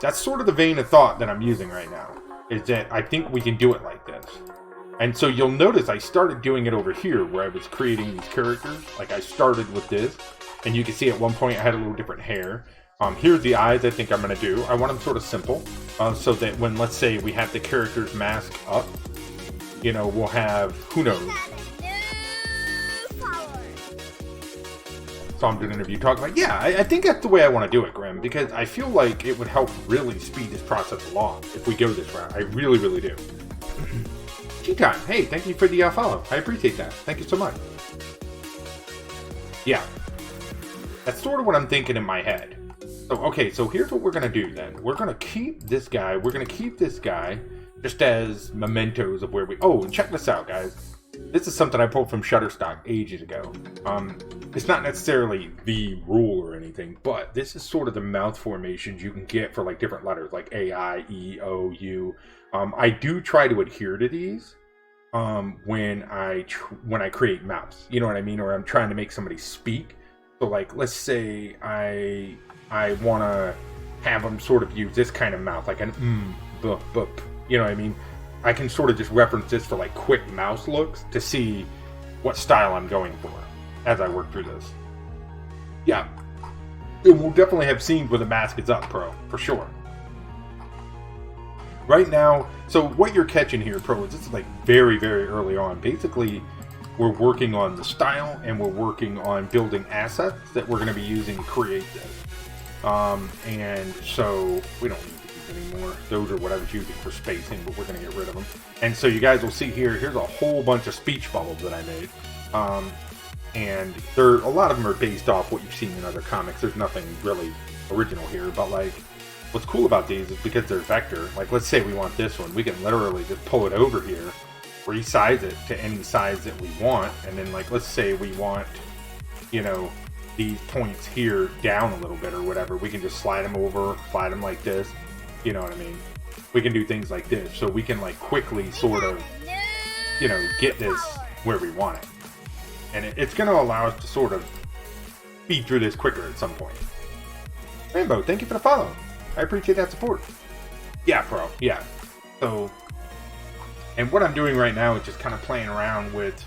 That's sort of the vein of thought that I'm using right now, is that I think we can do it like this. And so you'll notice I started doing it over here where I was creating these characters. Like I started with this, and you can see at one point I had a little different hair. Here's the eyes I think I'm going to do. I want them sort of simple, so that when, let's say, we have the character's mask up, you know, we'll have, who knows. So I'm doing an interview talk about, yeah, I think that's the way I want to do it, Grim, because I feel like it would help really speed this process along if we go this route. I really, really do. Tea time. Hey, thank you for the follow. I appreciate that. Thank you so much. Yeah. That's sort of what I'm thinking in my head. So, okay, so here's what we're going to do then. We're going to keep this guy. We're going to keep this guy just as mementos of where we... Oh, and check this out, guys. This is something I pulled from Shutterstock ages ago. It's not necessarily the rule or anything, but this is sort of the mouth formations you can get for like different letters, like A, I, E, O, U. I do try to adhere to these when I create mouths. You know what I mean? Or I'm trying to make somebody speak. So like, let's say I want to have them sort of use this kind of mouth, like an bup, bup, you know what I mean? I can sort of just reference this for like quick mouse looks to see what style I'm going for as I work through this. Yeah, and we'll definitely have scenes where the mask is up, Pro, for sure. Right now, so what you're catching here, Pro, is this is like very, very early on. Basically, we're working on the style and we're working on building assets that we're going to be using to create this. And so we don't need these anymore. Those are what I was using for spacing, but we're going to get rid of them. And so you guys will see here, here's a whole bunch of speech bubbles that I made. And a lot of them are based off what you've seen in other comics. There's nothing really original here, but like, what's cool about these is because they're vector. Like, let's say we want this one, we can literally just pull it over here, resize it to any size that we want, and then like, let's say we want, you know, these points here down a little bit or whatever, we can just slide them over, slide them like this, you know what I mean? We can do things like this, so we can like quickly sort of, you know, get this where we want it. And it's going to allow us to sort of feed through this quicker at some point. Rainbow, thank you for the follow. I appreciate that support. Yeah, Pro, yeah. So, and what I'm doing right now is just kind of playing around with,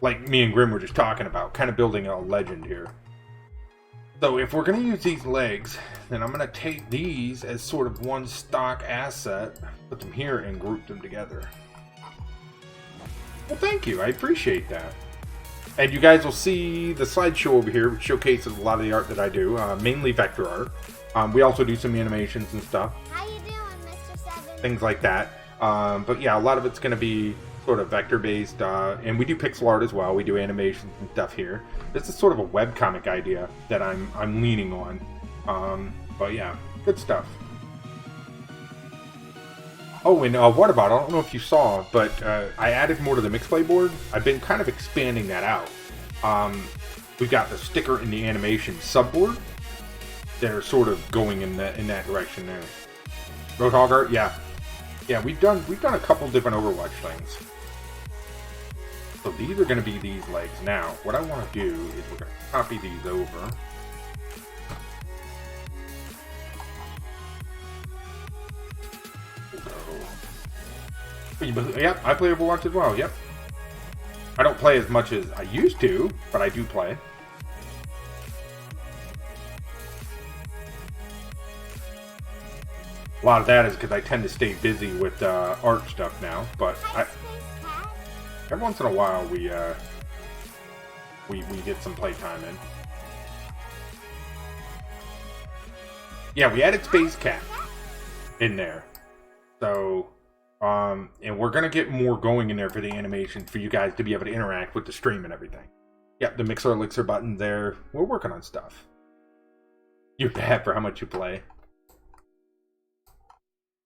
like me and Grim were just talking about, kind of building a legend here. So if we're going to use these legs, then I'm going to take these as sort of one stock asset, put them here and group them together. Well, thank you. I appreciate that. And you guys will see the slideshow over here, which showcases a lot of the art that I do, mainly vector art. We also do some animations and stuff. How you doing, Mr. Seven? Things like that. But yeah, a lot of it's going to be sort of vector-based, and we do pixel art as well. We do animations and stuff here. This is sort of a webcomic idea that I'm leaning on. But yeah, good stuff. Oh, and what about, I don't know if you saw, but I added more to the mixplay board. I've been kind of expanding that out. We've got the sticker and the animation subboard that are sort of going in that direction there. Roadhog art, yeah. Yeah, we've done a couple different Overwatch things. So these are going to be these legs. Now, what I want to do is we're going to copy these over. Yep, I play Overwatch as well, yep. I don't play as much as I used to, but I do play. A lot of that is because I tend to stay busy with art stuff now, but every once in a while we get some playtime in. Yeah, we added Space Cat in there. So, and we're going to get more going in there for the animation for you guys to be able to interact with the stream and everything. Yep, the Mixer Elixir button there. We're working on stuff. You're bad for how much you play.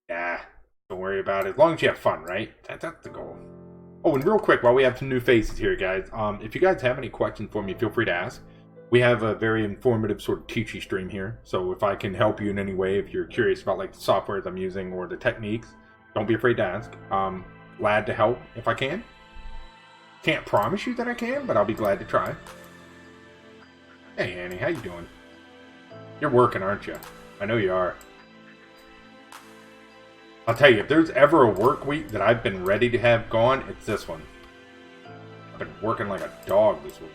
Yeah, don't worry about it. As long as you have fun, right? That's the goal. Oh, and real quick, while we have some new faces here, guys, if you guys have any questions for me, feel free to ask. We have a very informative sort of teachy stream here, so if I can help you in any way, if you're curious about like the softwares I'm using or the techniques, don't be afraid to ask. Glad to help if I can. Can't promise you that I can, but I'll be glad to try. Hey, Annie, how you doing? You're working, aren't you? I know you are. I'll tell you, if there's ever a work week that I've been ready to have gone, it's this one. I've been working like a dog this week.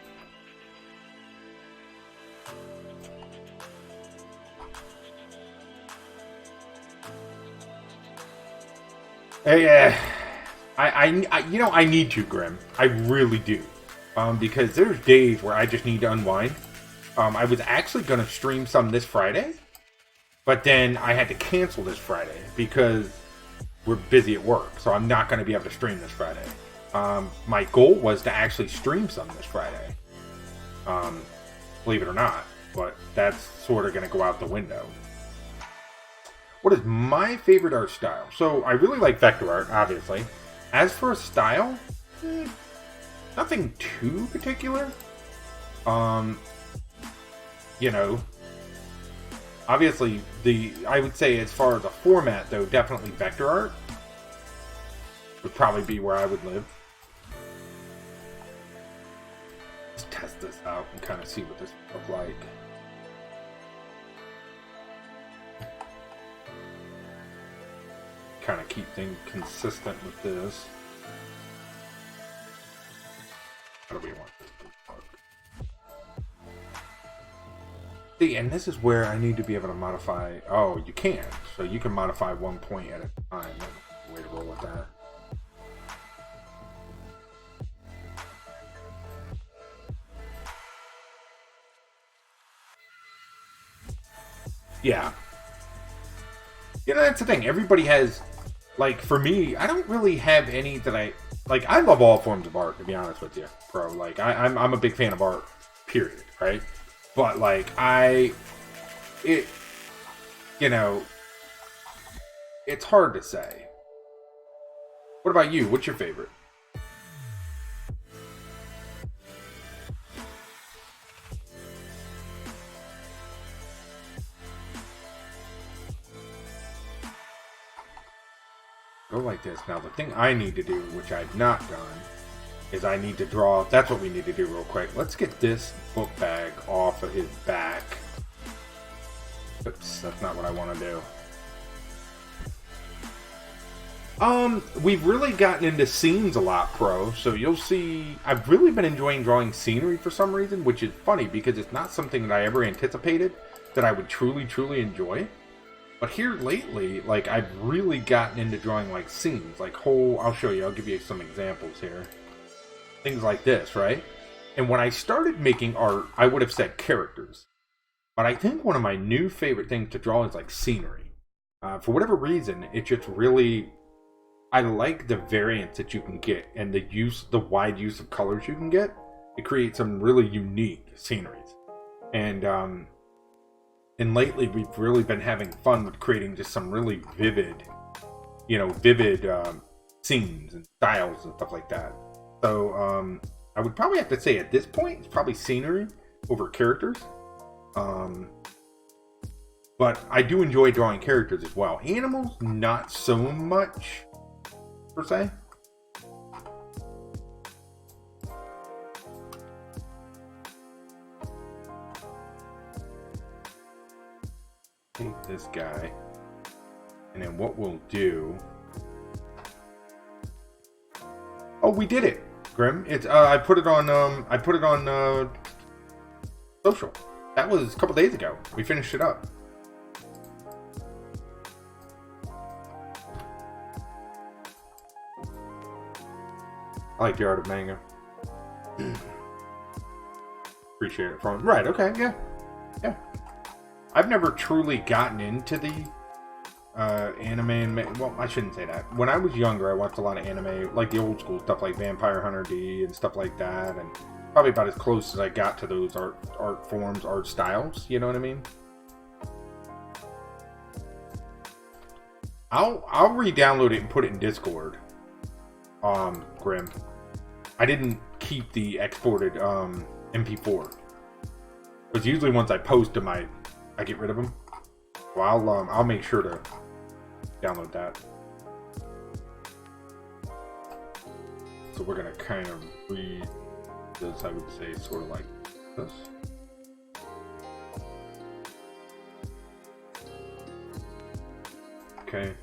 Hey, I need to, Grim. I really do. Because there's days where I just need to unwind. I was actually going to stream some this Friday, but then I had to cancel this Friday because we're busy at work, so I'm not going to be able to stream this Friday. My goal was to actually stream some this Friday. Believe it or not, but that's sort of going to go out the window. What is my favorite art style? So I really like vector art, obviously. As for a style, nothing too particular. You know, obviously I would say as far as a format though, definitely vector art would probably be where I would live. Let's test this out. out and kind of see what this looks like. Kind of keep things consistent with this. How do we want this to look? See, and this is where I need to be able to modify. Oh, you can. So you can modify one point at a time. That's the way to roll with that. Yeah. You know, that's the thing. Everybody has, like, for me, I don't really have any that I, like, I love all forms of art, to be honest with you, bro. Like, I'm a big fan of art, period, right? But, like, you know, it's hard to say. What about you? What's your favorite? Go like this. Now, the thing I need to do, which I've not done, is I need to draw. That's what we need to do real quick. Let's get this book bag off of his back. Oops, that's not what I want to do. We've really gotten into scenes a lot, Pro. So you'll see, I've really been enjoying drawing scenery for some reason, which is funny because it's not something that I ever anticipated that I would truly, truly enjoy. But here lately, like, I've really gotten into drawing, like, scenes. Like, I'll show you. I'll give you some examples here. Things like this, right? And when I started making art, I would have said characters. But I think one of my new favorite things to draw is, like, scenery. For whatever reason, it just really... I like the variance that you can get and the wide use of colors you can get. It creates some really unique sceneries. And lately, we've really been having fun with creating just some really vivid scenes and styles and stuff like that. So, I would probably have to say at this point, it's probably scenery over characters. But I do enjoy drawing characters as well. Animals, not so much, per se. Take this guy, and then what we'll do... Oh, we did it, Grim. It's I put it on social. That was a couple days ago. We finished it up. I like the art of manga. Appreciate it from... Right, okay, yeah. Yeah. I've never truly gotten into the anime and... Well, I shouldn't say that. When I was younger, I watched a lot of anime, like the old school stuff like Vampire Hunter D and stuff like that, and probably about as close as I got to those art forms, art styles, you know what I mean? I'll re-download it and put it in Discord. Grim. I didn't keep the exported MP4. Because usually once I post them, I get rid of them. So I'll make sure to download that. So we're gonna kind of read this, I would say, sort of like this. Okay.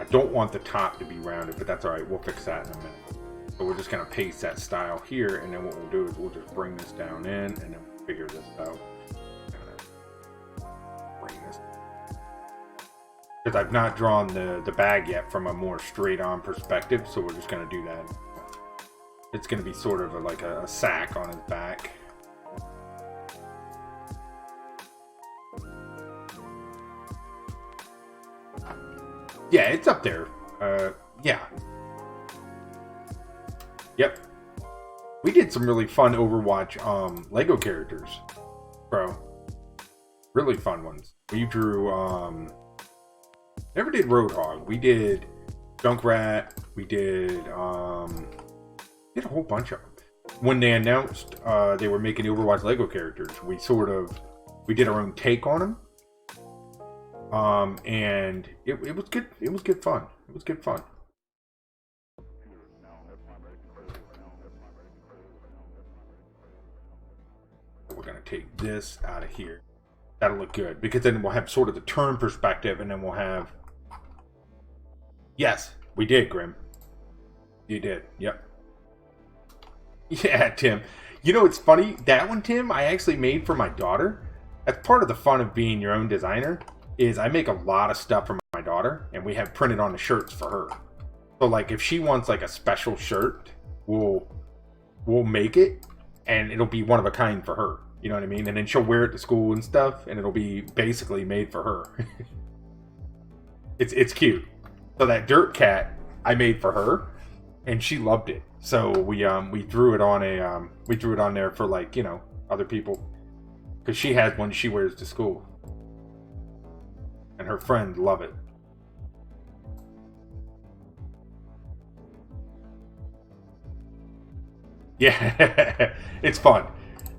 I don't want the top to be rounded, but that's alright. We'll fix that in a minute. So we're just going to paste that style here, and then what we'll do is we'll just bring this down in, and then we'll figure this out. Bring this. Because I've not drawn the bag yet from a more straight-on perspective, so we're just going to do that. It's going to be sort of like a sack on his back. Yeah, it's up there. Yeah. Yep. We did some really fun Overwatch Lego characters, bro. Really fun ones. We drew never did Roadhog. We did Junkrat. We did a whole bunch of them. When they announced they were making the Overwatch Lego characters, we did our own take on them. And it was good. It was good fun. It was good fun. to take this out of here. That'll look good, because then we'll have sort of the turn perspective, and then we'll have... Yes, we did, Grim. You did, yep. Yeah, Tim. You know, it's funny, that one, Tim, I actually made for my daughter. That's part of the fun of being your own designer, is I make a lot of stuff for my daughter, and we have printed on the shirts for her. So, like, if she wants, like, a special shirt, we'll make it, and it'll be one of a kind for her. You know what I mean? And then she'll wear it to school and stuff, and it'll be basically made for her. It's cute. So that dirt cat I made for her, and she loved it. So we threw it on we threw it on there for, like, you know, other people, because she has one she wears to school, and her friends love it. Yeah, it's fun.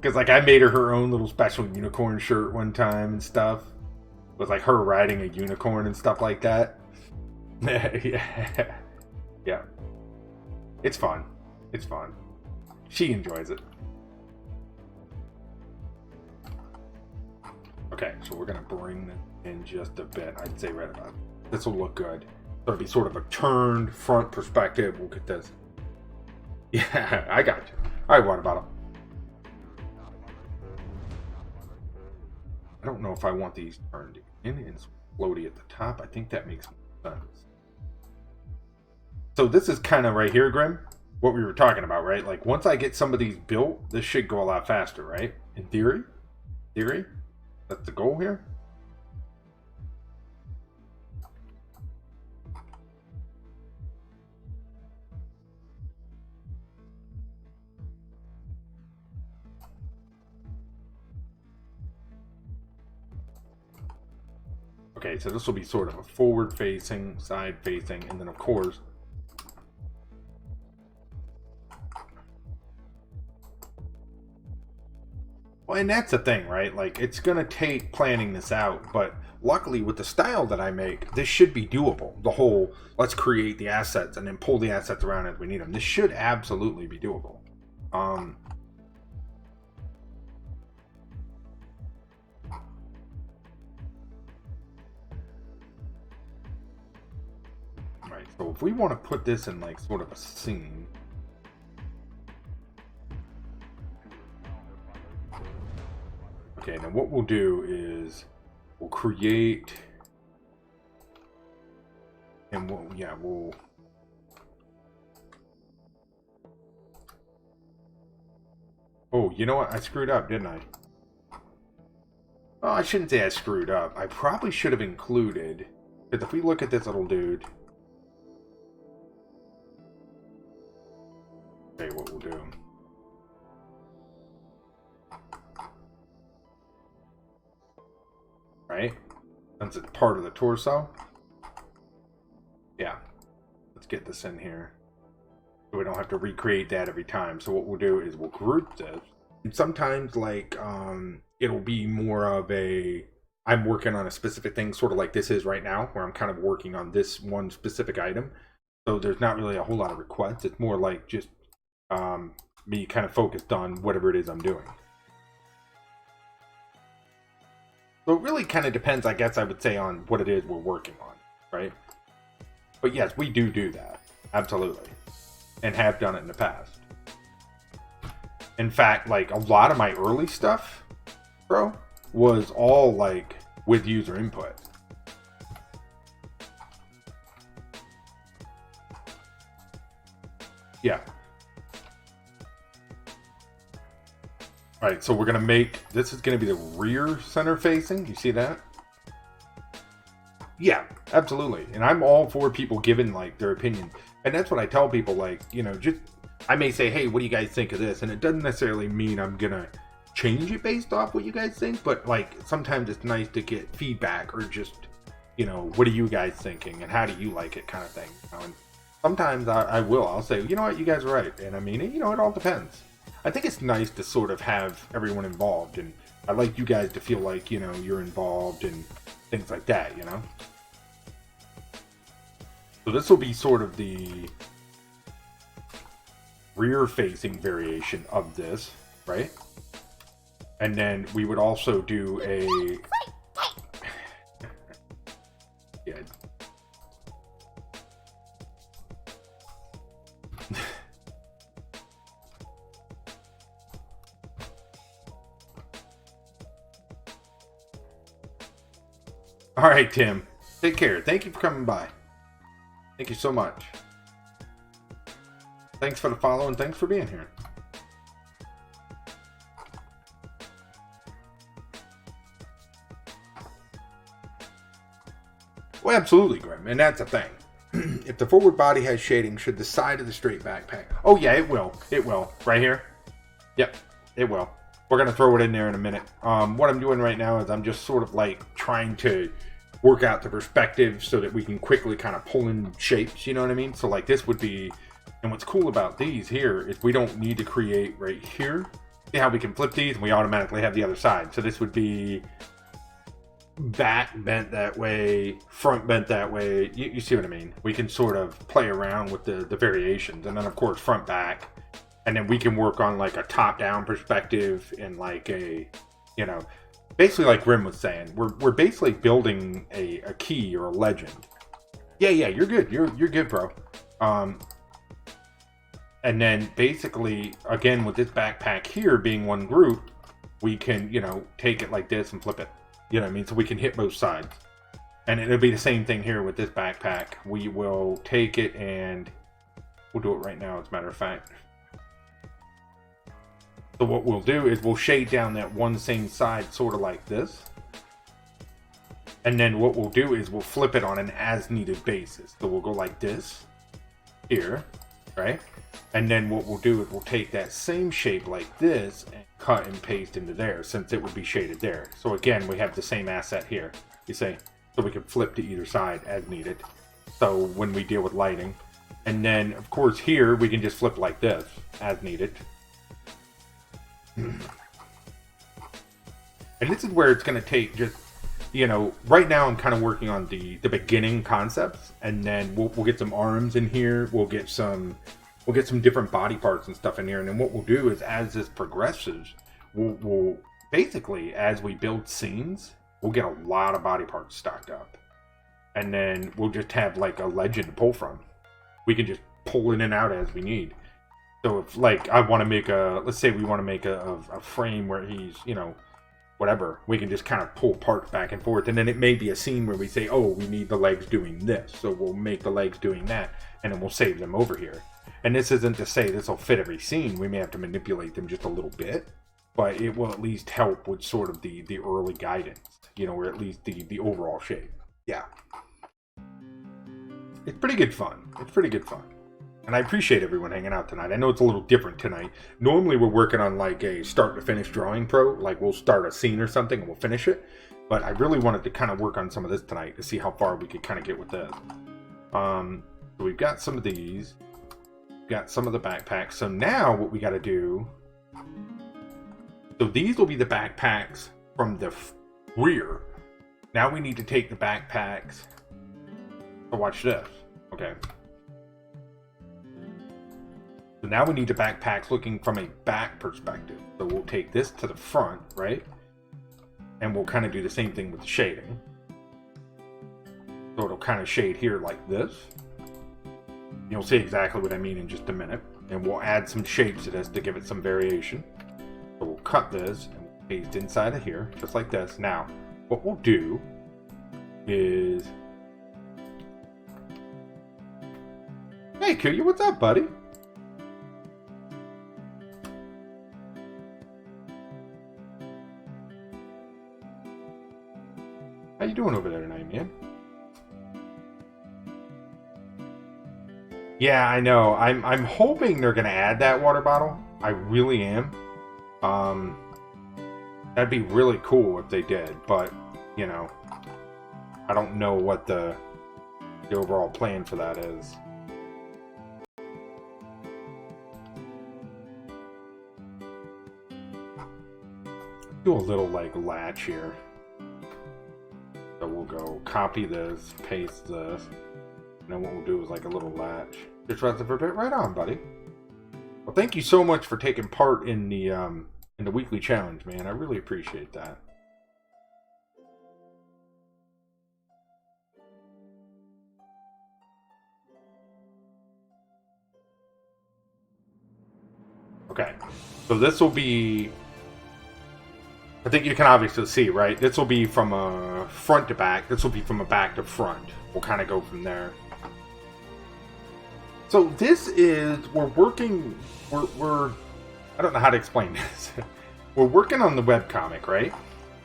Because, like, I made her own little special unicorn shirt one time and stuff. With, like, her riding a unicorn and stuff like that. Yeah. Yeah. It's fun. It's fun. She enjoys it. Okay, so we're going to bring this in just a bit. I'd say right about this will look good. So it'll be sort of a turned front perspective. We'll get this. Yeah, I got you. All right, water bottle. I don't know if I want these turned in and floaty at the top. I think that makes sense. So this is kind of right here, Grim, what we were talking about, right? Like, once I get some of these built, this should go a lot faster, right? In theory? That's the goal here? Okay, so this will be sort of a forward-facing, side-facing, and then, of course, well, and that's the thing, right? Like, it's going to take planning this out, but luckily with the style that I make, this should be doable. The whole, let's create the assets and then pull the assets around as we need them. This should absolutely be doable. Right, so if we want to put this in, like, sort of a scene. Okay, now what we'll do is we'll create, and we'll oh, you know what? I screwed up, didn't I? Oh, I shouldn't say I screwed up. I probably should have included, because if we look at this little dude, okay, what we'll do. Right? Since it's part of the torso. Yeah. Let's get this in here. So we don't have to recreate that every time. So what we'll do is we'll group this. And sometimes, like, it'll be more of a, I'm working on a specific thing, sort of like this is right now, where I'm kind of working on this one specific item. So there's not really a whole lot of requests. It's more like just me kind of focused on whatever it is I'm doing. So it really kind of depends, I guess I would say, on what it is we're working on, right? But yes, we do that. Absolutely. And have done it in the past. In fact, like, a lot of my early stuff, bro, was all, like, with user input. Yeah. Alright, so we're going to make, this is going to be the rear center facing. You see that? Yeah, absolutely. And I'm all for people giving, like, their opinion. And that's what I tell people, like, you know, just, I may say, hey, what do you guys think of this? And it doesn't necessarily mean I'm going to change it based off what you guys think. But, like, sometimes it's nice to get feedback or just, you know, what are you guys thinking? And how do you like it kind of thing. You know? And sometimes I'll say, you know what, you guys are right. And I mean, you know, it all depends. I think it's nice to sort of have everyone involved, and I like you guys to feel like, you know, you're involved and things like that, you know? So this will be sort of the rear-facing variation of this, right? And then we would also do a... yeah. All right, Tim. Take care. Thank you for coming by. Thank you so much. Thanks for the follow and thanks for being here. Well, absolutely, Grim. And that's a thing. If the forward body has shading, should the side of the straight backpack... Oh, yeah, it will. It will. Right here? Yep, it will. We're going to throw it in there in a minute. What I'm doing right now is I'm just sort of like trying to work out the perspective so that we can quickly kind of pull in shapes, you know what I mean? So like this would be... And what's cool about these here is we don't need to create right here. See how we can flip these and we automatically have the other side. So this would be back bent that way, front bent that way. You see what I mean? We can sort of play around with the variations. And then of course front back. And then we can work on like a top-down perspective and like a, you know, basically like Grim was saying, we're basically building a key or a legend. Yeah, you're good. You're good, bro. And then basically, again, with this backpack here being one group, we can, you know, take it like this and flip it. You know what I mean? So we can hit both sides. And it'll be the same thing here with this backpack. We will take it and we'll do it right now, as a matter of fact. So what we'll do is we'll shade down that one same side sort of like this. And then what we'll do is we'll flip it on an as-needed basis. So we'll go like this, here, right? And then what we'll do is we'll take that same shape like this and cut and paste into there, since it would be shaded there. So again, we have the same asset here, you see? So we can flip to either side as needed. So when we deal with lighting. And then, of course, here we can just flip like this, as needed. And this is where it's going to take just, you know, right now I'm kind of working on the beginning concepts, and then we'll get some arms in here, we'll get some different body parts and stuff in here, and then what we'll do is as this progresses, we'll basically, as we build scenes, we'll get a lot of body parts stocked up, and then we'll just have like a legend to pull from. We can just pull in and out as we need. So if like I want to make let's say we want to make a frame where he's, you know, whatever, we can just kind of pull parts back and forth, and then it may be a scene where we say, oh, we need the legs doing this, so we'll make the legs doing that, and then we'll save them over here. And this isn't to say this will fit every scene. We may have to manipulate them just a little bit, but it will at least help with sort of the early guidance, you know, or at least the overall shape. Yeah. It's pretty good fun. It's pretty good fun. And I appreciate everyone hanging out tonight. I know it's a little different tonight. Normally we're working on like a start to finish drawing pro. Like we'll start a scene or something and we'll finish it. But I really wanted to kind of work on some of this tonight to see how far we could kind of get with this. So we've got some of these. We've got some of the backpacks. So now what we got to do... So these will be the backpacks from the rear. Now we need to take the backpacks... So watch this. Okay. So now we need the backpacks looking from a back perspective. So we'll take this to the front, right? And we'll kind of do the same thing with the shading. So it'll kind of shade here like this. You'll see exactly what I mean in just a minute. And we'll add some shapes to this to give it some variation. So we'll cut this and we'll paste inside of here, just like this. Now, what we'll do is... Hey, Kuya, what's up, buddy? How you doing over there tonight, man? Yeah, I know. I'm hoping they're gonna add that water bottle. I really am. That'd be really cool if they did, but you know, I don't know what the overall plan for that is. Do a little like latch here. So we'll go copy this, paste this, and then what we'll do is like a little latch. Just rest of a bit. Right on, buddy. Well, thank you so much for taking part in the And the weekly challenge, man. I really appreciate that. Okay. So this will be... I think you can obviously see, right? This will be from a front to back. This will be from a back to front. We'll kind of go from there. So this is... We're working... We're I don't know how to explain this. We're working on the webcomic, right?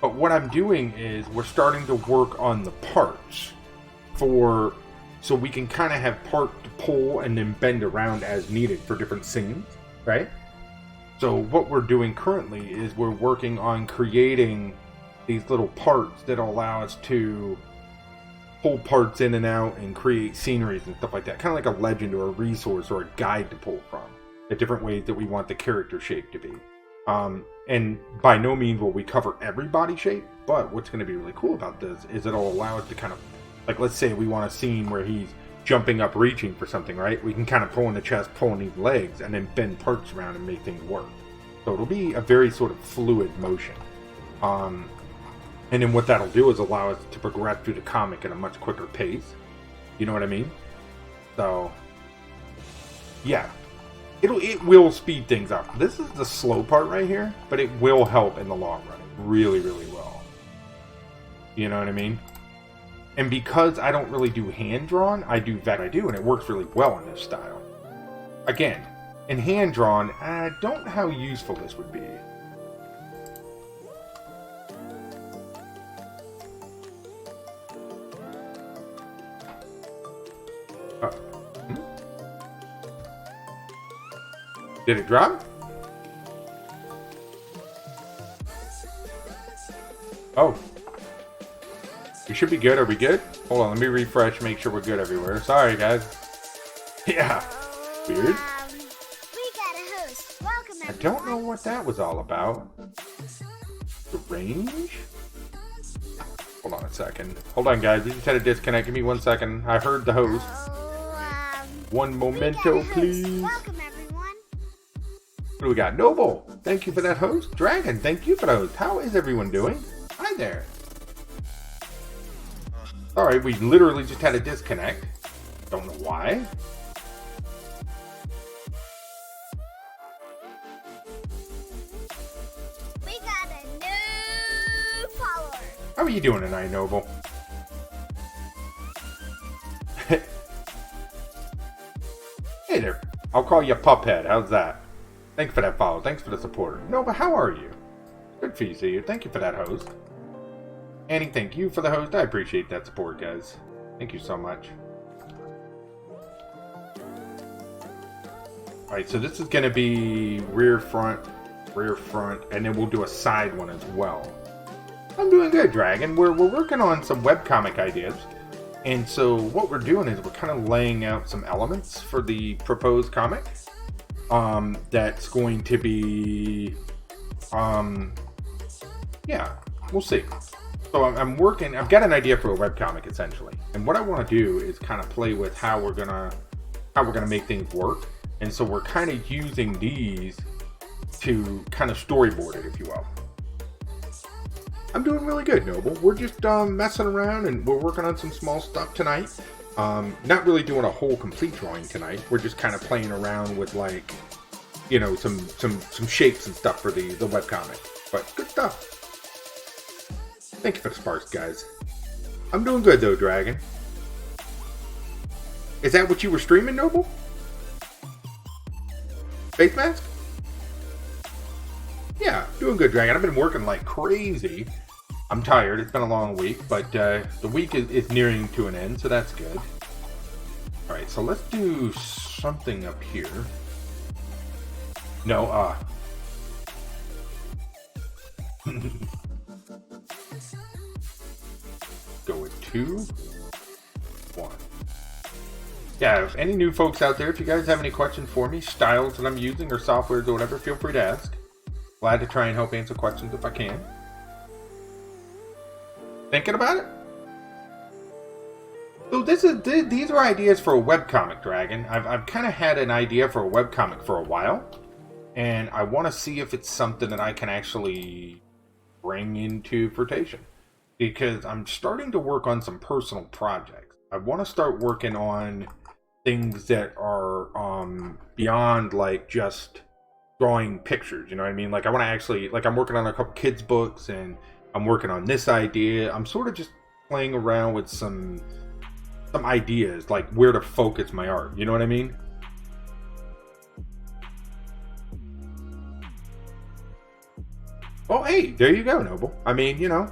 But what I'm doing is we're starting to work on the parts for... So we can kind of have part to pull and then bend around as needed for different scenes, right? So what we're doing currently is we're working on creating these little parts that allow us to pull parts in and out and create sceneries and stuff like that. Kind of like a legend or a resource or a guide to pull from. The different ways that we want the character shape to be. And by no means will we cover every body shape, but what's going to be really cool about this is it'll allow us to kind of, like let's say we want a scene where he's jumping up reaching for something, right? We can kind of pull in the chest, pull in these legs, and then bend parts around and make things work. So it'll be a very sort of fluid motion. And then what that'll do is allow us to progress through the comic at a much quicker pace. You know what I mean? So, yeah. It will speed things up. This is the slow part right here, but it will help in the long run. It really, really will. You know what I mean? And because I don't really do hand-drawn, I do vector, and it works really well in this style. Again, in hand-drawn, I don't know how useful this would be. Did it drop? Oh. We should be good. Are we good? Hold on, let me refresh, make sure we're good everywhere. Sorry, guys. Yeah. Weird. We got a host. Welcome, everyone. I don't know what that was all about. The range? Hold on a second. Hold on, guys. We just had a disconnect. Give me 1 second. I heard the host. One momento, please. Welcome, everyone. What do we got? Noble, thank you for that host. Dragon, thank you for the host. How is everyone doing? Hi there. Sorry, we literally just had a disconnect. Don't know why. We got a new follower. How are you doing tonight, Noble? Hey there. I'll call you Puphead. How's that? Thanks for that follow. Thanks for the support. Nova, how are you? Good for you, see you. Thank you for that host. Annie, thank you for the host. I appreciate that support, guys. Thank you so much. Alright, so this is going to be rear, front, and then we'll do a side one as well. I'm doing good, Dragon. We're working on some webcomic ideas. And so what we're doing is we're kind of laying out some elements for the proposed comic. That's going to be, yeah, we'll see. So I'm working, I've got an idea for a webcomic essentially. And what I want to do is kind of play with how we're gonna make things work. And so we're kind of using these to kind of storyboard it, if you will. I'm doing really good, Noble. We're just messing around and we're working on some small stuff tonight. Not really doing a whole complete drawing tonight. We're just kind of playing around with, like, you know, some shapes and stuff for the webcomic. But good stuff. Thank you for the sparks, guys. I'm doing good though, Dragon. Is that what you were streaming, Noble? Face mask? Yeah, doing good, Dragon. I've been working like crazy. I'm tired. It's been a long week, but the week is nearing to an end, so that's good. Alright, so let's do something up here. No, go with 2, 1. Yeah, if any new folks out there, if you guys have any questions for me, styles that I'm using or softwares or whatever, feel free to ask. Glad to try and help answer questions if I can. Thinking about it? So these are ideas for a webcomic, Dragon. I've kind of had an idea for a webcomic for a while. and I want to see if it's something that I can actually bring into flirtation, because I'm starting to work on some personal projects. I want to start working on things that are beyond like just drawing pictures, you know what I mean? Like I want to actually, like I'm working on a couple kids books, and I'm working on this idea. I'm sort of just playing around with some ideas, like where to focus my art, you know what I mean? Oh, hey, there you go, Noble. I mean, you know,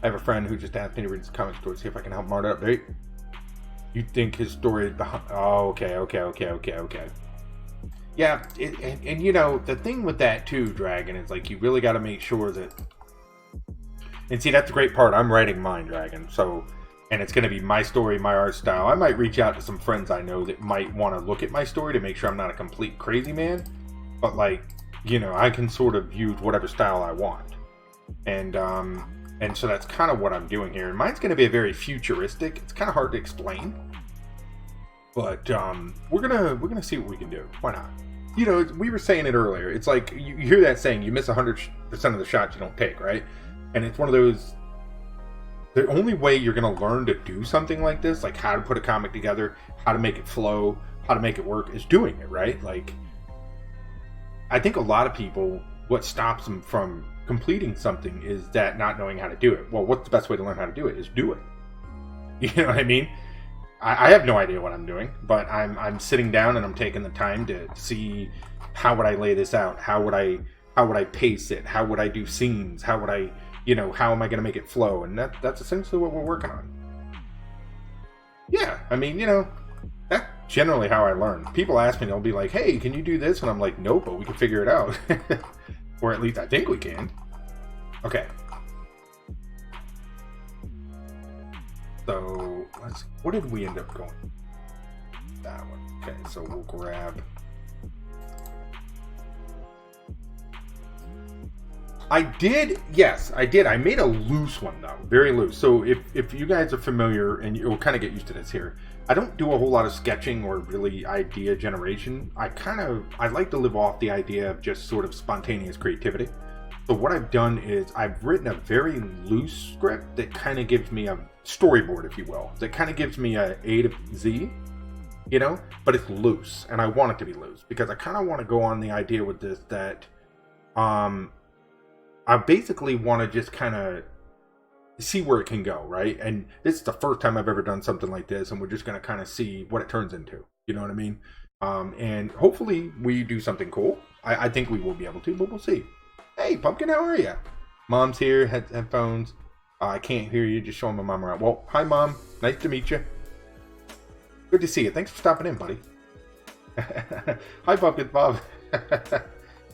I have a friend who just asked me to read his comic story, see if I can help him art up. Hey, you think his story is behind? Oh, okay. Yeah, and you know, the thing with that too, Dragon, is like you really got to make sure that. And see, that's the great part. I'm writing mine, Dragon. So, and it's going to be my story, my art style. I might reach out to some friends I know that might want to look at my story to make sure I'm not a complete crazy man. But like, you know, I can sort of use whatever style I want. And so that's kind of what I'm doing here. And mine's going to be a very futuristic. It's kind of hard to explain, but we're gonna see what we can do. Why not? You know, we were saying it earlier. It's like you hear that saying, you miss 100% of the shots you don't take, right? And it's one of those. The only way you're going to learn to do something like this, like how to put a comic together, how to make it flow, how to make it work, is doing it, right? Like, I think a lot of people, what stops them from completing something is that not knowing how to do it. Well, what's the best way to learn how to do it is do it. You know what I mean? I have no idea what I'm doing, but I'm sitting down and I'm taking the time to see how would I lay this out? How would I pace it? How would I do scenes? How would I, you know, how am I going to make it flow? And that's essentially what we're working on. Yeah, I mean, you know, that's generally how I learn. People ask me, they'll be like, hey, can you do this? And I'm like, nope, but we can figure it out. Or at least I think we can. Okay. So, what did we end up going? That one. Okay, so we'll grab. I did, yes, I did. I made a loose one though, very loose. So if you guys are familiar, and you'll kind of get used to this here, I don't do a whole lot of sketching or really idea generation. I like to live off the idea of just sort of spontaneous creativity. So what I've done is I've written a very loose script that kind of gives me a storyboard, if you will. That kind of gives me a to Z, you know, but it's loose, and I want it to be loose because I kind of want to go on the idea with this that, I basically want to just kind of see where it can go, right? And this is the first time I've ever done something like this, and we're just going to kind of see what it turns into. You know what I mean? And hopefully we do something cool. I think we will be able to, but we'll see. Hey, Pumpkin, how are you? Mom's here, headphones. I can't hear you, just showing my mom around. Well, hi, Mom. Nice to meet you. Good to see you. Thanks for stopping in, buddy. Hi, Pumpkin Bob.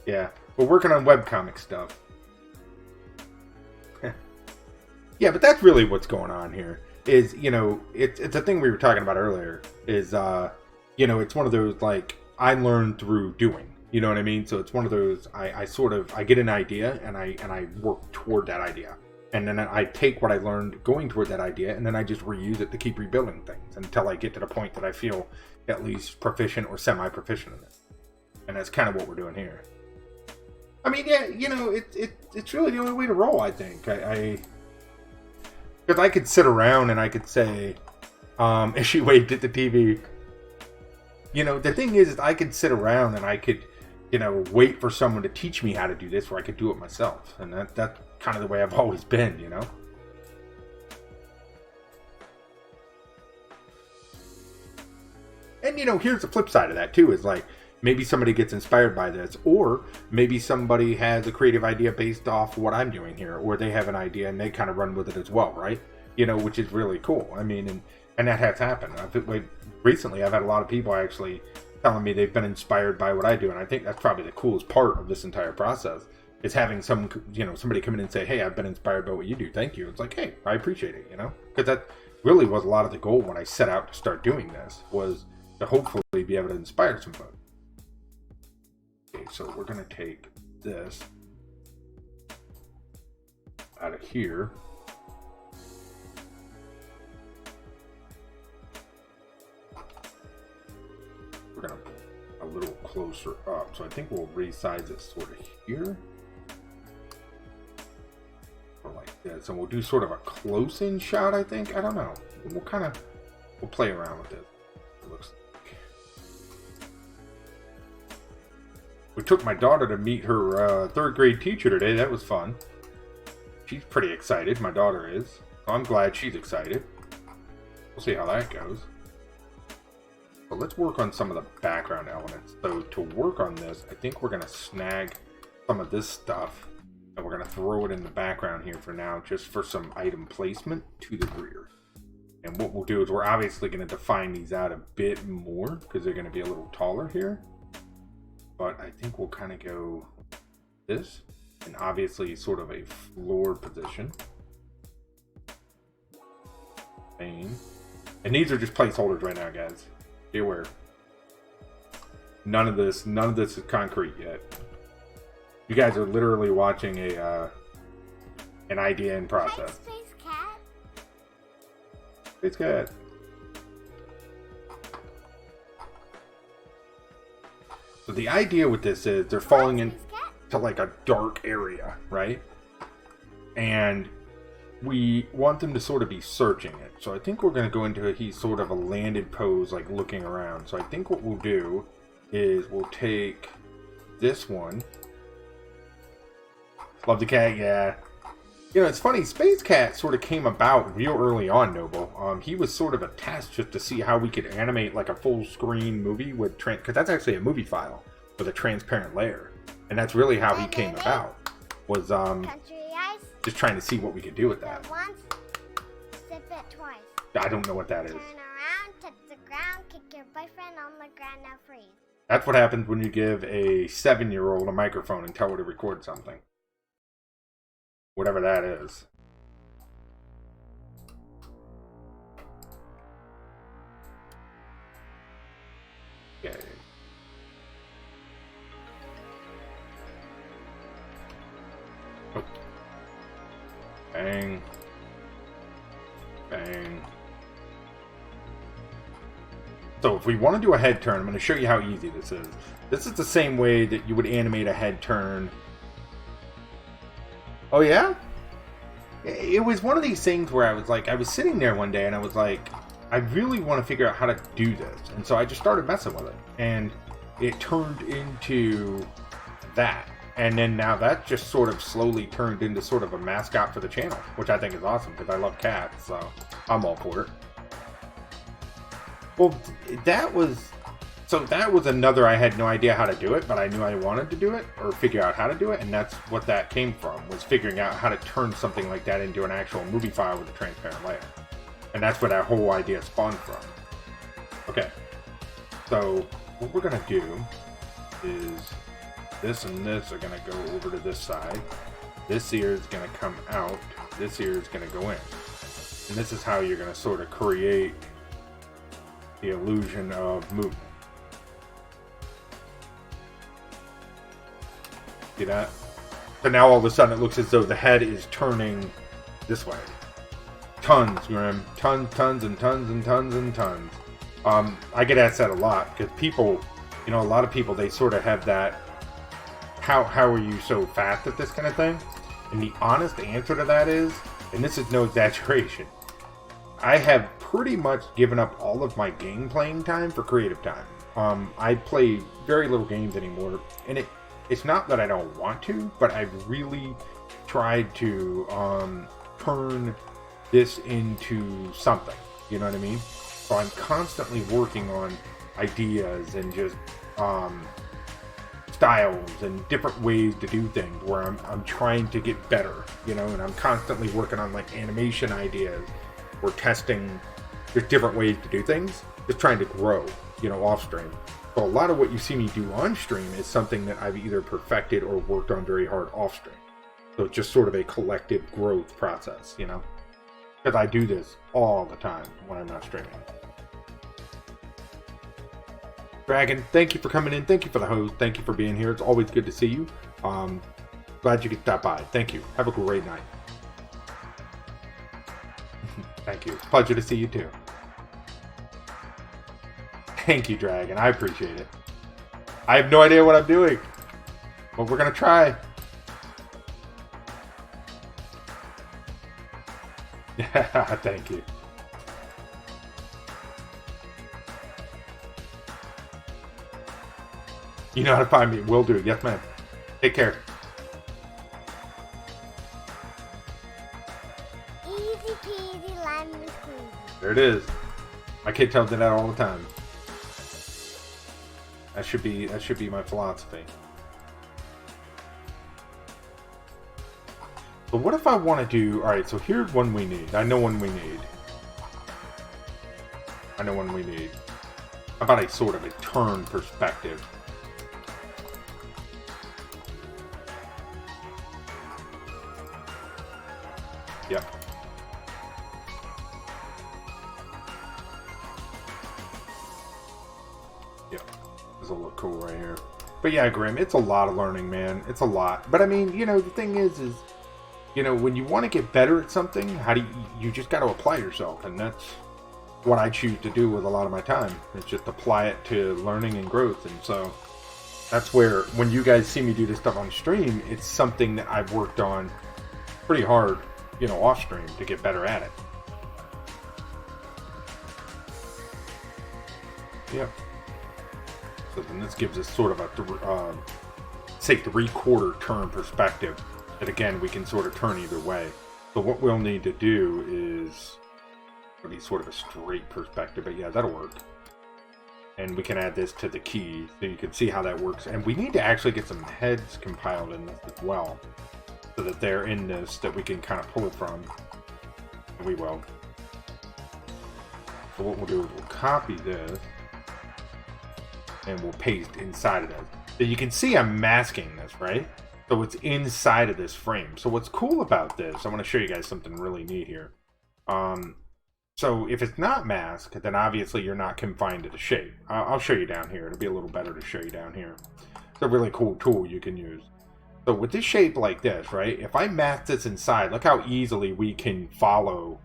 Yeah, we're working on webcomic stuff. Yeah, but that's really what's going on here. Is, you know, it's a thing we were talking about earlier. Is you know, it's one of those like I learned through doing. You know what I mean? So it's one of those I get an idea and I work toward that idea, and then I take what I learned going toward that idea, and then I just reuse it to keep rebuilding things until I get to the point that I feel at least proficient or semi-proficient in it. And that's kind of what we're doing here. I mean, yeah, you know, it's really the only way to roll. I think because I could sit around and I could say, as she waved at the TV, you know, the thing is I could sit around and I could, you know, wait for someone to teach me how to do this, or I could do it myself. And that's kind of the way I've always been, you know. And, you know, here's the flip side of that, too, is like, maybe somebody gets inspired by this, or maybe somebody has a creative idea based off what I'm doing here, or they have an idea and they kind of run with it as well, right? You know, which is really cool. I mean, and that has happened. Recently, I've had a lot of people actually telling me they've been inspired by what I do, and I think that's probably the coolest part of this entire process, is having somebody come in and say, hey, I've been inspired by what you do. Thank you. It's like, hey, I appreciate it, you know? Because that really was a lot of the goal when I set out to start doing this, was to hopefully be able to inspire some folks. Okay, so we're going to take this out of here. closer up. So I think we'll resize it sort of here. Or like this. And we'll do sort of a close-in shot, I think. I don't know. We'll play around with it. It looks like. We took my daughter to meet her third grade teacher today. That was fun. She's pretty excited. My daughter is. So I'm glad she's excited. We'll see how that goes. So let's work on some of the background elements. So to work on this, I think we're going to snag some of this stuff and we're going to throw it in the background here for now, just for some item placement to the rear. And what we'll do is we're obviously going to define these out a bit more because they're going to be a little taller here. But I think we'll kind of go this, and obviously sort of a floor position. And these are just placeholders right now, guys. Be aware. None of this is concrete yet. You guys are literally watching an idea in process. Hi, Space Cat. Space Cat. So the idea with this is they're falling into like a dark area, right? And we want them to sort of be searching it. So I think we're going to go into sort of a landed pose, like looking around. So I think what we'll do is we'll take this one. Love the cat, yeah. You know, it's funny, Space Cat sort of came about real early on, Noble. He was sort of a test just to see how we could animate like a full screen movie with, because that's actually a movie file with a transparent layer. And that's really how he came about, was just trying to see what we could do with that. Once, sip it twice. I don't know what that is. Turn around, touch the ground, kick your boyfriend on the ground, now freeze. That's what happens when you give a 7-year-old a microphone and tell her to record something. Whatever that is. Okay. Oh. Bang. Bang. So if we want to do a head turn, I'm going to show you how easy this is. This is the same way that you would animate a head turn. Oh yeah? It was one of these things where I was sitting there one day and I was like, I really want to figure out how to do this. And so I just started messing with it. And it turned into that. And then now that just sort of slowly turned into sort of a mascot for the channel, which I think is awesome because I love cats, so I'm all for it. Well, that was another, I had no idea how to do it, but I knew I wanted to do it or figure out how to do it, and that's what that came from, was figuring out how to turn something like that into an actual movie file with a transparent layer. And that's where that whole idea spawned from. Okay, so what we're gonna do is this and this are gonna go over to this side. This ear is gonna come out, this ear is gonna go in. And this is how you're gonna sort of create the illusion of movement. See that? So now all of a sudden it looks as though the head is turning this way. Tons, Grim. Tons, tons, and tons, and tons, and tons. I get asked that a lot, because people, you know, a lot of people, they sort of have that, how are you so fast at this kind of thing? And the honest answer to that is, and this is no exaggeration, I have pretty much given up all of my game playing time for creative time. I play very little games anymore, and it's not that I don't want to, but I've really tried to turn this into something. You know what I mean? So I'm constantly working on ideas and just styles and different ways to do things where I'm trying to get better, you know, and I'm constantly working on like animation ideas or testing just different ways to do things, just trying to grow, you know, off stream. So a lot of what you see me do on stream is something that I've either perfected or worked on very hard off stream. So it's just sort of a collective growth process, you know, because I do this all the time when I'm not streaming. Dragon, thank you for coming in. Thank you for the host. Thank you for being here. It's always good to see you. Glad you could stop by. Thank you. Have a great night. Thank you. Pleasure to see you too. Thank you, Dragon. I appreciate it. I have no idea what I'm doing. But we're going to try. Yeah, thank you. You know how to find me. Will do. Yes, ma'am. Take care. Easy peasy lemon squeezy. There it is. My kid tells me that all the time. That should be my philosophy. So what if I want to do... Alright, so here's one we need. I know one we need. How about a sort of a turn perspective? Yep. Yep. This will look cool right here. But yeah, Grim, it's a lot of learning, man. It's a lot. But I mean, you know, the thing is, you know, when you want to get better at something, you just got to apply yourself. And that's what I choose to do with a lot of my time. It's just apply it to learning and growth. And so that's where, when you guys see me do this stuff on stream, it's something that I've worked on pretty hard, you know, off stream to get better at it. Yep. So then this gives us sort of a, say, 3/4 turn perspective. That again, we can sort of turn either way. So what we'll need to do is be sort of a straight perspective, but yeah, that'll work. And we can add this to the key so you can see how that works. And we need to actually get some heads compiled in this as well, so that they're in this that we can kind of pull from. And we will. So what we'll do is we'll copy this and we'll paste inside of this. So you can see I'm masking this, right? So it's inside of this frame. So what's cool about this, I want to show you guys something really neat here. So if it's not masked, then obviously you're not confined to the shape. I'll show you down here. It'll be a little better to show you down here. It's a really cool tool you can use. So with this shape like this, right? If I mask this inside, look how easily we can follow.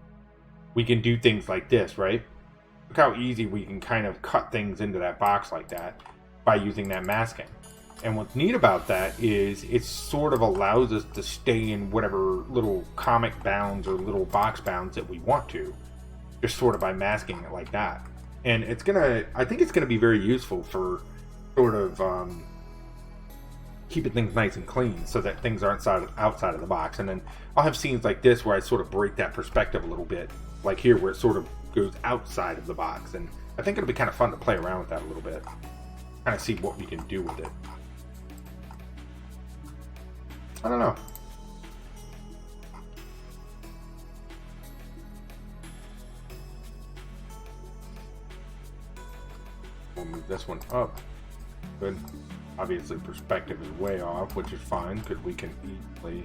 We can do things like this, right? Look how easy we can kind of cut things into that box like that by using that masking. And what's neat about that is it sort of allows us to stay in whatever little comic bounds or little box bounds that we want to, just sort of by masking it like that. And it's gonna, I think it's gonna be very useful for sort of keeping things nice and clean so that things aren't outside of the box. And then I'll have scenes like this where I sort of break that perspective a little bit, like here where it sort of goes outside of the box. And I think it'll be kind of fun to play around with that a little bit, kind of see what we can do with it. I don't know. We'll move this one up. Good. Obviously perspective is way off, which is fine because we can easily...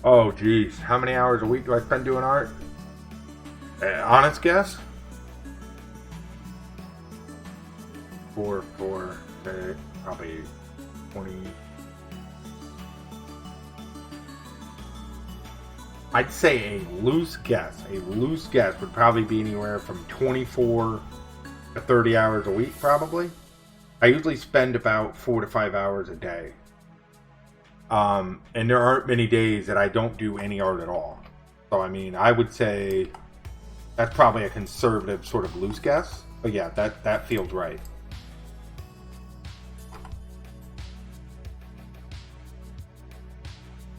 Oh geez, how many hours a week do I spend doing art? Honest guess? 4, probably 20. I'd say a loose guess would probably be anywhere from 24 to 30 hours a week, probably. I usually spend about 4 to 5 hours a day. And there aren't many days that I don't do any art at all. So, I mean, I would say that's probably a conservative sort of loose guess. But yeah, that feels right.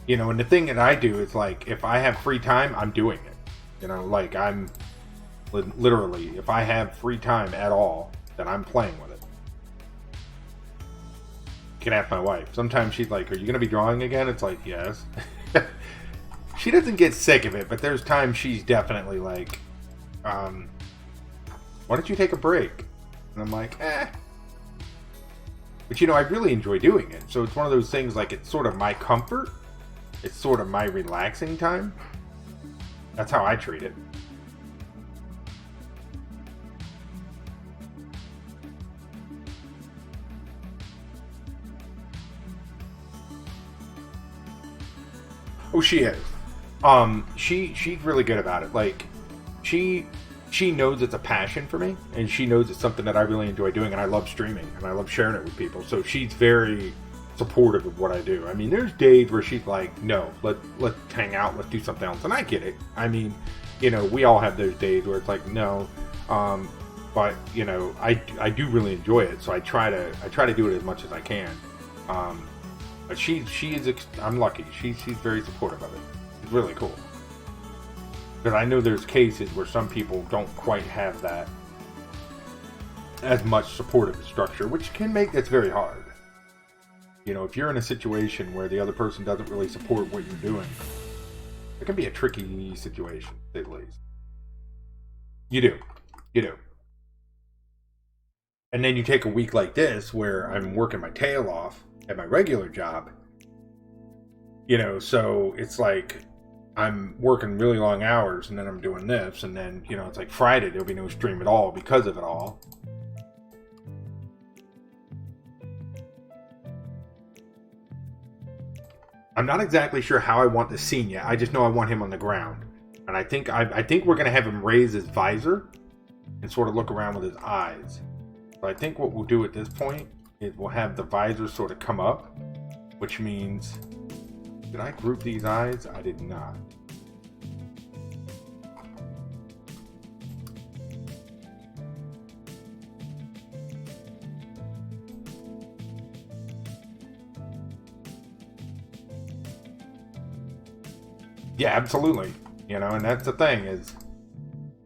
You know, and the thing that I do is, like, if I have free time, I'm doing it. You know, like, I'm literally, if I have free time at all, then I'm playing with it. You can ask my wife. Sometimes she's like, are you going to be drawing again? It's like, yes. She doesn't get sick of it, but there's times she's definitely like, why don't you take a break? And I'm like, eh. But, you know, I really enjoy doing it. So it's one of those things, like, it's sort of my comfort. It's sort of my relaxing time. That's how I treat it. Oh, she is. She's really good about it. Like, she she knows it's a passion for me, and she knows it's something that I really enjoy doing, and I love streaming, and I love sharing it with people. So she's very supportive of what I do. I mean, there's days where she's like, no, let's hang out, let's do something else, and I get it. I mean, you know, we all have those days where it's like, no, but you know, I do really enjoy it, so I try to do it as much as I can. But she is, I'm lucky. She's very supportive of it. It's really cool. Because I know there's cases where some people don't quite have that as much supportive structure, which can make this very hard. You know, if you're in a situation where the other person doesn't really support what you're doing, it can be a tricky situation, at least. You do. And then you take a week like this where I'm working my tail off at my regular job. You know, so it's like I'm working really long hours, and then I'm doing this, and then, you know, it's like Friday, there'll be no stream at all because of it all. I'm not exactly sure how I want this scene yet. I just know I want him on the ground. And I think we're going to have him raise his visor and sort of look around with his eyes. So I think what we'll do at this point is we'll have the visor sort of come up, which means... Did I group these eyes? I did not. Yeah, absolutely. You know, and that's the thing is,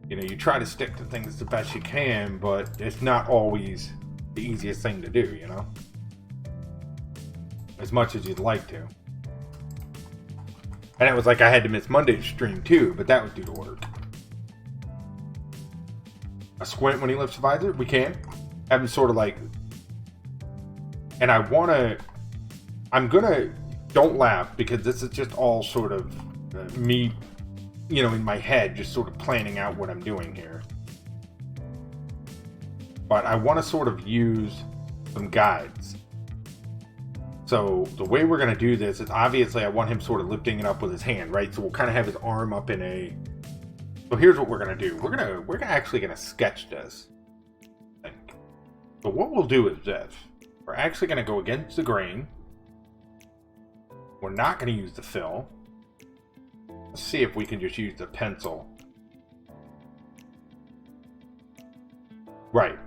you know, you try to stick to things the best you can, but it's not always the easiest thing to do, you know? As much as you'd like to. And it was like I had to miss Monday's stream too, but that was due to work. A squint when he lifts the visor? We can. Have him sort of like... And I'm gonna... Don't laugh, because this is just all sort of me, you know, in my head, just sort of planning out what I'm doing here. But I want to sort of use some guides. So the way we're going to do this is, obviously I want him sort of lifting it up with his hand, right? So we'll kind of have his arm up in a... So here's what we're going to do. We're actually going to sketch this, I think. So what we'll do is this. We're actually going to go against the grain. We're not going to use the fill. Let's see if we can just use the pencil. Right.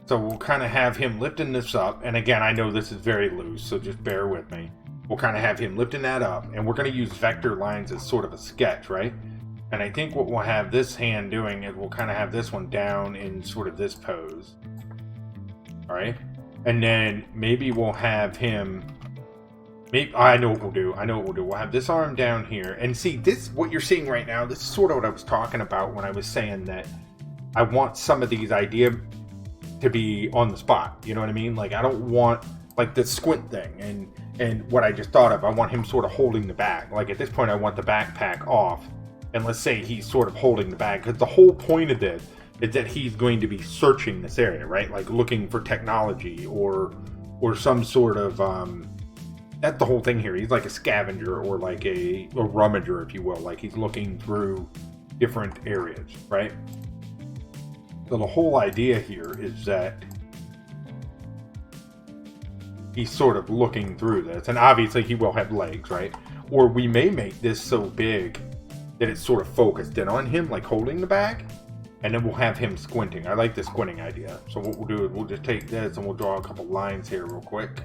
So we'll kind of have him lifting this up. And again, I know this is very loose, so just bear with me. We'll kind of have him lifting that up. And we're going to use vector lines as sort of a sketch, right? And I think what we'll have this hand doing is we'll kind of have this one down in sort of this pose. All right? And then maybe we'll have him... I know what we'll do. We'll have this arm down here. And see, this, what you're seeing right now, this is sort of what I was talking about when I was saying that I want some of these ideas to be on the spot. You know what I mean? Like, I don't want, like, the squint thing. And what I just thought of, I want him sort of holding the bag. Like, at this point, I want the backpack off. And let's say he's sort of holding the bag. Because the whole point of this is that he's going to be searching this area, right? Like, looking for technology or some sort of... That's the whole thing here. He's like a scavenger or like a rummager, if you will. Like he's looking through different areas, right? So the whole idea here is that he's sort of looking through this. And obviously he will have legs, right? Or we may make this so big that it's sort of focused in on him, like holding the bag. And then we'll have him squinting. I like the squinting idea. So what we'll do is we'll just take this and we'll draw a couple lines here real quick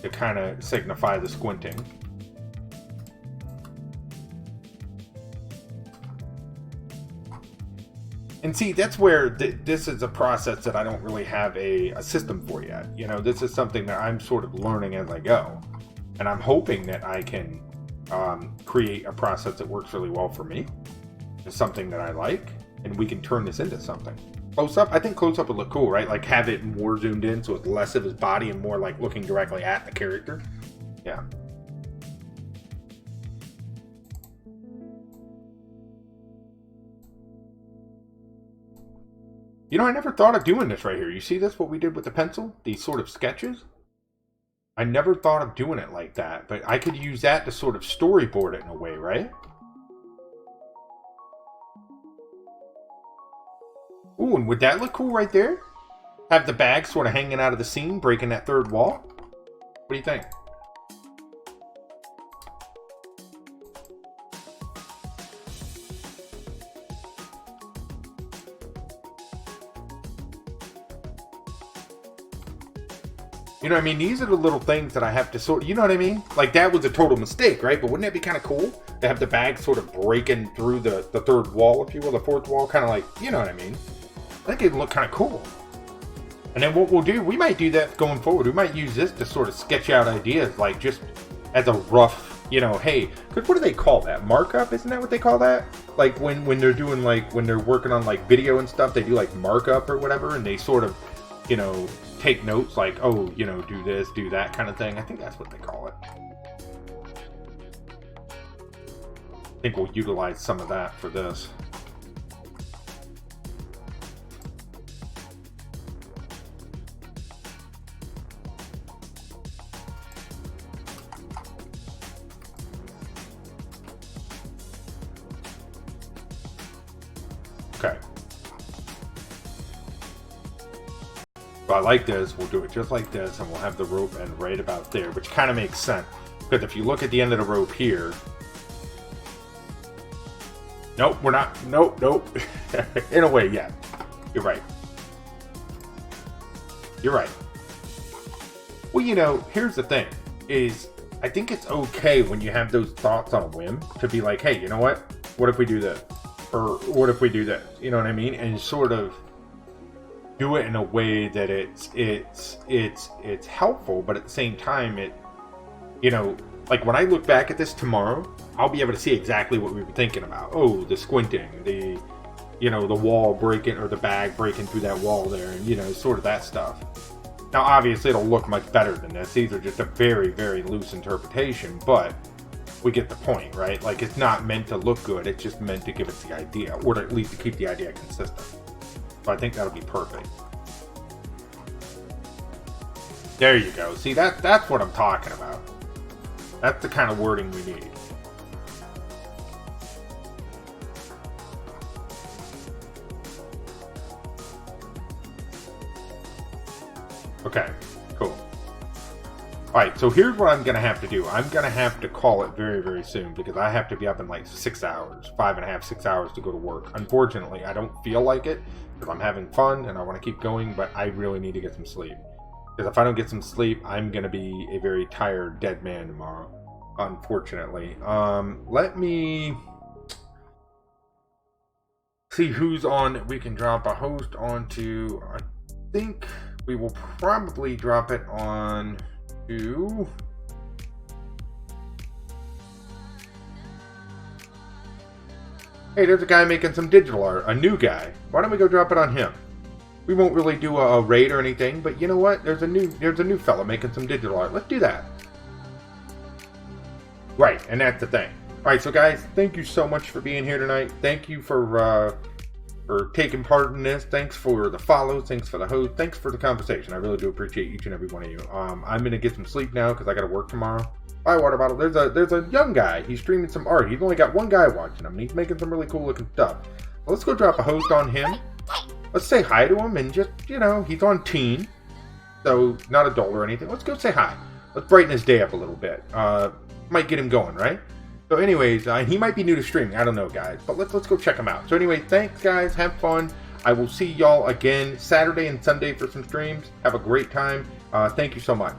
to kind of signify the squinting. And see, that's where this is a process that I don't really have a system for yet. You know, this is something that I'm sort of learning as I go. And I'm hoping that I can create a process that works really well for me. It's something that I like, and we can turn this into something. Close up, I think close up would look cool, right? Like have it more zoomed in so it's less of his body and more like looking directly at the character. Yeah. You know, I never thought of doing this right here. You see this, what we did with the pencil? These sort of sketches? I never thought of doing it like that, but I could use that to sort of storyboard it in a way, right? Ooh, and would that look cool right there? Have the bag sort of hanging out of the scene, breaking that third wall? What do you think? You know what I mean? These are the little things that I have to sort, you know what I mean? Like, that was a total mistake, right? But wouldn't that be kind of cool to have the bag sort of breaking through the third wall, if you will, the fourth wall, kind of like, you know what I mean? I think it'd look kind of cool. And then what we'll do, we might do that going forward. We might use this to sort of sketch out ideas, like just as a rough, you know, hey, because what do they call that? Markup? Isn't that what they call that? Like when they're doing, like, when they're working on like video and stuff, they do like markup or whatever, and they sort of, you know, take notes like, oh, you know, do this, do that kind of thing. I think that's what they call it. I think we'll utilize some of that for this. Okay. So I like this. We'll do it just like this, and we'll have the rope end right about there, which kind of makes sense. Because if you look at the end of the rope here... Nope, we're not... Nope. In a way, yeah. You're right. You're right. Well, you know, here's the thing. Is I think it's okay when you have those thoughts on a whim to be like, hey, you know what? What if we do this? Or what if we do this? You know what I mean? And sort of do it in a way that it's helpful, but at the same time, it, you know, like when I look back at this tomorrow, I'll be able to see exactly what we were thinking about. Oh, the squinting, the, you know, the wall breaking, or the bag breaking through that wall there, and, you know, sort of that stuff. Now, obviously, it'll look much better than this. These are just a very, very loose interpretation, but we get the point, right? Like, it's not meant to look good. It's just meant to give us the idea, or to at least to keep the idea consistent. So I think that'll be perfect. There you go. See, that's what I'm talking about. That's the kind of wording we need. Okay, cool. Alright, so here's what I'm going to have to do. I'm going to have to call it very, very soon, because I have to be up in like 6 hours, 5.5, 6 hours to go to work. Unfortunately, I don't feel like it, because I'm having fun and I want to keep going, but I really need to get some sleep. Because if I don't get some sleep, I'm going to be a very tired, dead man tomorrow, unfortunately. Let me see who's on. We can drop a host onto, I think we will probably drop it on to... Hey, there's a guy making some digital art, a new guy. Why don't we go drop it on him? We won't really do a raid or anything, but you know what? There's a new fella making some digital art. Let's do that. Right, and that's the thing. All right, so guys, thank you so much for being here tonight. Thank you for taking part in this. Thanks for the follows. Thanks for the host. Thanks for the conversation. I really do appreciate each and every one of you. I'm gonna get some sleep now because I got to work tomorrow. Bye, water bottle. There's a young guy. He's streaming some art. He's only got one guy watching him, and he's making some really cool looking stuff. Well, let's go drop a host on him. Let's say hi to him, and just, you know, he's on teen, so not adult or anything. Let's go say hi. Let's brighten his day up a little bit. Might get him going, right? So anyways, he might be new to streaming. I don't know, guys, but let's go check him out. So anyway, thanks, guys. Have fun. I will see y'all again Saturday and Sunday for some streams. Have a great time. Thank you so much.